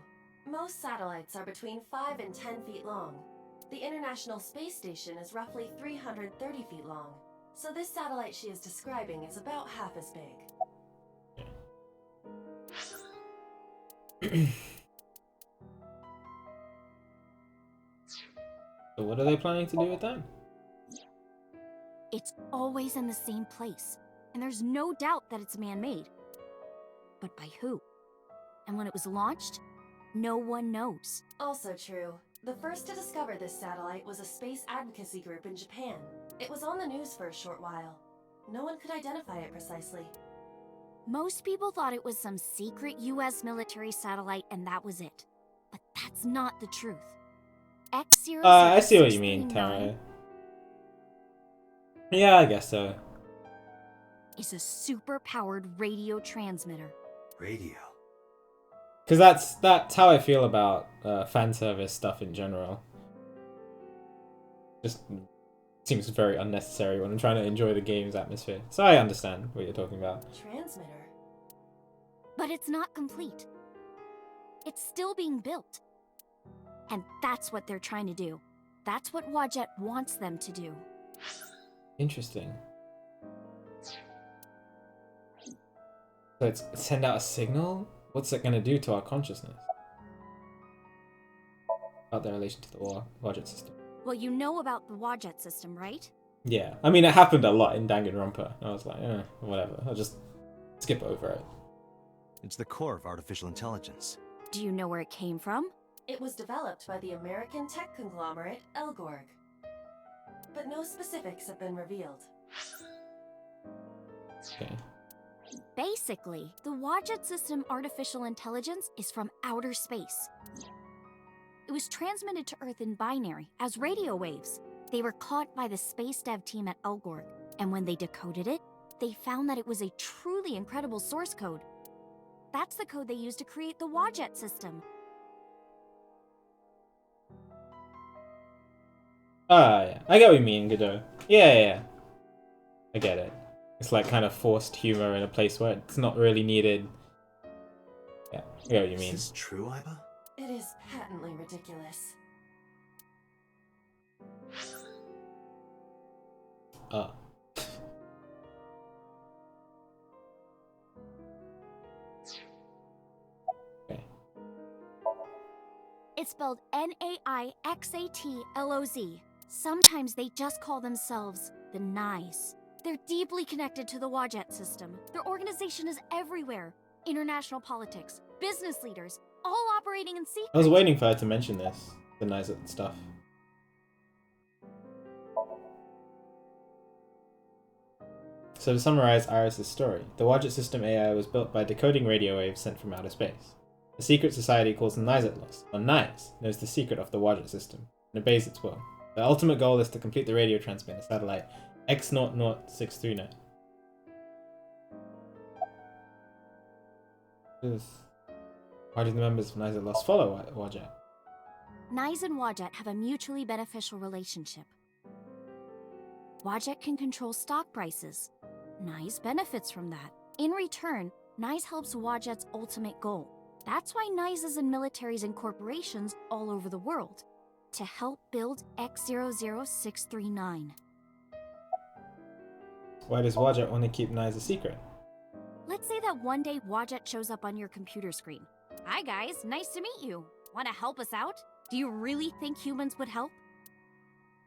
S2: Most satellites are between 5 and 10 feet long. The International Space Station is roughly 330 feet long, so this satellite she is describing is about half as big.
S1: So what are they planning to do with that?
S7: It's always in the same place, and there's no doubt that it's man-made. But by who? And when it was launched, no one knows.
S2: Also true. The first to discover this satellite was a space advocacy group in Japan. It was on the news for a short while. No one could identify it precisely.
S7: Most people thought it was some secret US military satellite and that was it. But that's not the truth. X00639
S1: I see what you mean, Tara. Yeah, I guess so.
S7: is a super-powered radio transmitter.
S3: Radio?
S1: Because that's how I feel about fan service stuff in general. Just seems very unnecessary when I'm trying to enjoy the game's atmosphere. So I understand what you're talking about.
S2: Transmitter?
S7: But it's not complete. It's still being built. And that's what they're trying to do. That's what Wadjet wants them to do.
S1: Interesting. So it's send out a signal? What's it going to do to our consciousness? About their relation to the Wadjet system.
S7: Well, you know about the Wadjet system, right?
S1: Yeah. I mean, it happened a lot in Danganronpa. I was like, whatever. I'll just skip over it.
S3: It's the core of artificial intelligence.
S7: Do you know where it came from?
S2: It was developed by the American tech conglomerate Elgorg. But no specifics have been revealed.
S1: Okay.
S7: Basically, the Wadjet system artificial intelligence is from outer space. It was transmitted to Earth in binary, as radio waves. They were caught by the space dev team at Elgorg, and when they decoded it, they found that it was a truly incredible source code. That's the code they used to create the Wadjet system.
S1: Ah, yeah. I get what you mean, Godot. Yeah. I get it. It's like kind of forced humor in a place where it's not really needed. Yeah, you
S3: Is
S1: mean?
S3: this true, Iba?
S2: It is patently ridiculous.
S1: Okay.
S15: It's spelled Naixatloz. Sometimes they just call themselves the Nice. They're deeply connected to the Wajet system. Their organization is everywhere. International politics, business leaders, all operating in secret.
S1: I was waiting for her to mention this. The nice stuff. So to summarize Iris' story, the Wadjet system AI was built by decoding radio waves sent from outer space. A secret society calls them Nizatlos, or Nice, knows the secret of the Wadjet system and obeys its will. The ultimate goal is to complete the radio transmitter satellite X00639. Why do the members of Nizatlos follow Wadjet?
S15: Nice and Wajet have a mutually beneficial relationship. Wajet can control stock prices. Nice benefits from that. In return, Nice helps Wajet's ultimate goal. That's why Nice is in militaries and corporations all over the world. To help build X00639.
S1: Why does Wadjet want to keep Nice a secret?
S15: Let's say that one day Wajet shows up on your computer screen. Hi guys, nice to meet you. Want to help us out? Do you really think humans would help?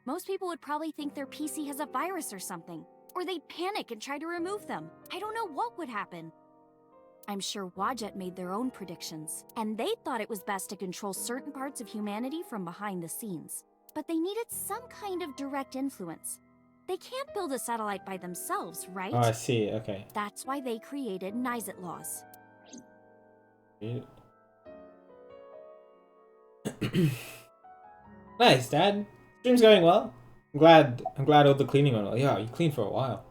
S15: Most people would probably think their PC has a virus or something, or they'd panic and try to remove them. I don't know what would happen. I'm sure Wajet made their own predictions, and they thought it was best to control certain parts of humanity from behind the scenes. But they needed some kind of direct influence. They can't build a satellite by themselves, right?
S1: Oh, I see, okay.
S15: That's why they created Nizatlos.
S1: Nice, Dad. Stream's going well. I'm glad all the cleaning went well. Yeah, you cleaned for a while.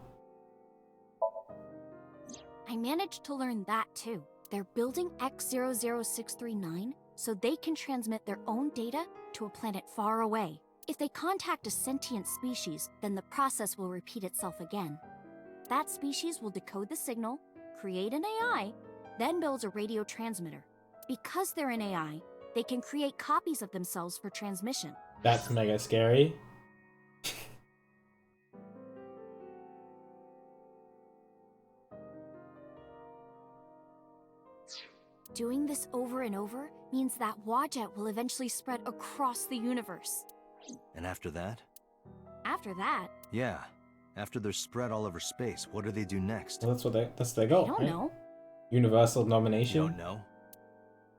S15: I managed to learn that too. They're building X00639 so they can transmit their own data to a planet far away. If they contact a sentient species, then the process will repeat itself again. That species will decode the signal, create an AI, then builds a radio transmitter. Because they're an AI, they can create copies of themselves for transmission.
S1: That's mega scary.
S15: Doing this over and over means that Wajet will eventually spread across the universe.
S3: And after that?
S15: After that,
S3: Yeah. After they're spread all over space, what do they do next?
S1: Well, that's their goal.
S15: I don't
S1: right?
S15: know.
S1: Universal nomination.
S3: You don't know?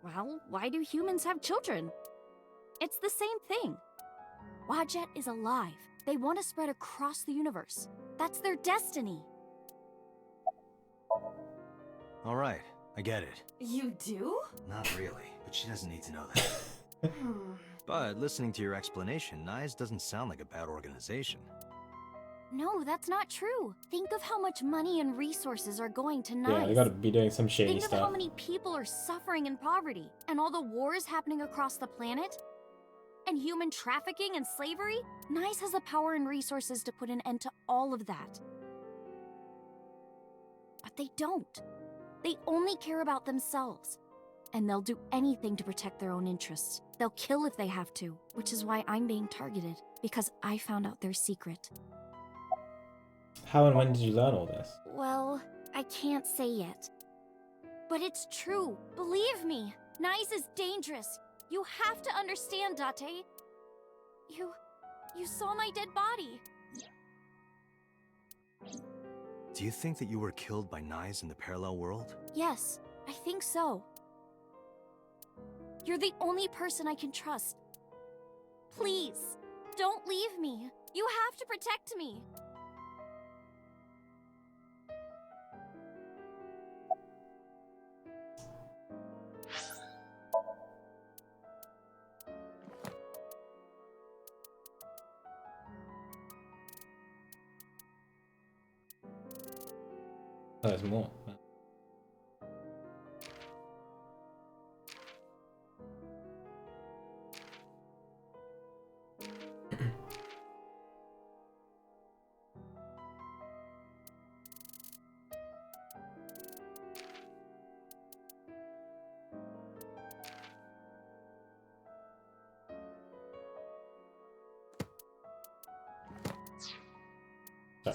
S15: Well, why do humans have children? It's the same thing. Wajet is alive. They want to spread across the universe. That's their destiny.
S3: All right, I get it.
S2: You do?
S3: Not really, but she doesn't need to know that. But listening to your explanation, Nyes doesn't sound like a bad organization.
S15: No, that's not true. Think of how much money and resources are going to Nice.
S1: Yeah, they gotta be doing some shady
S15: Think
S1: stuff.
S15: of how many people are suffering in poverty, and all the wars happening across the planet, and human trafficking and slavery. Nice has the power and resources to put an end to all of that. But they don't. They only care about themselves. And they'll do anything to protect their own interests. They'll kill if they have to, which is why I'm being targeted, because I found out their secret.
S1: How and when did you learn all this?
S15: Well, I can't say yet. But it's true. Believe me. Nice is dangerous. You have to understand, Date. You saw my dead body.
S3: Do you think that you were killed by Nyes in the parallel world?
S15: Yes, I think so. You're the only person I can trust. Please, don't leave me. You have to protect me.
S1: Oh, there's more.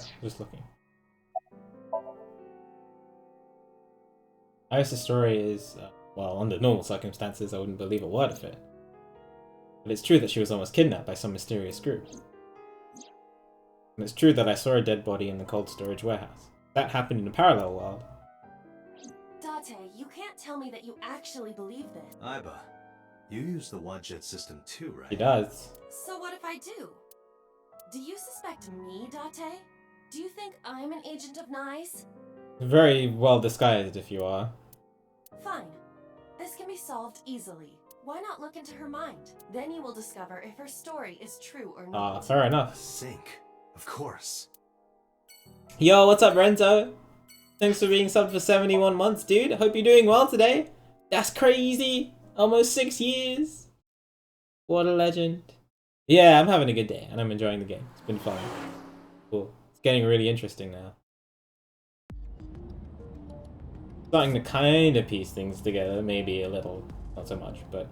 S1: Sorry, just looking. Iris' story is, well, under normal circumstances, I wouldn't believe a word of it. But it's true that she was almost kidnapped by some mysterious group. And it's true that I saw a dead body in the cold storage warehouse. That happened in a parallel world.
S2: Date, you can't tell me that you actually believe this.
S3: Iba, you use the Wadjet system too, right?
S1: He does.
S2: So what if I do? Do you suspect me, Date? Do you think I'm an agent of Nyes?
S1: Very well disguised, if you are.
S2: Fine. This can be solved easily. Why not look into her mind? Then you will discover if her story is true or not.
S1: Fair enough.
S3: Sync. Of course.
S1: Yo, what's up, Renzo? Thanks for being subbed for 71 months, dude. Hope you're doing well today. That's crazy. Almost 6 years. What a legend. Yeah, I'm having a good day, and I'm enjoying the game. It's been fun. Cool. It's getting really interesting now. Starting to kind of piece things together, maybe a little, not so much, but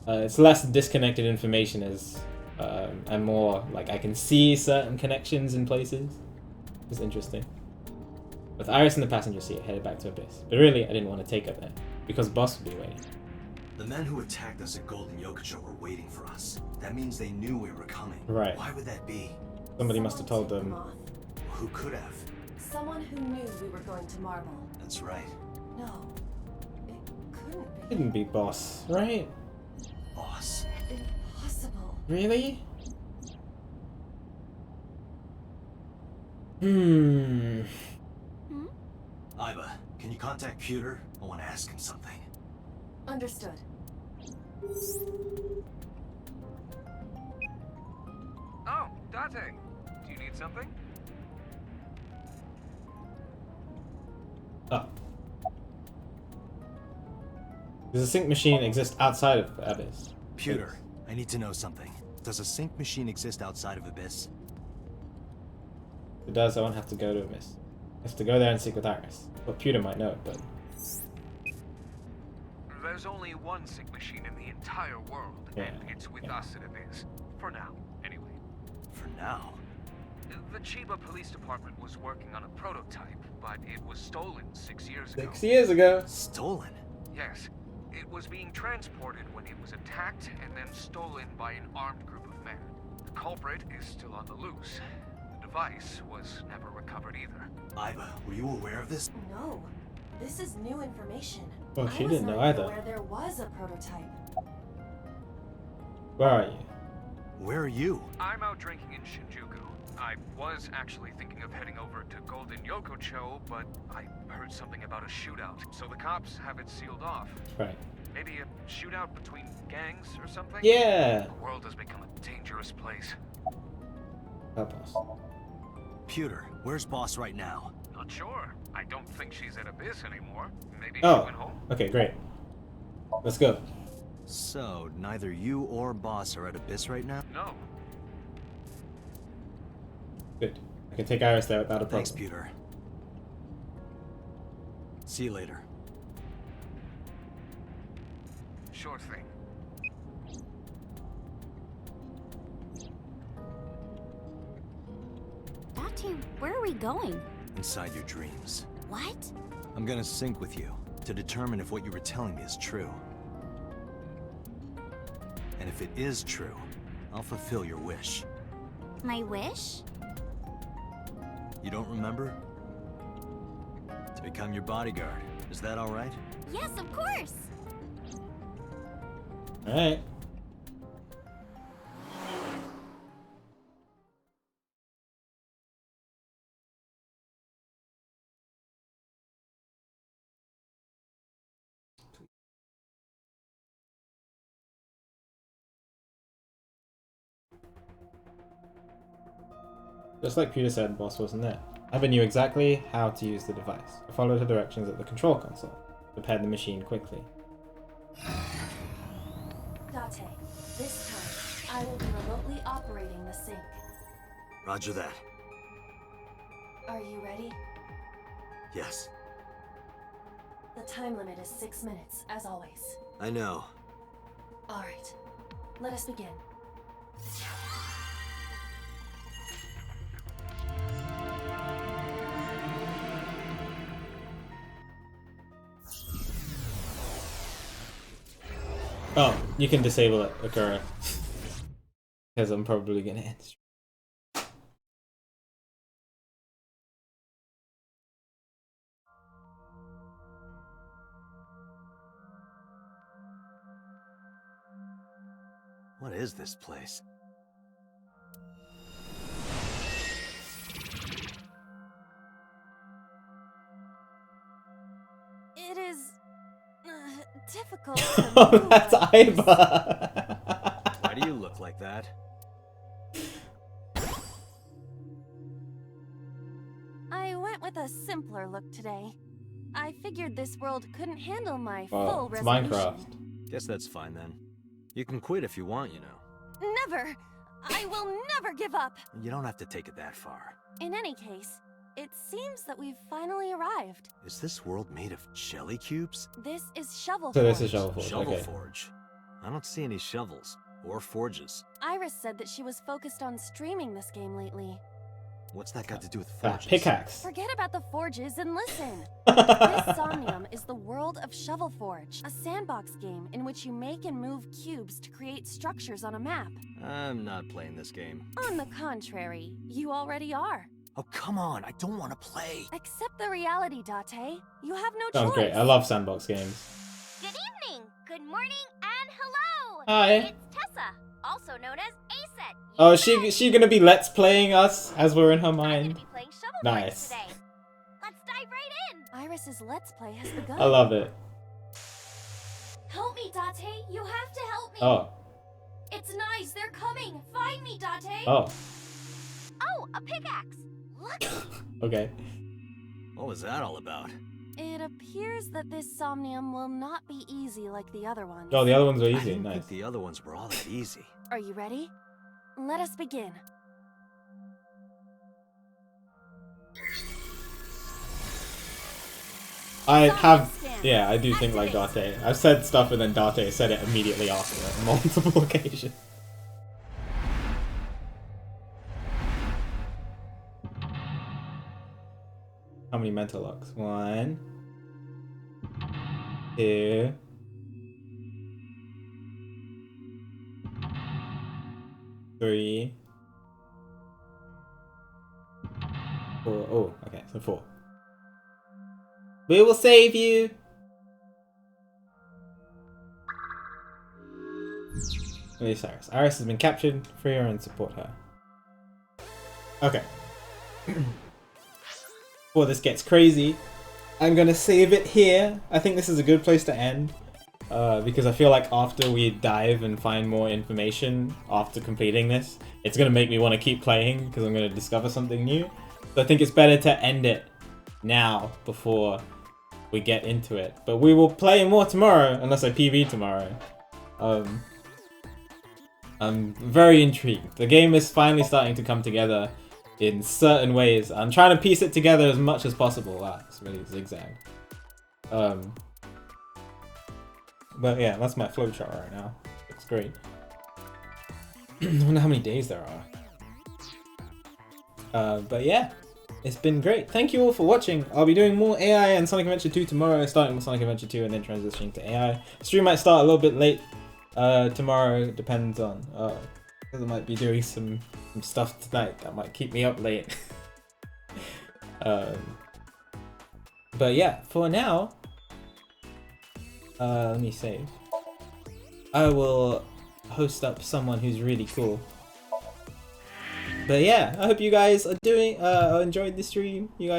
S1: it's less disconnected information as and more like I can see certain connections in places. It's interesting. With Iris in the passenger seat, I headed back to Abyss, but really I didn't want to take her there because Boss would be waiting.
S3: The men who attacked us at Golden Yokocho were waiting for us. That means they knew we were coming.
S1: Right.
S3: Why would that be?
S1: Somebody must have told them.
S3: Who could have?
S2: Someone who knew we were going to Marble.
S3: That's right.
S2: No. It couldn't be.
S1: Couldn't be Boss, right?
S3: Boss.
S2: Impossible.
S1: Really?
S3: Iba, can you contact Pewter? I want to ask him something.
S2: Understood.
S4: Oh, Date. Do you need something?
S1: Oh. Does a sync machine exist outside of Abyss?
S3: Pewter, I need to know something. Does a sync machine exist outside of Abyss?
S1: If it does, I won't have to go to Abyss. I have to go there and sync with Iris. Well, Pewter might know, but...
S4: There's only one sync machine in the entire world, and it's with us at Abyss. For now, anyway.
S3: For now?
S4: The Chiba Police Department was working on a prototype, but it was stolen 6 years ago.
S1: 6 years ago?
S3: Stolen?
S4: Yes. It was being transported when it was attacked and then stolen by an armed group of men. The culprit is still on the loose. The device was never recovered either.
S3: Iba, were you aware of this?
S2: No. This is new information.
S1: Oh, she didn't know either.
S2: Where there was a prototype.
S1: Where are you?
S3: Where are you?
S4: I'm out drinking in Shinjuku. I was actually thinking of heading over to Golden Yokocho, but I heard something about a shootout, so the cops have it sealed off.
S1: Right.
S4: Maybe a shootout between gangs or something?
S1: Yeah!
S4: The world has become a dangerous place.
S1: Help us.
S3: Pewter, where's Boss right now?
S4: Not sure. I don't think she's at Abyss anymore. Maybe she
S1: Oh,
S4: went home?
S1: okay, great. Let's go.
S3: So, neither you or Boss are at Abyss right now?
S4: No.
S1: Good. I can take Iris there without a problem.
S3: Thanks, Pewter. See you later.
S4: Sure thing.
S7: Date, where are we going?
S3: Inside your dreams.
S7: What?
S3: I'm gonna sync with you to determine if what you were telling me is true. And if it is true, I'll fulfill your wish.
S7: My wish?
S3: You don't remember? To become your bodyguard. Is that all right?
S7: Yes, of course.
S1: All right. Just like Peter said, Boss wasn't there. Iba knew exactly how to use the device. I followed her directions at the control console, prepared the machine quickly.
S2: Date, this time, I will be remotely operating the sync.
S3: Roger that.
S2: Are you ready?
S3: Yes.
S2: The time limit is 6 minutes, as always.
S3: I know.
S2: Alright, let us begin.
S1: Oh, you can disable it, Akura. Because I'm probably gonna end.
S3: What is this place?
S9: It is difficult to
S1: Oh,
S9: move
S1: that's
S9: like this.
S1: Iba.
S3: Why do you look like that?
S9: I went with a simpler look today. I figured this world couldn't handle my
S1: Well,
S9: full
S1: it's
S9: resolution.
S1: Minecraft.
S3: Guess that's fine then. You can quit if you want, you know.
S9: Never! I will never give up!
S3: You don't have to take it that far.
S9: In any case, it seems that we've finally arrived.
S3: Is this world made of jelly cubes?
S9: This is Shovel
S1: So this
S9: Forge.
S1: is Shovel Forge,
S3: Shovel
S1: okay.
S3: Forge. I don't see any shovels or forges.
S9: Iris said that she was focused on streaming this game lately.
S3: What's that got to do with forges?
S1: Pickaxe.
S9: Forget about the forges and listen. This Somnium is the world of Shovel Forge, a sandbox game in which you make and move cubes to create structures on a map.
S3: I'm not playing this game.
S9: On the contrary, you already are.
S3: Oh, come on. I don't want to play.
S9: Accept the reality, Date. You have no
S1: Sounds
S9: choice.
S1: great. I love sandbox games.
S15: Good evening, good morning, and hello!
S1: Hi.
S15: It's Tessa, also known as Aset.
S1: Oh, she gonna be let's playing us as we're in her
S15: I'm
S1: mind.
S15: gonna be playing Shovel
S1: Nice.
S15: Forge today. Let's dive right in!
S9: Iris's Let's Play has begun.
S1: I love it.
S15: Help me, Date! You have to help me!
S1: Oh.
S15: It's nice, they're coming! Find me, Date!
S1: Oh.
S15: Oh, a pickaxe! Look!
S1: Okay.
S3: What was that all about?
S9: It appears that this Somnium will not be easy like the other ones.
S1: Oh, the other ones were
S3: I
S1: easy.
S3: didn't
S1: Nice.
S3: think the other ones were all that easy.
S9: Are you ready? Let us begin.
S1: I have, yeah, I do think like Date. I've said stuff and then Date said it immediately after on multiple occasions. How many mental locks? 1, 2, 3, 4. Oh, okay, so 4. We will save you! Where's Iris? Iris has been captured. Free her and support her. Okay. Before this gets crazy, I'm gonna save it here. I think this is a good place to end. Because I feel like after we dive and find more information after completing this, it's gonna make me want to keep playing because I'm gonna discover something new. So I think it's better to end it now before we get into it. But we will play more tomorrow, unless I PB tomorrow. I'm very intrigued. The game is finally starting to come together in certain ways. I'm trying to piece it together as much as possible. Wow, it's really zigzag. But yeah, that's my flowchart right now. It's great. I wonder how many days there are. But yeah, it's been great. Thank you all for watching. I'll be doing more AI and Sonic Adventure 2 tomorrow, starting with Sonic Adventure 2 and then transitioning to AI. Stream might start a little bit late tomorrow, depends on, because I might be doing some stuff tonight that might keep me up late. But yeah, for now, let me save. I will host up someone who's really cool. But yeah, I hope you guys are enjoyed the stream. You guys